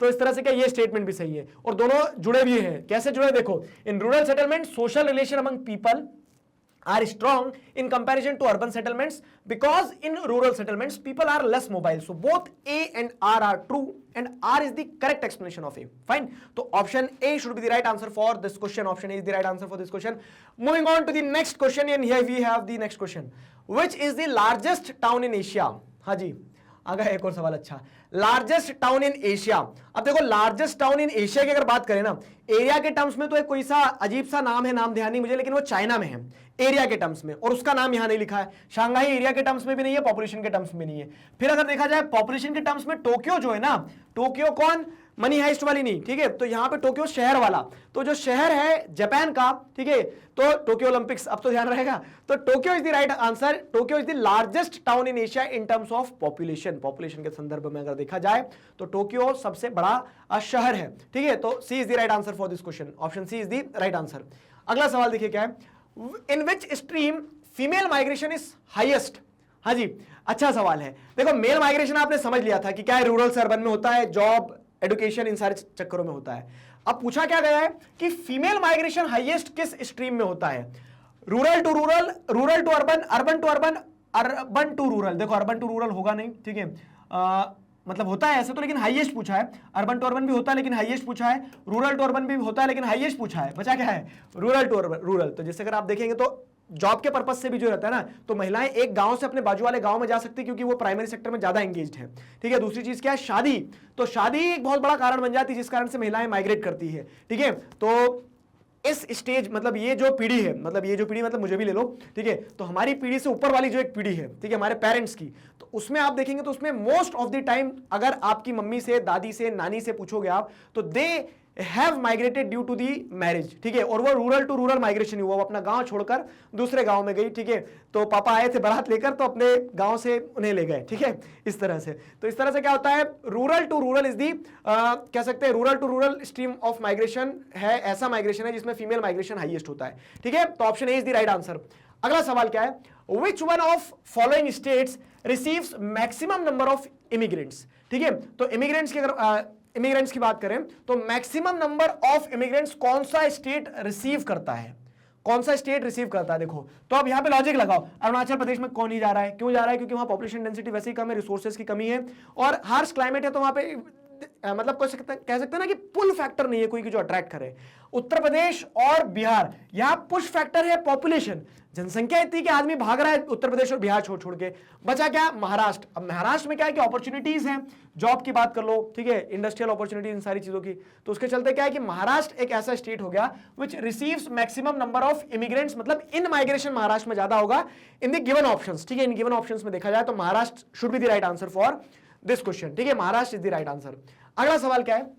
Speaker 1: तो इस तरह से क्या ये स्टेटमेंट भी सही है, और दोनों जुड़े भी हैं। कैसे जुड़े देखो, in rural settlement social relation among people are strong in comparison to urban settlements because in rural settlements people are less mobile. So both A and R are true, and R is the correct explanation of A. Fine. So option A should be the right answer for this question. Option A is the right answer for this question. Moving on to the next question, and here we have the next question. Which is the largest town in Asia? हाँ जी, आ गया एक और सवाल। अच्छा, largest town in Asia. अब देखो, largest town in Asia की अगर बात करें ना, एरिया के टर्म्स में तो एक कोई सा अजीब सा नाम है, नाम ध्यान नहीं मुझे, लेकिन वो चाइना में है एरिया के टर्म्स में, और उसका नाम यहां नहीं लिखा है। शांघाई एरिया के टर्म्स में भी नहीं है, पॉपुलेशन के टर्म्स में नहीं है। फिर अगर देखा जाए पॉपुलेशन के टर्म्स में, टोक्यो जो है ना, टोक्यो कौन, मनी हाइस्ट वाली नहीं, ठीक है। तो यहां पे टोक्यो शहर वाला, तो जो शहर है जापान का, ठीक है, तो टोक्यो ओलंपिक्स, अब तो ध्यान रहेगा। तो Tokyo is the right answer. Tokyo is the largest town in Asia in terms of population. Population के संदर्भ में अगर देखा जाए तो टोक्यो सबसे बड़ा शहर है, ठीक है। तो C is the right answer for this question. Option C is the right answer. अगला सवाल देखिए क्या है, in which stream female migration is highest. हाँ जी, अच्छा सवाल है। देखो, मेल माइग्रेशन आपने समझ लिया था कि क्या है, रूरल से अर्बन में होता है, जॉब एडुकेशन इन सारे चक्करों में होता है। अब पूछा क्या गया है कि फीमेल माइग्रेशन हाईएस्ट किस स्ट्रीम में होता है, rural to rural, rural to urban, urban to urban, urban to rural. देखो, अर्बन टू रूरल होगा नहीं, ठीक है, मतलब होता है ऐसे तो, लेकिन हाईएस्ट पूछा है। अर्बन टू अर्बन भी होता है लेकिन हाईएस्ट पूछा है, रूरल टू अर्बन भी होता है लेकिन हाईएस्ट पूछा है, बचा क्या है, रूरल टू अर्बन, रूरल। तो जैसे अगर आप देखेंगे तो जॉब के पर्पस से भी जो रहता है ना, तो महिलाएं एक गांव से अपने बाजू वाले गांव में जा सकती है क्योंकि वो प्राइमरी सेक्टर में ज्यादा एंगेज्ड है, ठीक है। दूसरी चीज क्या है, शादी। तो शादी एक बहुत बड़ा कारण बन जाती है जिस कारण से महिलाएं माइग्रेट करती है, ठीक है। तो इस स्टेज, मतलब ये जो पीढ़ी है, मतलब ये जो पीढ़ी, मतलब मुझे भी ले लो, ठीक है, तो हमारी पीढ़ी से ऊपर वाली जो एक पीढ़ी है, ठीक है, हमारे पेरेंट्स की, तो उसमें आप देखेंगे तो उसमें मोस्ट ऑफ द टाइम अगर आपकी मम्मी से, दादी से, नानी से पूछोगे आप, तो they have migrated due to the marriage, ठीक है। और वो रूरल टू रूरल माइग्रेशन हुआ, वो अपना गांव छोड़कर दूसरे गांव में गई, ठीक है। तो पापा आए थे बारात लेकर, तो अपने गांव से उन्हें ले गए, ठीक है, इस तरह से। तो इस तरह से क्या होता है, rural to rural is the, कह सकते हैं rural to rural stream of migration है, ऐसा माइग्रेशन है जिसमें फीमेल माइग्रेशन हाईएस्ट होता है, ठीक है। तो option A is the right answer. अगला सवाल क्या है, विच one of following states receives maximum number of immigrants, ठीक है। तो इमिग्रेंट्स की अगर इमिग्रेंट्स की बात करें तो मैक्सिमम नंबर ऑफ इमिग्रेंट्स कौन सा स्टेट रिसीव करता है, कौन सा स्टेट रिसीव करता है। देखो, तो अब यहां पे लॉजिक लगाओ, अरुणाचल प्रदेश में कौन ही जा रहा है, क्यों जा रहा है, क्योंकि वहां पॉपुलेशन डेंसिटी वैसे ही कम है, रिसोर्सेज की कमी है, और हार्श क्लाइमेट है, तो वहां पे मतलब कह सकते हैं ना कि पुल फैक्टर नहीं है कोई कि जो अट्रैक्ट करे। उत्तर प्रदेश और बिहार, यहां पुश फैक्टर है पॉपुलेशन, जनसंख्या इतनी कि आदमी भाग रहा है उत्तर प्रदेश और बिहार छोड़ छोड़ के। बचा क्या, महाराष्ट्र। अब महाराष्ट्र में क्या है कि अपॉर्चुनिटीज हैं, जॉब की बात कर लो, ठीक है, इंडस्ट्रियल अपॉर्चुनिटीज, इन सारी चीजों की। तो उसके चलते क्या है कि महाराष्ट्र एक ऐसा स्टेट हो गया which receives maximum number of immigrants, मतलब इन माइग्रेशन महाराष्ट्र में ज्यादा होगा इन द गिवन ऑप्शंस, ठीक है। इन गिवन ऑप्शंस में देखा जाए तो Maharashtra should be the right answer for this question, ठीक है, Maharashtra is the right answer. अगला सवाल क्या है,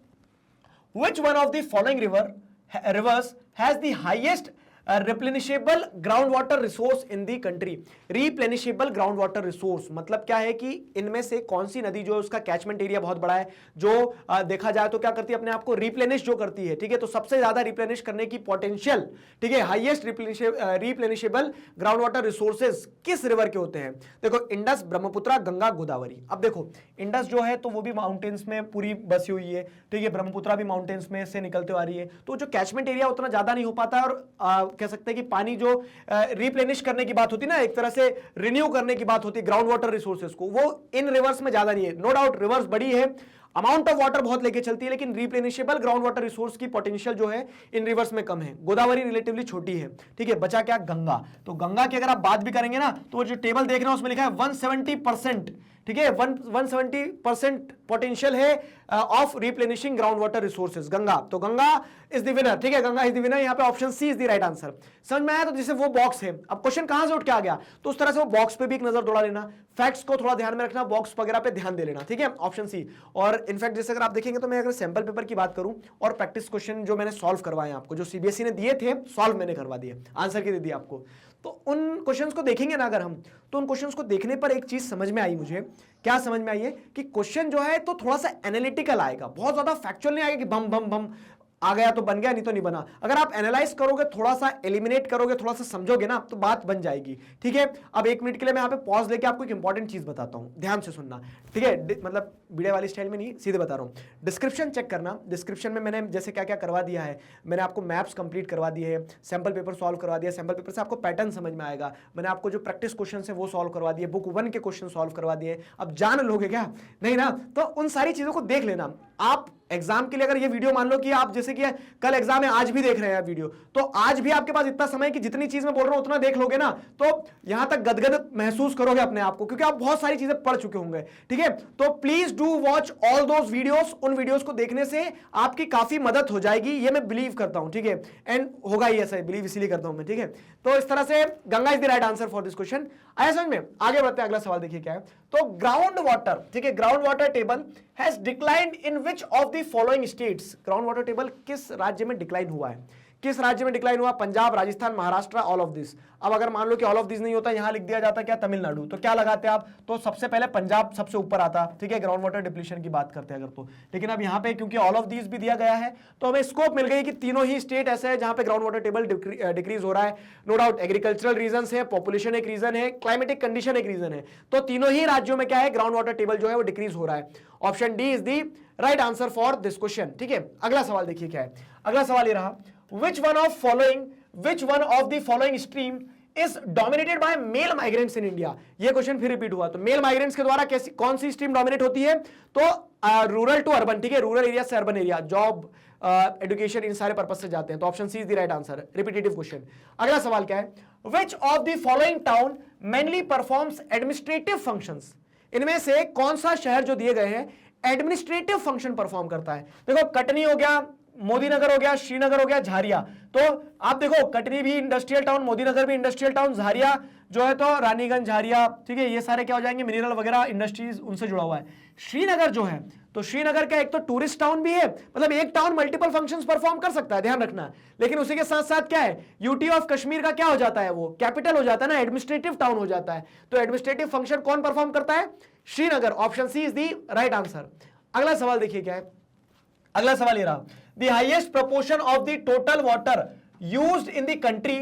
Speaker 1: which one of the following rivers has the highest replenishable groundwater resource in the country। replenishable groundwater resource मतलब क्या है कि इनमें से कौन सी नदी जो है उसका कैचमेंट एरिया बहुत बड़ा है, जो देखा जाए तो क्या करती है, अपने आप को रिप्लेनिश जो करती है, ठीक है। तो सबसे ज्यादा रिप्लेनिश करने की पोटेंशियल, ठीक है, हाईएस्ट रिप्लेनिशेबल ग्राउंड वाटर रिसोर्सेज किस रिवर के होते हैं। देखो, इंडस, ब्रह्मपुत्र, गंगा, गोदावरी। अब देखो, इंडस जो है तो वो भी माउंटेन्स में पूरी बसी हुई है, ठीक है, ब्रह्मपुत्र भी माउंटेन्स में से निकलते आ रही है, तो जो कैचमेंट एरिया उतना ज्यादा नहीं हो पाता है, और आप कह सकते हैं कि पानी जो रिप्लेनिश करने की बात होती है ना, एक तरह से रिन्यू करने की बात होती है ग्राउंड वाटर रिसोर्सेज को, वो इन रिवर्स में ज्यादा नहीं है। नो डाउट रिवर्स बड़ी है, अमाउंट ऑफ वाटर बहुत लेके चलती है, लेकिन रिप्लेनिशेबल ग्राउंड वाटर रिसोर्स की पोटेंशियल जो है इन रिवर्स में कम है। गोदावरी रिलेटिवली छोटी है, ठीक है। बचा क्या? गंगा। तो गंगा की अगर आप बात भी करेंगे ना, तो वो जो टेबल देख रहे हैं उसमें लिखा है 170%, ठीक है, 170% पोटेंशियल है of replenishing ground water resources, Ganga. तो गंगा इज द विनर, ठीक है, गंगा इज द विनर। यहाँ पे option C is the right answer. समझ में आया? तो जैसे वो बॉक्स है, अब क्वेश्चन कहां से उठ के आ गया, तो उस तरह से वो बॉक्स पे भी एक नजर दौड़ा लेना, फैक्ट्स को थोड़ा ध्यान में रखना, बॉक्स वगैरह पे ध्यान दे लेना, ठीक है, ऑप्शन सी। और इनफैक्ट जैसे अगर आप देखेंगे तो मैं अगर सैंपल पेपर की बात करूं और प्रैक्टिस क्वेश्चन जो मैंने सॉल्व करवाए आपको, जो सीबीएसई ने दिए थे, सॉल्व मैंने करवा दिए, आंसर की दे दिया आपको, तो उन क्वेश्चंस को देखेंगे ना अगर हम, तो उन क्वेश्चंस को देखने पर एक चीज समझ में आई मुझे। क्या समझ में आई है? कि क्वेश्चन जो है तो थोड़ा सा एनालिटिकल आएगा, बहुत ज्यादा फैक्चुअल नहीं आएगा कि बम बम बम आ गया तो बन गया, नहीं तो नहीं बना। अगर आप एनालाइज करोगे, थोड़ा सा एलिमिनेट करोगे, थोड़ा सा समझोगे ना, तो बात बन जाएगी, ठीक है। अब 1 मिनट के लिए मैं यहाँ पे पॉज लेके आपको एक इंपॉर्टेंट चीज बताता हूँ, ध्यान से सुनना, ठीक है, मतलब वीडियो वाली स्टाइल में नहीं, सीधे बता रहा हूँ। डिस्क्रिप्शन चेक करना, डिस्क्रिप्शन में मैंने जैसे क्या क्या करवा दिया है, मैंने आपको मैप्स कंप्लीट करवा दिए हैं, सैंपल पेपर सॉल्व करवा दिया, सैंपल पेपर से आपको पैटर्न समझ में आएगा, मैंने आपको जो प्रैक्टिस क्वेश्चन है वो सॉल्व करवा दिए, बुक 1 के क्वेश्चन सॉल्व करवा दिए। अब जान लोगे क्या? नहीं ना? तो उन सारी चीजों को देख लेना। आप एग्जाम के लिए अगर ये वीडियो मान लो कि आप जैसे कि कल एग्जाम है, आज भी देख रहे हैं वीडियो, तो आज भी आपके पास इतना समय कि जितनी चीज मैं बोल रहा हूं उतना देख लोगे ना, तो यहां तक गदगद महसूस करोगे अपने आप को, क्योंकि आप बहुत सारी चीजें पढ़ चुके होंगे, ठीक है। तो please do watch all those videos, उन वीडियोस को देखने से आपकी काफी मदद हो जाएगी, ये मैं बिलीव करता हूं, ठीक है, एंड होगा ही ऐसा, बिलीव इसीलिए करता हूं मैं, ठीक है। तो इस तरह से Ganga is the right answer for this question. आया समझ में? आगे बढ़ते हैं, अगला सवाल देखिए क्या है। तो ग्राउंड वाटर, ठीक है, ground water table has declined in which of the following states. Ground water table किस राज्य में डिक्लाइन हुआ है? किस राज्य में डिक्लाइन हुआ? Punjab, Rajasthan, Maharashtra, all of this. अब अगर मान लो कि ऑल ऑफ दिस नहीं होता, यहां लिख दिया जाता क्या? तमिलनाडु, तो क्या लगाते आप? तो सबसे पहले पंजाब सबसे ऊपर आता, ठीक है, ग्राउंड वाटर डिप्लीशन की बात करते हैं अगर तो। लेकिन अब यहां पे क्योंकि ऑल ऑफ दिस भी दिया गया है, तो हमें स्कोप मिल गई कि तीनों ही स्टेट ऐसे है जहां पे ग्राउंड वाटर टेबल डिक्रीज हो रहा है। नो डाउट एग्रीकल्चरल रीजन है, पॉपुलेशन एक रीजन है, क्लाइमेटिक कंडीशन एक रीजन है, तो तीनों ही राज्यों में क्या है? ग्राउंड वाटर टेबल जो है वो डिक्रीज हो रहा है। Option D is the right answer for this question, ठीक है। अगला सवाल देखिए क्या है। अगला सवाल ये रहा, which one of the following stream is dominated by male migrants in India? ये क्वेश्चन फिर रिपीट हुआ। तो मेल माइग्रेंट्स के द्वारा कैसी कौन सी स्ट्रीम डोमिनेट होती है? तो रूरल टू अर्बन, ठीक है, रूरल एरिया से अर्बन एरिया, जॉब, एजुकेशन, इन सारे पर्पस से जाते हैं। तो option C is the right answer, repetitive question. अगला सवाल क्या है? which of the following town mainly performs administrative functions? इनमें से कौन सा शहर जो दिए गए हैं एडमिनिस्ट्रेटिव फंक्शन परफॉर्म करता है? देखो, कटनी हो गया, मोदीनगर हो गया, श्रीनगर हो गया, झारिया। तो आप देखो, कटनी भी इंडस्ट्रियल टाउन, मोदीनगर भी इंडस्ट्रियल टाउन, झारिया जो है तो रानीगंज, झारिया, ठीक है, ये सारे क्या हो जाएंगे? मिनरल वगैरह इंडस्ट्रीज उनसे जुड़ा हुआ है। श्रीनगर जो है, तो श्रीनगर का एक तो टूरिस्ट टाउन भी है, मतलब एक टाउन मल्टीपल फंक्शंस परफॉर्म कर सकता है, ध्यान रखना। लेकिन उसी के साथ साथ क्या है? यूटी ऑफ कश्मीर का क्या हो जाता है? वो कैपिटल हो जाता है ना, एडमिनिस्ट्रेटिव टाउन हो जाता है। तो एडमिनिस्ट्रेटिव फंक्शन कौन परफॉर्म करता है? Srinagar. Option C is the right answer. अगला सवाल देखिए क्या है। अगला सवाल ये रहा, the highest proportion of the total water used in the country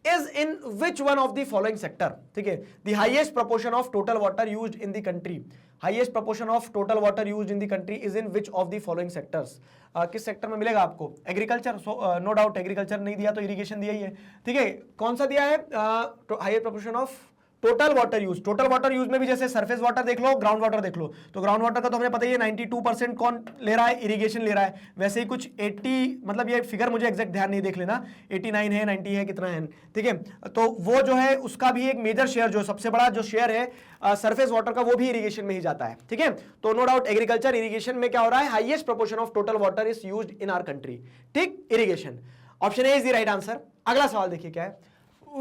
Speaker 1: is in which one of the following sector? ठीक है, the highest proportion of total water used in the country, highest proportion of total water used in the country is in which of the following sectors? किस sector में मिलेगा आपको? Agriculture, no doubt agriculture नहीं दिया तो irrigation दिया ही है, ठीक है। कौन सा दिया है? Highest proportion of total water use. Total water use में भी जैसे सरफेस वाटर देख लो, ग्राउंड वाटर देख लो, तो ग्राउंड वाटर का तो हमें पता ही है 92% कौन ले रहा है? इरिगेशन ले रहा है। वैसे ही कुछ 80, मतलब ये फिगर मुझे एग्जैक्ट ध्यान नहीं, देख लेना 89 है, 90 है, कितना है, ठीक है। तो वो जो है उसका भी एक मेजर शेयर, जो सबसे बड़ा जो शेयर है सरफेस वाटर का, वो भी इरिगेशन में ही जाता है, ठीक है। तो नो डाउट एग्रीकल्चर, इरिगेशन में क्या हो रहा है? Highest proportion of total water is used in our country, ठीक, irrigation. Option A is the right answer. अगला सवाल देखिए क्या है।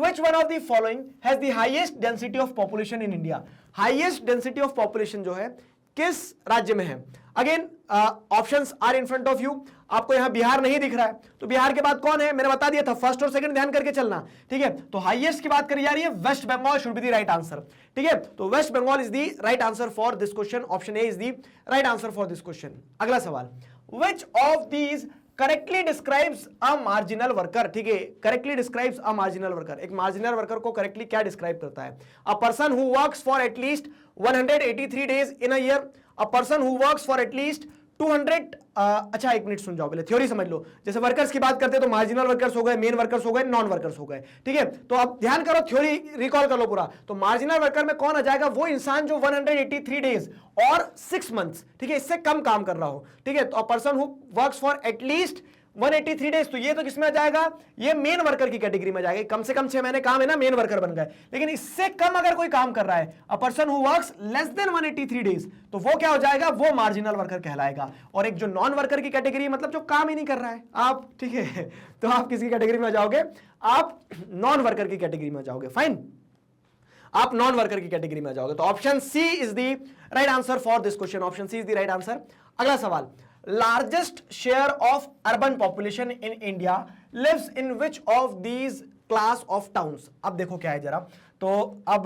Speaker 1: Which one of the following has the highest density of population in India? Highest density of population जो है किस राज्य में है? Again options are in front of you. आपको यहां बिहार नहीं दिख रहा है, तो बिहार के बाद कौन है? मैंने बता दिया था, फर्स्ट और सेकंड ध्यान करके चलना, ठीक है। तो हाईएस्ट की बात करी जा रही है, West Bengal should be the right answer, ठीक है। तो West Bengal is the right answer for this question. Option A is the right answer for this question. अगला सवाल, which of these correctly describes a marginal worker? ठीक है, correctly describes a marginal worker. एक marginal worker को correctly क्या describe करता है? A person who works for at least 183 days in a year, a person who works for at least 200 अच्छा एक minute सुन जाओ, पहले थ्योरी समझ लो। जैसे वर्कर्स की बात करते हैं तो मार्जिनल वर्कर्स हो गए, मेन वर्कर्स हो गए, नॉन वर्कर्स हो गए, ठीक है। तो अब ध्यान करो, थ्योरी रिकॉल कर लो पूरा। तो मार्जिनल वर्कर में कौन आ जाएगा? वो इंसान जो 183 डेज और 6 मंथ्स, ठीक है, इससे कम काम कर रहा हो, ठीक है। तो person who works for at least 183 days, तो ये तो किसमें आ जाएगा? ये मेन वर्कर की कैटेगरी में जाएगा। कम से कम 6 महीने काम है ना, मेन वर्कर बन गए। लेकिन इससे कम अगर कोई काम कर रहा है, a person who works less than 183 days, तो वो क्या हो जाएगा? वो मार्जिनल वर्कर कहलाएगा। और एक जो नॉन वर्कर की कैटेगरी, मतलब जो काम ही नहीं कर रहा है आप, ठीक है, तो आप किसकी कैटेगरी में आ जाओगे? आप नॉन वर्कर की कैटेगरी में आ जाओगे। फाइन, आप नॉन वर्कर की कैटेगरी में आ जाओगे। तो option C is the right answer for this question. Option C is the right answer. अगला सवाल, largest share of urban population in India lives in which of these class of towns? अब देखो क्या है जरा, तो अब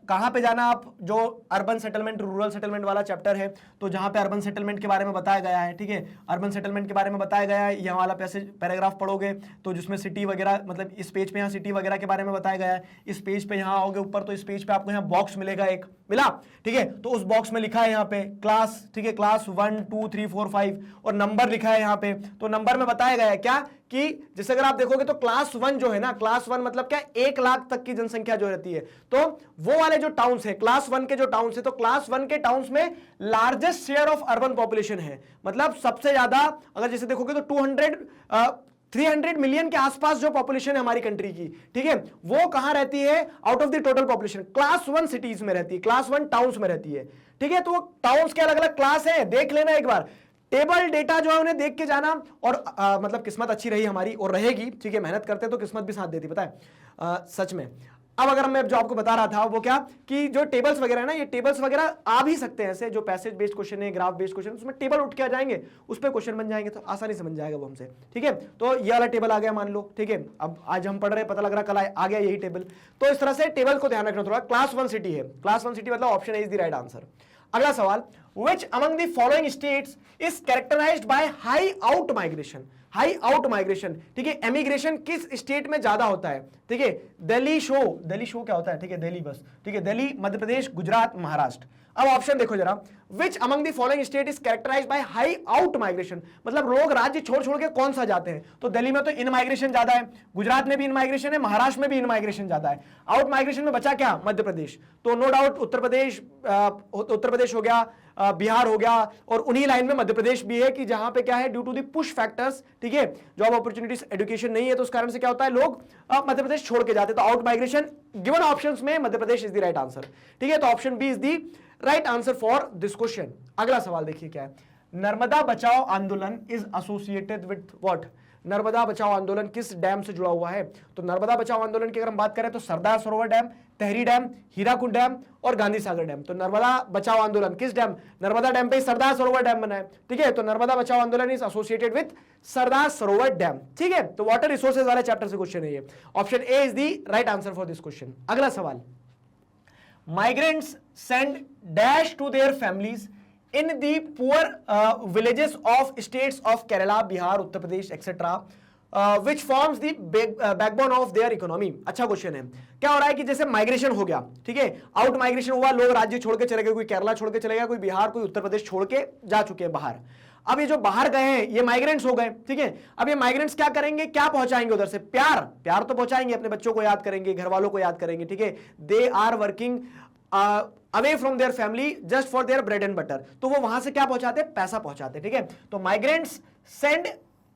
Speaker 1: कहां पे जाना आप? जो अर्बन सेटलमेंट रूरल सेटलमेंट वाला चैप्टर है, तो जहां पे अर्बन सेटलमेंट के बारे में बताया गया है, ठीक है, अर्बन सेटलमेंट के बारे में बताया गया है, यहाँ वाला पैराग्राफ पढ़ोगे तो जिसमें सिटी वगैरह, मतलब इस पेज पे यहाँ सिटी वगैरह के बारे में बताया गया है। इस पेज पे यहाँ आओगे ऊपर, तो इस पेज पे आपको यहाँ बॉक्स मिलेगा, एक मिला, ठीक है। तो उस बॉक्स में लिखा है यहाँ पे क्लास, ठीक है, क्लास 1 2 3 4 5 और नंबर लिखा है यहाँ पे। तो नंबर में बताया गया है क्या कि जैसे अगर आप देखोगे तो क्लास 1 जो है ना, क्लास 1 मतलब क्या? 1 लाख तक की जनसंख्या जो रहती है, तो वो वाले जो टाउन्स है, क्लास 1 के जो टाउन्स है, तो क्लास 1 के टाउन्स में largest share of urban population है। मतलब सबसे ज्यादा, अगर जैसे देखोगे तो 300 मिलियन के आसपास जो पॉपुलेशन है हमारी कंट्री की, ठीक है, वो कहां रहती है? Out of the total population class 1 cities में रहती है, क्लास 1 टाउन्स में रहती है, ठीक है। तो टाउन्स के अलग अलग क्लास है, देख लेना एक बार, टेबल डेटा जो है उन्हें देख के जाना। और मतलब किस्मत अच्छी रही हमारी और रहेगी, ठीक है, मेहनत करते तो किस्मत भी साथ देती, पता है सच में। अब अगर मैं जो आपको बता रहा था वो क्या, कि जो टेबल्स वगैरह है ना, ये टेबल्स वगैरह आ भी सकते हैं ऐसे, जो पैसेज बेस्ड क्वेश्चन है, ग्राफ बेस्ड क्वेश्चन, उसमें टेबल उठ के आ जाएंगे, उस पर क्वेश्चन बन जाएंगे, तो आसानी से बन जाएगा वो हमसे, ठीक है। तो ये वाला टेबल आ गया मान लो, ठीक है, अब आज हम पढ़ रहे, पता लग रहा कल आ गया यही टेबल। तो इस तरह से टेबल को ध्यान रखना थोड़ा। क्लास 1 सिटी है, क्लास 1 सिटी मतलब option A is the right answer. अगला सवाल, which among the following states is characterized by high out migration? High out migration, ठीक है, एमिग्रेशन किस स्टेट में ज्यादा होता है? ठीक है, दिल्ली शो क्या होता है? ठीक है, दिल्ली बस, ठीक है, दिल्ली, मध्य प्रदेश, गुजरात, महाराष्ट्र। अब ऑप्शन देखो जरा, which among the following state is characterised by high out migration, मतलब लोग राज्य छोड़ छोड़ के कौन सा जाते हैं? तो दिल्ली में तो इन माइग्रेशन ज्यादा है, गुजरात में भी इन माइग्रेशन है, महाराष्ट्र में भी इन माइग्रेशन ज्यादा है। आउट माइग्रेशन में बचा क्या? मध्य प्रदेश। तो नो डाउट उत्तर प्रदेश हो गया, बिहार हो गया, और उन्हीं लाइन में मध्य प्रदेश भी है कि जहां पे क्या है, due to the push factors, ठीक है, जॉब अपॉर्चुनिटीज, एजुकेशन नहीं है, तो उस कारण से क्या होता है, लोग मध्य प्रदेश छोड़ के जाते हैं। तो आउट माइग्रेशन गिवन ऑप्शंस में Madhya Pradesh is the right answer, ठीक है। तो option B is the right answer for this question. अगला सवाल देखिए क्या है, Narmada Bachao Andolan is associated with what? Narmada Bachao Andolan किस डैम से जुड़ा हुआ है? तो नर्मदा बचाओ आंदोलन की अगर हम बात करें तो सरदार सरोवर डैम, तहरी डैम, हीराकुंड डैम और गांधी सागर डैम। तो नर्मदा बचाओ आंदोलन किस डैम? नर्मदा डैम पे सरदार सरोवर डैम बना है, ठीक है। तो Narmada Bachao Andolan is associated with Sardar Sarovar dam, ठीक है। तो वाटर रिसोर्सेज वाले चैप्टर से क्वेश्चन है ये। Option A is the right answer for this question. अगला सवाल, migrants send dash to their families in the poor villages of states of Kerala, Bihar, Uttar Pradesh, etc. Which forms the backbone of their economy? अच्छा question है। क्या हो रहा है कि जैसे माइग्रेशन हो गया, ठीक है, आउट माइग्रेशन हुआ, लोग राज्य छोड़ के चले गए, कोई केरला छोड़ के चले गया, कोई बिहार, कोई उत्तर प्रदेश छोड़ के जा चुके हैं बाहर। अब ये जो बाहर गए हैं ये माइग्रेंट्स हो गए, ठीक है। अब ये माइग्रेंट्स क्या करेंगे, क्या पहुंचाएंगे उधर से? प्यार तो पहुंचाएंगे, अपने बच्चों को याद करेंगे, घर वालों को याद करेंगे, ठीक है। They are working away from their family just for their bread and butter. तो वो वहां से क्या पहुंचाते हैं? पैसा पहुंचाते हैं, ठीक है। तो माइग्रेंट्स सेंड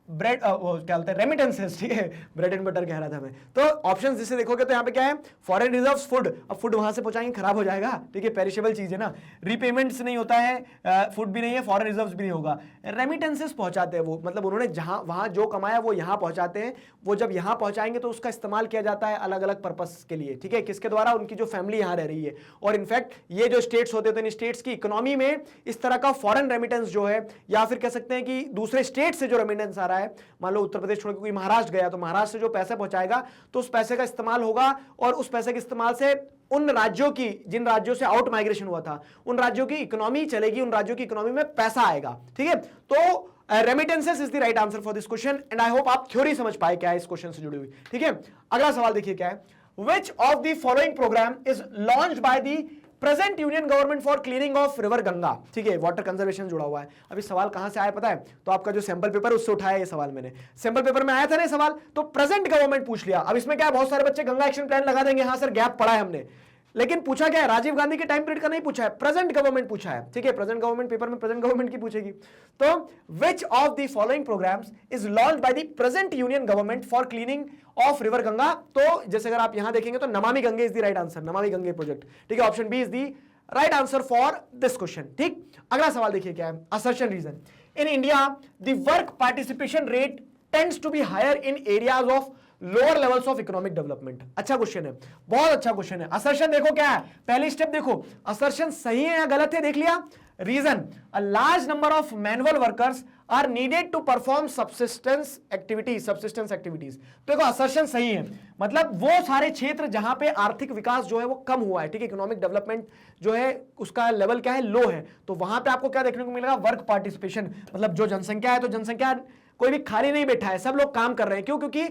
Speaker 1: ब्रेड, क्या बोलते हैं, रेमिटेंसेस, ठीक है, ब्रेड एंड बटर कह रहा था मैं। तो ऑप्शंस जिसे देखोगे तो यहाँ पे क्या है, फॉरेन रिजर्व्स, फूड। अब फूड वहां से पहुंचाएंगे, खराब हो जाएगा, ठीक है, पेरिशेबल चीज है ना, रीपेमेंट्स नहीं होता है, फूड भी नहीं है, फॉरेन रिजर्व्स भी नहीं होगा, रेमिटेंसेस पहुंचाते हैं वो, मतलब उन्होंने जहां वहां जो कमाया वो यहाँ पहुंचाते हैं। वो जब यहाँ पहुंचाएंगे तो उसका इस्तेमाल किया जाता है अलग अलग पर्पस के लिए, ठीक है, किसके द्वारा? उनकी जो फैमिली यहाँ रह रही है। और इनफैक्ट ये जो स्टेट्स होते हैं, इन स्टेट्स की इकोनॉमी में इस तरह का फॉरेन रेमिटेंस जो है, या फिर कह सकते हैं कि दूसरे स्टेट से जो रेमिटेंस आ रहा है, मान लो उत्तर प्रदेश छोड़ के कोई महाराष्ट्र गया, तो महाराष्ट्र से जो पैसा पहुंचाएगा तो उस पैसे का इस्तेमाल होगा, और उस पैसे के इस्तेमाल से उन राज्यों की, जिन राज्यों से आउट माइग्रेशन हुआ था, उन राज्यों की इकोनॉमी चलेगी, उन राज्यों की इकोनॉमी में पैसा आएगा, ठीक है। तो remittances is the right answer for this question, and I hope आप थ्योरी समझ पाए क्या है इस क्वेश्चन से जुड़ी हुई, ठीक है। अगला सवाल देखिए क्या है, which of the following programme is launched by the present union government for cleaning of river Ganga, ठीक है, वाटर कंजर्वेशन जुड़ा हुआ है। अभी सवाल कहां से आया पता है? तो आपका जो सैंपल पेपर उससे उठाया ये सवाल मैंने, सैंपल पेपर में आया था ना सवाल, तो प्रेजेंट गवर्नमेंट पूछ लिया। अब इसमें क्या है, बहुत सारे बच्चे गंगा एक्शन प्लान लगा देंगे, हाँ सर गैप पड़ा है हमने, लेकिन पूछा क्या है, राजीव गांधी के टाइम पीरियड का नहीं पूछा है, प्रेजेंट गवर्नमेंट पूछा है, ठीक है, प्रेजेंट गवर्नमेंट पेपर में प्रेजेंट गवर्नमेंट की पूछेगी। तो which of the following programmes is launched by the present union government for cleaning of river Ganga? तो जैसे अगर आप यहां देखेंगे तो Namami Gange is the right answer, Namami Gange project, ठीक है, option B is the right answer for this question. ठीक, अगला सवाल देखिए क्या है, assertion reason in India the work participation rate tends to be higher in areas of lower levels of economic development. अच्छा question है, बहुत अच्छा क्वेश्चन है। असर्शन देखो क्या है, पहली स्टेप देखो, असर्शन सही है या गलत है, देख लिया। Reason, a large number of manual workers are needed to perform subsistence activities, subsistence activities. तो देखो असर्शन सही है, मतलब वो सारे क्षेत्र जहां पे आर्थिक विकास जो है वो कम हुआ है, ठीक है, इकोनॉमिक डेवलपमेंट जो है उसका लेवल क्या है, लो है, तो वहां पे आपको क्या देखने को मिलेगा, वर्क पार्टिसिपेशन, मतलब जो जनसंख्या है, तो जनसंख्या कोई भी खाली नहीं बैठा है, सब लोग काम कर रहे हैं। क्यों? क्योंकि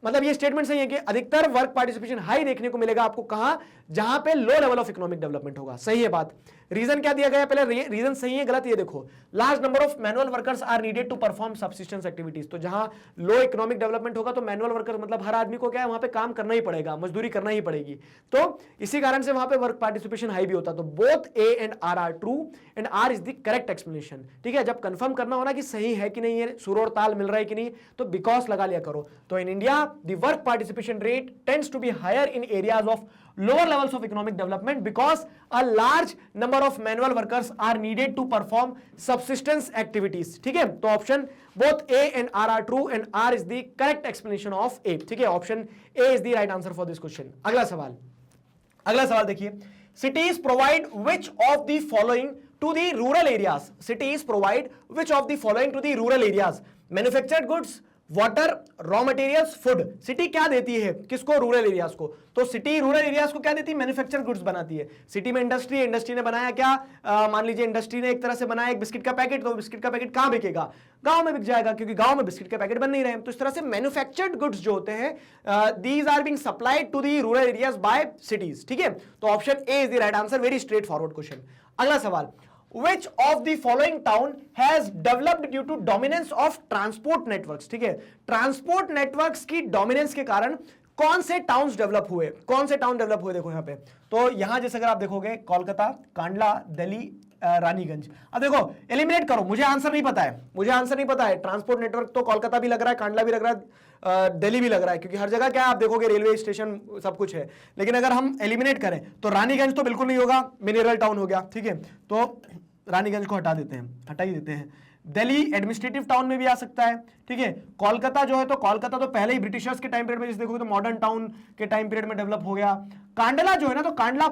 Speaker 1: मतलब ये स्टेटमेंट सही है कि अधिकतर वर्क पार्टिसिपेशन हाई देखने को मिलेगा आपको कहां, जहां पे low level of economic development होगा। सही है बात। रीजन क्या दिया गया, पहले रीजन सही है गलत, ये देखो, large number of manual workers are needed to perform subsistence activities. तो जहां लो इकोनॉमिक डेवलपमेंट होगा तो मैनुअल वर्कर मतलब हर आदमी को क्या है वहां पे काम करना ही पड़ेगा, मजदूरी करना ही पड़ेगी, तो इसी कारण से वहां पे वर्क पार्टिसिपेशन हाई भी होता। तो both A and R are true and R is the correct explanation. ठीक है, जब कंफर्म करना होना कि सही है कि नहीं है, सुर और ताल मिल रहा है कि नहीं, तो बिकॉज लगा लिया करो। तो इन India the work participation rate tends to be higher in areas of lower levels of economic development because a large number of manual workers are needed to perform subsistence activities। ठीक है, तो option both A and R are true and R is the correct explanation of A। ठीक है, option A is the right answer for this question। अगला सवाल देखिए, cities provide which of the following to the rural areas? Cities provide which of the following to the rural areas? Manufactured goods, water, raw materials, food. City क्या देती है किसको, rural areas को। तो city rural areas को क्या देती है, मैन्युफैक्चर गुड्स बनाती है। सिटी में इंडस्ट्री ने बनाया क्या, मान लीजिए इंडस्ट्री ने एक तरह से बनाया एक बिस्किट का पैकेट, तो बिस्किट का पैकेट कहां बिकेगा, गांव में बिक जाएगा, क्योंकि गांव में बिस्किट के पैकेट बन नहीं रहे हैं। तो इस तरह से मैन्युफैक्चर्ड गुड्स जो होते हैं these are being supplied to the rural areas by cities. ठीक है, तो option A is the right answer, very straightforward question. अगला सवाल, Which of the following town has developed due to dominance of transport networks? ठीक है, transport networks की dominance के कारण कौन से टाउन्स डेवलप हुए, कौन से टाउन डेवलप हुए, देखो यहाँ पे। तो यहां जैसे अगर आप देखोगे कोलकाता, कांडला, दिल्ली, रानीगंज। अब देखो एलिमिनेट करो, मुझे आंसर नहीं पता है, ट्रांसपोर्ट नेटवर्क तो कोलकाता भी लग रहा है, कांडला भी लग रहा है, दिल्ली भी लग रहा है, क्योंकि हर जगह क्या आप देखोगे रेलवे स्टेशन सब कुछ है। लेकिन अगर हम एलिमिनेट करें तो रानीगंज तो बिल्कुल नहीं होगा, मिनरल टाउन हो गया। ठीक है, तो रानीगंज को हटा ही देते हैं। दिल्ली एडमिनिस्ट्रेटिव टाउन में भी आ सकता है। ठीक है, कोलकाता जो है तो कोलकाता तो पहले ही ब्रिटिशर्स के टाइम पीरियड में देखोगे तो मॉडर्न टाउन के टाइम पीरियड में डेवलप हो गया। कांडला जो है ना, तो कांडला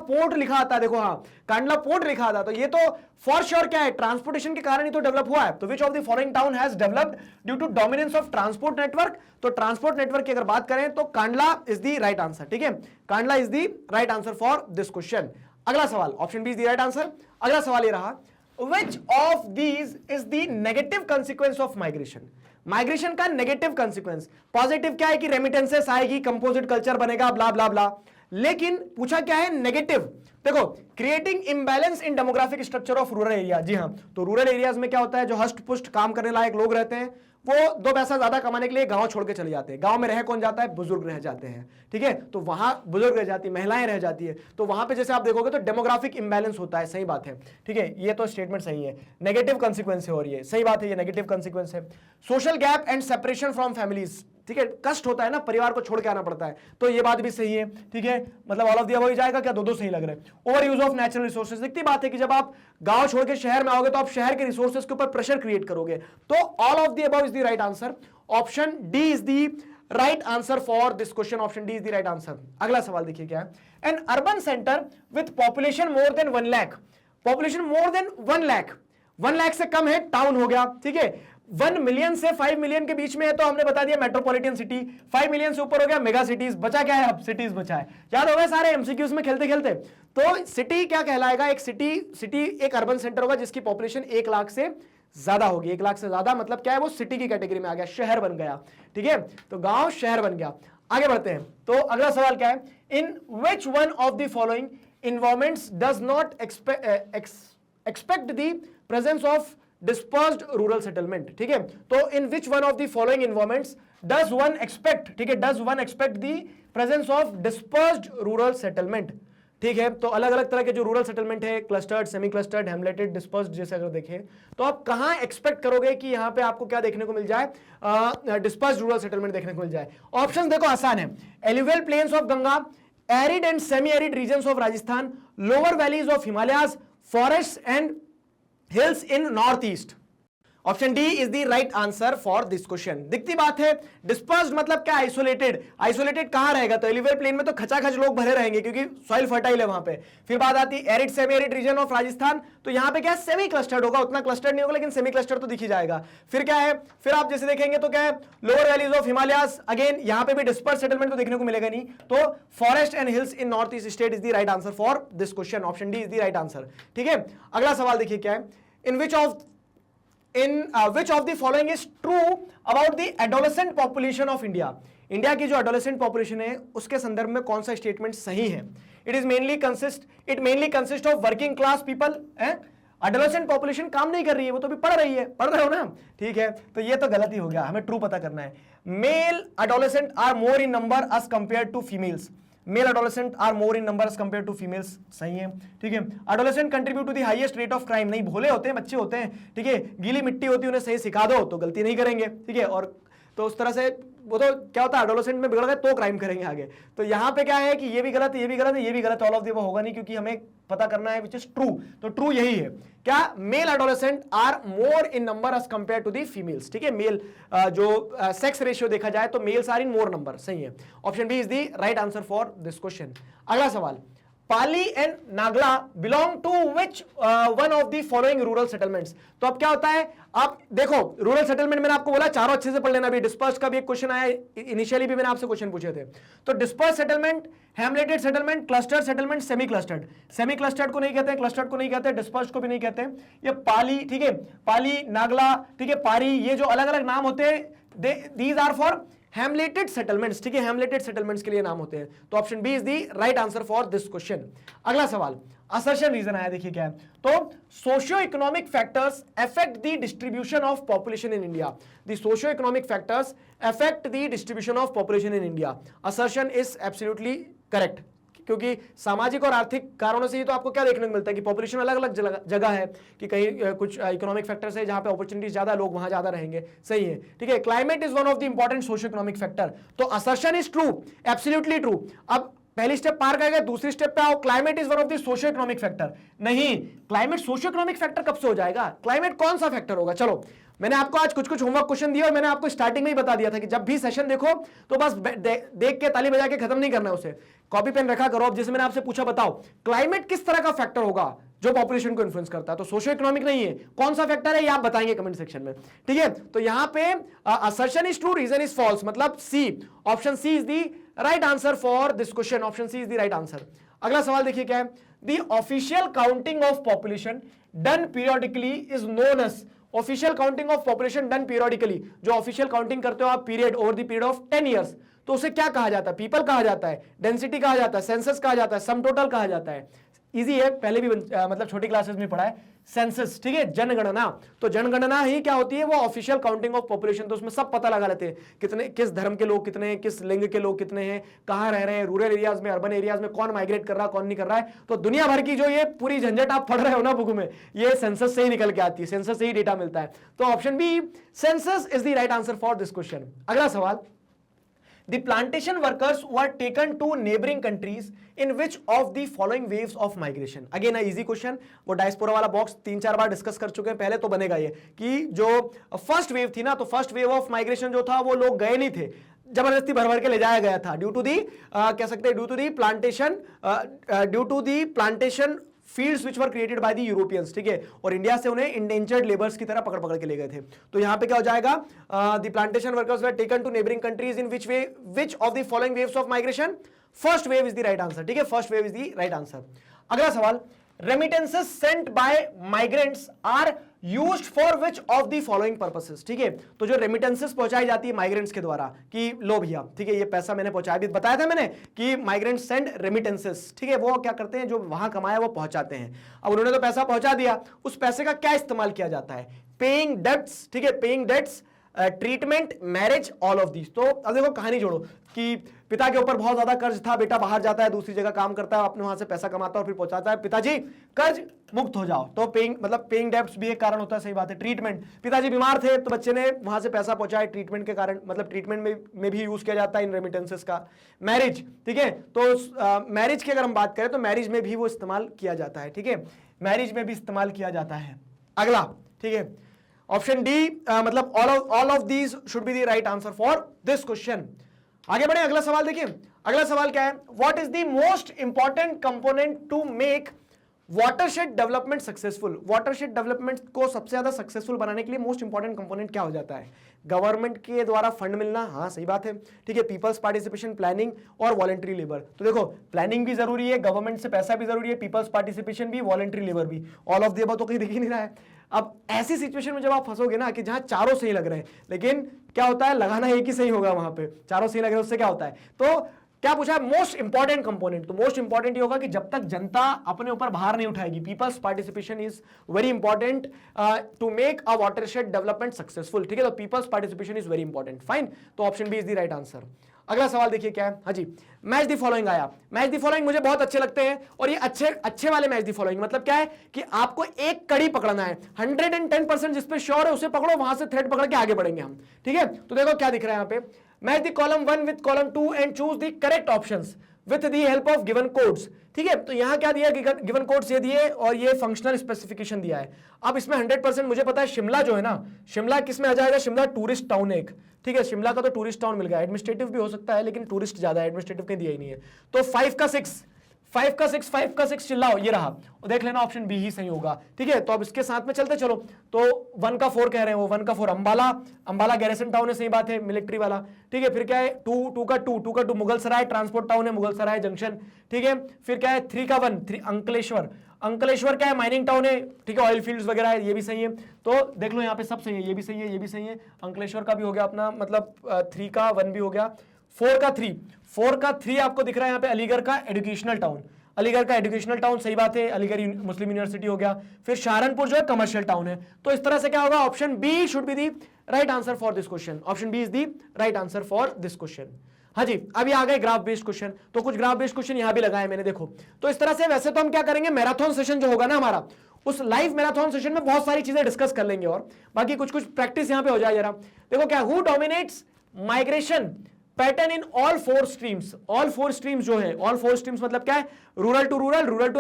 Speaker 1: पोर्ट लिखा आता है, देखो, हाँ कांडला पोर्ट लिखा आता है, तो ये तो फॉर श्योर क्या है, ट्रांसपोर्टेशन के कारण ही तो डेवलप हुआ है। तो which of the following town has developed due to dominance of transport network? तो ट्रांसपोर्ट नेटवर्क की अगर बात करें तो Kandla is the right answer. ठीक है, Kandla is the right answer for this question. अगला सवाल, option B is the right answer. अगला सवाल ये रहा, which of these is the negative consequence of migration? Migration का नेगेटिव कंसिक्वेंस, पॉजिटिव क्या है कि रेमिटेंसेस आएगी, कंपोजिट कल्चर बनेगा, ब्ला ब्ला ब्ला, लेकिन पूछा क्या है नेगेटिव। देखो, creating imbalance in demographic structure of rural area. जी हाँ, तो रूरल एरियाज में क्या होता है, जो हष्ट पुष्ट काम करने लायक लोग रहते हैं वो दो पैसा ज्यादा कमाने के लिए गांव छोड़ के चले जाते हैं। गांव में रह कौन जाता है, बुजुर्ग रह जाते हैं। ठीक है, तो वहां बुजुर्ग रह जाती है, महिलाएं रह जाती है, तो वहां पे जैसे आप देखोगे तो डेमोग्राफिक इंबैलेंस होता है। सही बात है। ठीक है, ये तो स्टेटमेंट सही है, नेगेटिव कंसिक्वेंस हो रही है, सही बात है, ये नेगेटिव कंसिक्वेंस है। Social gap and separation from families, ठीक है, कष्ट होता है ना, परिवार को छोड़ के आना पड़ता है, तो ये बात भी सही है। ठीक है, मतलब ऑल ऑफ द अबव हो जाएगा क्या, दो सही लग रहे हैं। Over use of natural resources, दिखती बात है कि जब आप गांव छोड़ के शहर में आओगे तो आप शहर के रिसोर्सेज के ऊपर प्रेशर क्रिएट करोगे। तो all of the above is the right answer, option D is the right answer for this question, option D is the right answer. अगला सवाल देखिए क्या है, an urban centre with population more than 1 lakh, population more than 1 lakh, 1 lakh से कम है town हो गया। ठीक है, 1 मिलियन से 5 मिलियन के बीच में है तो हमने बता दिया मेट्रोपॉलिटन सिटी, 5 मिलियन से ऊपर हो गया मेगा सिटीज। बचा क्या है, अब सिटीज बचा है, याद हो गए सारे एमसीक्यूज में खेलते खेलते। तो सिटी क्या कहलाएगा, एक सिटी एक अर्बन सेंटर होगा जिसकी पॉपुलेशन 1 लाख से ज्यादा होगी। 1 लाख से ज्यादा मतलब क्या है, वो सिटी की कैटेगरी में आ गया, शहर बन गया। ठीक है, तो गांव शहर बन गया। आगे बढ़ते हैं, तो अगला सवाल क्या है, in which one of the following environments does not expect the presence of dispersed rural settlement. ठीक है, तो in which one of the following environments does one expect, ठीक है, does one expect the presence of dispersed rural settlement? ठीक है, तो अलग अलग तरह के जो रूरल सेटलमेंट है, clustered, semi clustered, hamleted, dispersed, जैसे अगर देखें तो आप कहां एक्सपेक्ट करोगे कि यहां पे आपको क्या देखने को मिल जाए, डिस्पर्स्ड रूरल सेटलमेंट देखने को मिल जाए। ऑप्शन देखो आसान है, alluvial plains of Ganga, arid and semi arid regions of Rajasthan, lower valleys of Himalayas, forest and hills in north east. Option D is the right answer for this question. दिखती बात है, dispersed मतलब क्या, आइसोलेटेड। आइसोलेटेड कहां रहेगा, तो एलिवेट प्लेन में तो खचाखच लोग भरे रहेंगे क्योंकि सॉइल फर्टाइल है वहां पे। फिर बात आती है arid semi arid region of Rajasthan, तो यहां पे क्या है, सेमी क्लस्टर्ड होगा, उतना क्लस्टर्ड नहीं होगा लेकिन सेमी क्लस्टर्ड तो दिख ही जाएगा। फिर क्या है, फिर आप जैसे देखेंगे तो क्या है, lower valleys of Himalayas, again यहां पे भी डिस्पर्स्ड सेटलमेंट तो देखने को मिलेगा नहीं, तो forest and hills in north east state is the right answer for this question. Option D is the right answer. ठीक है, अगला सवाल देखिए क्या है, इन which of the following is true about the adolescent population of India? India की जो adolescent population है उसके संदर्भ में कौन सा स्टेटमेंट सही है? It mainly consists of working class people. adolescent population काम नहीं कर रही है, वो तो भी पढ़ रही है, पढ़ रहे हो ना, ठीक है, तो ये तो गलत ही हो गया, हमें ट्रू पता करना है। Male adolescent are more in number as compared to females. Male adolescent are more in number compare to females, सही है। ठीक है, adolescent contribute to the highest rate of crime, नहीं भोले होते हैं, बच्चे होते हैं, ठीक है, गीली मिट्टी होती है, उन्हें सही सिखा दो तो गलती नहीं करेंगे, ठीक है, और तो उस तरह से वो तो क्या होता है, एडोलेसेंट में बिगड़ गए तो क्राइम करेंगे आगे। तो यहाँ पे क्या है कि ये भी गलत है, ये भी गलत है, ये भी गलत, ऑल ऑफ द अबव होगा नहीं, क्योंकि हमें पता करना है विच इज ट्रू, तो ट्रू यही है। क्या, male adolescent are more in number as compare to the females. ठीक है, मेल जो सेक्स रेशियो देखा जाए तो males are in more number, सही है। Option B is the right answer for this question. अगला सवाल, Pali and Nagla belong to which one of the following rural settlements. तो अब क्या होता है, आप देखो रूरल सेटलमेंट मैंने आपको बोला चारों अच्छे से पढ़ लेना भी, डिस्पर्स का भी एक क्वेश्चन आया, इनिशियली भी मैंने आपसे क्वेश्चन पूछे थे। तो disperse settlement, hamleted settlement, cluster settlement, semi clustered. Semi clustered को नहीं कहते, क्लस्टर्ड को नहीं कहते, डिस्पर्स को भी नहीं कहते। ये पाली, ठीक है, पाली, नागला, ठीक है, पारी, ये जो अलग अलग नाम होते हैं, these are for hamleted settlements. ठीक है, हेमलेटेड सेटलमेंट्स के लिए नाम होते हैं। तो option B is the right answer for this question. अगला सवाल, असर्शन रीजन आया, देखिए क्या है, तो socio economic factors affect the distribution of population in India. The socio economic factors affect the distribution of population in India. Assertion is absolutely correct, क्योंकि सामाजिक और आर्थिक कारणों से ही तो आपको क्या देखने को मिलता है कि पॉपुलेशन अलग अलग जगह है, कि कहीं कुछ इकोनॉमिक फैक्टर्स है जहां पे अपॉर्चुनिटीज ज्यादा, लोग वहां ज्यादा रहेंगे, सही है। ठीक है, climate is one of the important socio economic factor, तो assertion is true, absolutely true. अब पहली स्टेप पार कर गए, दूसरी स्टेप पे आओ, climate is one of the socio economic factor. नहीं, क्लाइमेट सोशियो इकोनॉमिक फैक्टर कब से हो जाएगा, क्लाइमेट कौन सा फैक्टर होगा। चलो, मैंने आपको आज कुछ होमवर्क क्वेश्चन दिया और मैंने आपको स्टार्टिंग में ही बता दिया था कि जब भी सेशन देखो तो बस देख के ताली बजा के खत्म नहीं करना है उसे, कॉपी पेन रखा करो। अब जैसे मैंने आपसे पूछा, बताओ क्लाइमेट किस तरह का फैक्टर होगा जो पॉपुलेशन को इन्फ्लुएंस करता है, तो सोशियो इकोनॉमिक नहीं है, कौन सा फैक्टर है ये आप बताएंगे कमेंट सेक्शन में, ठीक है। तो यहां पे assertion is true, reason is false, मतलब C, option C is the right answer for this question. Option C is the right answer. अगला सवाल देखिए क्या है, the official counting of population done periodically is known as. Official counting of population done periodically, जो official counting करते हो आप period over the period of 10 years, तो उसे क्या कहा जाता है, पीपल कहा जाता है, डेंसिटी कहा जाता है, सेंसस कहा जाता है, सम टोटल कहा जाता है। इजी है, पहले भी मतलब छोटी क्लासेस में पढ़ा है, सेंसस, ठीक है, जनगणना। तो जनगणना ही क्या होती है, वो ऑफिशियल काउंटिंग ऑफ पॉपुलेशन, तो उसमें सब पता लगा लेते हैं कितने, किस धर्म के लोग कितने हैं, किस लिंग के लोग कितने हैं, कहाँ रह रहे हैं, रूरल एरियाज में, अर्बन एरियाज में, कौन माइग्रेट कर रहा है, कौन नहीं कर रहा है। तो दुनिया भर की जो ये पूरी झंझट आप पढ़ रहे हो ना बुक में, ये सेंसस से ही निकल के आती है, सेंसस से ही डेटा मिलता है। तो option B, census is the right answer for this question. अगला सवाल, the plantation workers were taken to neighboring countries in which of the following waves of migration। again a easy question, वो diaspora वाला box 3-4 बार discuss कर चुके हैं पहले, तो बनेगा ये कि जो फर्स्ट वेव थी ना, तो फर्स्ट वेव ऑफ माइग्रेशन जो था वो लोग गए नहीं थे, जबरदस्ती भर भर के ले जाया गया था, ड्यू टू दी कह सकते हैं due to the plantation fields which were created by the Europeans, ठीक है, और इंडिया से उन्हें इंडेंजर्ड लेबर्स की तरह पकड़ पकड़ के ले गए थे। तो यहां पे क्या हो जाएगा, the plantation workers were taken to neighbouring countries in which of the following waves of migration. First wave is the right answer, ठीक है, first wave is the right answer. अगला सवाल, remittances sent by migrants are used for which of the following purposes, ठीक है। तो जो remittances पहुंचाई जाती है माइग्रेंट्स के द्वारा कि लो भैया, ठीक है, ये पैसा मैंने पहुंचाया भी, बताया था मैंने कि माइग्रेंट्स सेंड रेमिटेंसेस, ठीक है, वो क्या करते हैं, जो वहां कमाया वो पहुंचाते हैं। अब उन्होंने तो पैसा पहुंचा दिया, उस पैसे का क्या इस्तेमाल किया जाता है, पेइंग डेट्स, ठीक है, paying debts, treatment, marriage, all of these. तो अब देखो कहानी जोड़ो कि पिता के ऊपर बहुत ज्यादा कर्ज था, बेटा बाहर जाता है, दूसरी जगह काम करता है, अपने वहां से पैसा कमाता है और फिर पहुंचाता है, पिताजी कर्ज मुक्त हो जाओ। तो पेइंग मतलब पेइंग डेब्ट्स भी एक कारण होता है, सही बात है। ट्रीटमेंट, पिताजी बीमार थे तो बच्चे ने वहां से पैसा पहुंचाया ट्रीटमेंट के कारण, मतलब ट्रीटमेंट में भी यूज किया जाता है इन रेमिटेंसेस का। मैरिज, ठीक है, तो मैरिज की अगर हम बात करें तो मैरिज में भी वो इस्तेमाल किया जाता है, ठीक है, मैरिज में भी इस्तेमाल किया जाता है। अगला, ठीक है, ऑप्शन डी, मतलब all of these should be the right answer for this question. आगे बढ़े, अगला सवाल देखिए। अगला सवाल क्या है, what is the most important component to make watershed development successful. Watershed development को सबसे ज्यादा सक्सेसफुल बनाने के लिए मोस्ट इंपॉर्टेंट कंपोनेंट क्या हो जाता है, गवर्नमेंट के द्वारा फंड मिलना, हाँ सही बात है, ठीक है, पीपल्स पार्टिसिपेशन, प्लानिंग और वॉलंटरी लेबर। तो देखो प्लानिंग भी जरूरी है, गवर्नमेंट से पैसा भी जरूरी है, पीपल्स पार्टिसिपेशन भी, वॉलंटरी लेबर भी, ऑल ऑफ द अबव तो कहीं दिख ही नहीं रहा है। अब ऐसी सिचुएशन में जब आप फंसोगे ना कि जहां चारों सही लग रहे हैं, लेकिन क्या होता है, लगाना एक ही सही होगा, वहां पे चारों सही लग रहे हैं, उससे क्या होता है, तो क्या पूछा है, मोस्ट इंपॉर्टेंट कंपोनेंट। तो मोस्ट इंपॉर्टेंट ये होगा कि जब तक जनता अपने ऊपर भार नहीं उठाएगी, people's participation is very important to make a watershed development successful, ठीक है, तो people's participation is very important, fine. तो option B is the right answer. अगला सवाल देखिए क्या है, हाँ जी, मैच द फॉलोइंग आया। मैच द फॉलोइंग मुझे बहुत अच्छे लगते हैं, और ये अच्छे वाले मैच द फॉलोइंग मतलब क्या है कि आपको एक कड़ी पकड़ना है, 110% जिस पे श्योर है उसे पकड़ो, वहां से थ्रेड पकड़ के आगे बढ़ेंगे हम, ठीक है। तो देखो क्या दिख रहा है यहाँ पे, match the column 1 with column 2 and choose the correct options with the help of given codes, ठीक है। तो यहां क्या दिया, गिवन कोड्स ये दिए और ये फंक्शनल स्पेसिफिकेशन दिया है। अब इसमें 100% मुझे पता है शिमला जो है ना, शिमला किस में आ जाएगा, शिमला टूरिस्ट टाउन एक, ठीक है, शिमला का तो टूरिस्ट टाउन मिल गया, एडमिनिस्ट्रेटिव भी हो सकता है लेकिन टूरिस्ट ज्यादा है, एडमिनिस्ट्रेटिव कहीं दिया ही नहीं है। तो 5 का 6 चिल्लाओ, ये रहा, और देख लेना ऑप्शन बी ही सही होगा, ठीक है। तो अब इसके साथ में चलते चलो, तो 1 का 4 कह रहे हैं वो, 1 का 4 अंबाला गैरिसन टाउन है, सही बात है, मिलिट्री वाला, ठीक है। फिर क्या है, 2 का 2 मुगल सराय ट्रांसपोर्ट टाउन है, मुगल सराय जंक्शन, ठीक है। फिर क्या है, 3 का 1 अंकलेश्वर क्या है, माइनिंग टाउन है, ठीक है, ऑयल फील्ड्स वगैरह है, ये भी सही है। तो देख लो यहाँ पे सब सही है, ये भी सही है, ये भी सही है, अंकलेश्वर का भी हो गया अपना, मतलब 3 का 1 भी हो गया। 4 का 3 आपको दिख रहा है यहाँ पे, अलीगढ़ का एजुकेशनल टाउन, सही बात है, अलीगढ़ मुस्लिम यूनिवर्सिटी हो गया। फिर सहारनपुर जो है कमर्शियल टाउन है। तो इस तरह से क्या होगा, option B should be the right answer for this question, option B is the right answer for this question. हाँ जी, अभी आ गए ग्राफ बेस्ड क्वेश्चन, तो कुछ ग्राफ बेस्ड क्वेश्चन यहां भी लगाए मैंने, देखो। तो इस तरह से वैसे तो हम क्या करेंगे, मैराथन सेशन जो होगा ना हमारा, उस लाइव मैराथन सेशन में बहुत सारी चीजें डिस्कस कर लेंगे, और बाकी कुछ प्रैक्टिस यहां पे हो जाए जरा। देखो क्या, who dominates migration pattern in all 4 streams. All 4 streams जो है, ऑल 4 स्ट्रीम्स मतलब क्या है, rural to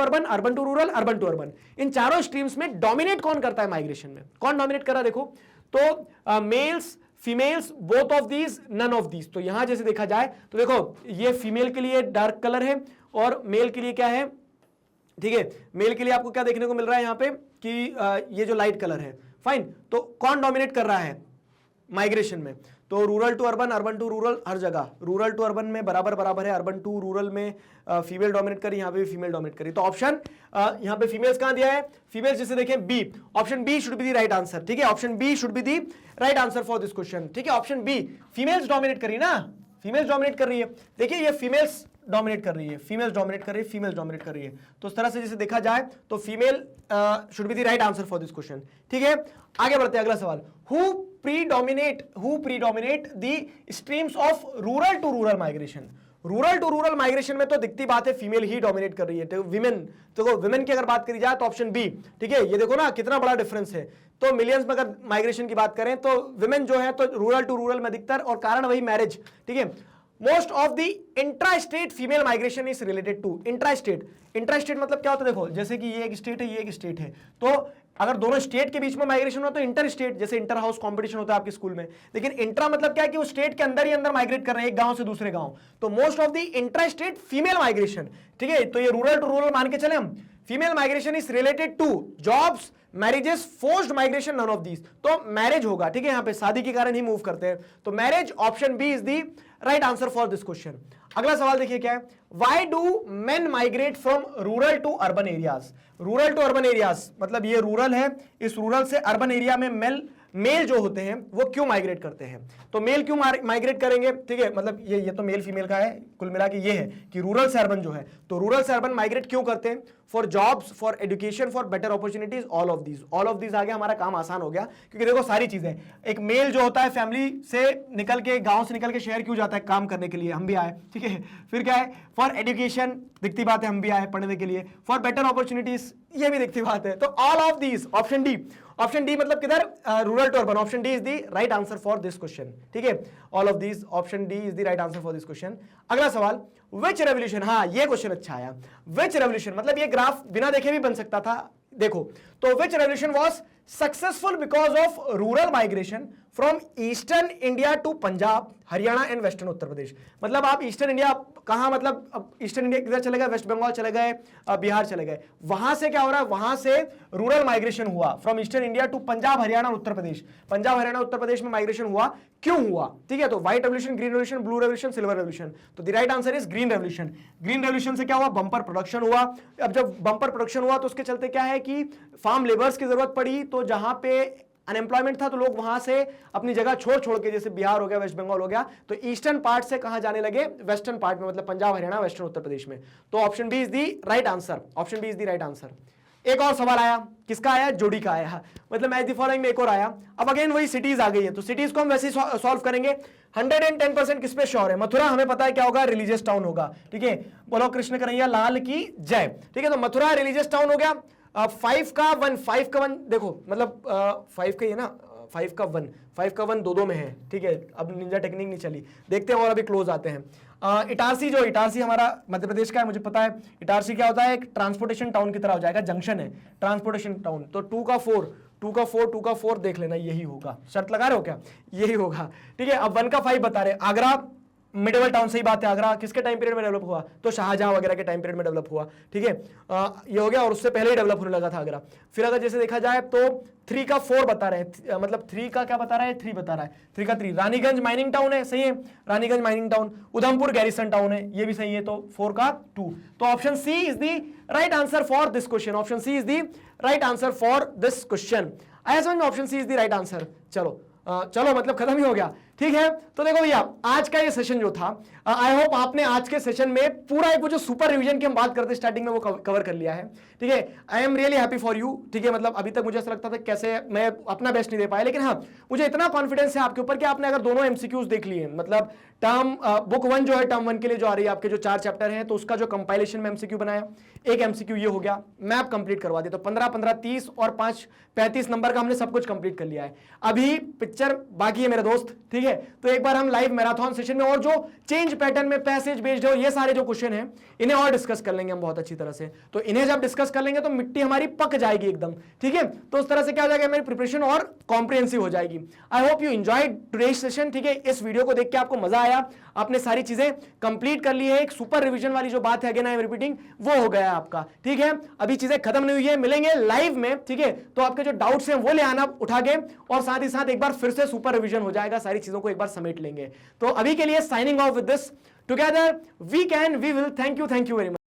Speaker 1: urban, urban to rural, urban to urban. इन चारों स्ट्रीम्स में डोमिनेट कौन करता है माइग्रेशन में, कौन डोमिनेट कर रहा है, देखो। तो males, females, both of these, none of these. तो यहां जैसे देखा जाए तो देखो, ये फीमेल के लिए डार्क कलर है और मेल के लिए क्या है, ठीक है, मेल के लिए आपको क्या देखने को मिल रहा है यहाँ पे कि ये जो लाइट कलर है, फाइन। तो कौन डोमिनेट कर रहा है माइग्रेशन में, तो rural to urban, urban to rural, हर जगह रूरल टू अर्बन में बराबर है, अर्बन टू रूरल में फीमेल डोमिनेट करी, यहाँ पे भी फीमेल डोमिनेट करी। तो ऑप्शन यहाँ पे फीमेल्स कहां दिया है, फीमेल्स जैसे देखें B, option B should be the right answer, ठीक है, option B should be the right answer for this question, ठीक है, ऑप्शन बी, फीमेल्स डोमिनेट करी ना, फीमेल्स डोमिनेट कर रही है, देखिए ये फीमेल्स डोमिनेट कर रही है, फीमेल्स डोमिनेट कर रही है, फीमेल्स डोमिनेट कर रही है। तो इस तरह से जैसे देखा जाए तो female should be the right answer for this question, ठीक है। आगे बढ़ते हैं, अगला सवाल, who predominate the streams of rural to rural migration. Rural to rural migration में तो दिखती बात है फीमेल ही डोमिनेट कर रही है, तो विमेन, तो विमेन की अगर बात करी जाए तो ऑप्शन बी, ठीक है। ये देखो ना कितना बड़ा डिफरेंस है, तो मिलियंस में अगर माइग्रेशन की बात करें तो विमेन जो है तो रूरल टू रूरल में अधिकतर, और कारण वही मैरिज, ठीक है। Most of the intra state female migration is related to intra state मतलब क्या होता है, देखो जैसे कि ये एक स्टेट है, ये एक स्टेट है, तो अगर दोनों स्टेट के बीच में माइग्रेशन हो तो इंटर स्टेट, जैसे इंटर हाउस कंपटीशन होता है आपके स्कूल में, लेकिन इंट्रा मतलब क्या है कि वो स्टेट के अंदर ही अंदर माइग्रेट कर रहे हैं एक गांव से दूसरे गांव। तो most of the intra state female migration, ठीक है, तो ये रूरल टू रूरल मान के चले हम, female migration is related to jobs, marriages, forced migration, none of these. तो मैरिज होगा, ठीक है, यहां पे शादी के कारण ही मूव करते हैं, तो marriage, option B is the right answer for this question. अगला सवाल देखिए क्या है, why do men migrate from rural to urban areas. Rural to urban areas मतलब ये रूरल है, इस रूरल से अर्बन एरिया में मेल जो होते हैं वो क्यों माइग्रेट करते हैं। तो मेल क्यों माइग्रेट करेंगे, ठीक है, मतलब ये तो मेल फीमेल का है, कुल मिला के ये है कि रूरल से अर्बन जो है, तो रूरल से अर्बन माइग्रेट क्यों करते हैं, for jobs, for education, for better opportunities, all of these आ गया, हमारा काम आसान हो गया, क्योंकि देखो सारी चीजें, एक मेल जो होता है फैमिली से निकल के, गांव से निकल के शहर क्यों जाता है, काम करने के लिए, हम भी आए, ठीक है, फिर क्या है, फॉर एजुकेशन, दिखती बात है, हम भी आए पढ़ने के लिए, फॉर बेटर अपॉर्चुनिटीज, ये भी दिखती बात है, तो all of these, option D मतलब किधर, rural to urban, option D is the right answer for this question, ठीक है, all of these, option D is the right answer for this question. अगला सवाल, विच रेवोल्यूशन, हाँ ये क्वेश्चन अच्छा आया, विच रेवोल्यूशन मतलब ये ग्राफ बिना देखे भी बन सकता था, देखो, तो which revolution was successful because of rural migration from eastern India to Punjab, Haryana and western Uttar Pradesh. मतलब आप ईस्टर्न इंडिया कहां, मतलब अब ईस्टर्न इंडिया किधर चले गए, वेस्ट बंगाल चले गए, बिहार चले गए, वहां से क्या हो रहा है, वहां से रूरल माइग्रेशन हुआ from eastern India to Punjab, Haryana, Uttar Pradesh, Punjab, Haryana, Uttar Pradesh में माइग्रेशन हुआ, क्यों हुआ, ठीक है, तो white revolution, green revolution, blue revolution, silver revolution, तो the right answer is green revolution. Green revolution से क्या हुआ, बंपर प्रोडक्शन हुआ। अब जब बंपर प्रोडक्शन हुआ तो उसके चलते क्या है कि फार्म लेबर्स की जरूरत पड़ी, तो जहां पे अनएम्प्लॉयमेंट था तो लोग वहां से अपनी जगह छोड़ के, जैसे बिहार हो गया, वेस्ट बंगाल हो गया, तो ईस्टर्न पार्ट से कहां जाने लगे, वेस्टर्न पार्ट में, मतलब पंजाब, हरियाणा, वेस्टर्न उत्तर प्रदेश में, तो option B is the right answer, option B is the right answer. एक और सवाल आया, किसका आया, जोड़ी का आया, मतलब मैच द फॉलोइंग में एक और आया। अब अगेन वही सिटीज आ गई है, तो सिटीज को हम वैसे ही सॉल्व करेंगे। 110% किस पे श्योर है, मथुरा हमें पता है क्या होगा, रिलीजियस टाउन होगा, ठीक है, बोलो कृष्ण कन्हैया लाल की जय, ठीक है, तो मथुरा रिलीजियस टाउन हो गया। 5 का 1 देखो, मतलब 5 का ये ना, 5 का 1 दो में है, ठीक है, अब निंजा टेक्निक नहीं चली, देखते हैं और अभी क्लोज आते हैं। इटारसी हमारा मध्य प्रदेश का है, मुझे पता है, इटारसी क्या होता है, एक ट्रांसपोर्टेशन टाउन की तरह हो जाएगा, जंक्शन है, ट्रांसपोर्टेशन टाउन, तो 2 का 4 देख लेना, यही होगा, शर्त लगा रहे हो क्या, यही होगा, ठीक है। अब 1 का 5 बता रहे, आगरा मिडिवल टाउन, सही बात है, आगरा किसके टाइम पीरियड में डेवलप हुआ, तो शाहजहां वगैरह के टाइम पीरियड में डेवलप हुआ, ठीक है, ये हो गया, और उससे पहले ही डेवलप होने लगा था आगरा। फिर अगर जैसे देखा जाए तो 3 का 4 बता रहे हैं, मतलब 3 का क्या बता रहा है, 3 बता रहा है, 3 का 3 रानीगंज माइनिंग टाउन है, सही है, Raniganj mining town, Udhampur garrison town है, ये भी सही है, तो 4 का 2, तो option C is the right answer for this question, option C is the right answer for this question. आया समझ में, option C is the right answer. चलो मतलब खत्म ही हो गया, ठीक है। तो देखो भैया, आज का ये सेशन जो था, आई होप आपने आज के सेशन में पूरा एक वो जो सुपर रिवीजन की हम बात करते स्टार्टिंग में वो कवर कर लिया है, ठीक है। I am really happy for you, ठीक है, मतलब अभी तक मुझे ऐसा लगता था कैसे मैं अपना बेस्ट नहीं दे पाया, लेकिन हाँ मुझे इतना कॉन्फिडेंस है आपके ऊपर कि आपने अगर दोनों एमसीक्यूज देख लिए, मतलब टर्म बुक 1 जो है, टर्म 1 के लिए जो आ रही है आपके जो 4 चैप्टर हैं, तो उसका जो कंपाइलेशन में एमसीक्यू बनाया, एक एमसीक्यू ये हो गया, मैप कंप्लीट करवा दिया, तो 15 30 और 5 35 नंबर का हमने सब कुछ कंप्लीट कर लिया है। अभी पिक्चर बाकी है मेरे दोस्त, ठीक है, तो एक बार हम लाइव मैराथन सेशन में और जो चेंज पैटर्न में पैसेज बेस्ड हो, ये सारे जो क्वेश्चन हैं इन्हें और डिस्कस कर लेंगे हम बहुत अच्छी तरह से। तो इन्हें जब डिस्कस कर लेंगे तो मिट्टी हमारी पक जाएगी एकदम, ठीक है, तो उस तरह से क्या हो जाएगा, मेरी प्रिपरेशन और कॉम्प्रिहेंसिव हो जाएगी। I hope you enjoyed today's session, ठीक है, इस वीडियो को देख के आपको मजा आया, आपने सारी चीजें कंप्लीट कर ली है, एक सुपर रिवीजन वाली जो बात है, अगेन आई एम रिपीटिंग, वो हो गया आपका, ठीक है। अभी चीजें खत्म नहीं हुई है, मिलेंगे लाइव में, ठीक है, तो आपके जो डाउट्स हैं वो ले आना उठा के, और साथ ही साथ एक बार फिर से सुपर रिवीजन हो जाएगा, सारी चीजों को एक बार समेट लेंगे। तो अभी के लिए signing off with this, together we can, we will, thank you very much.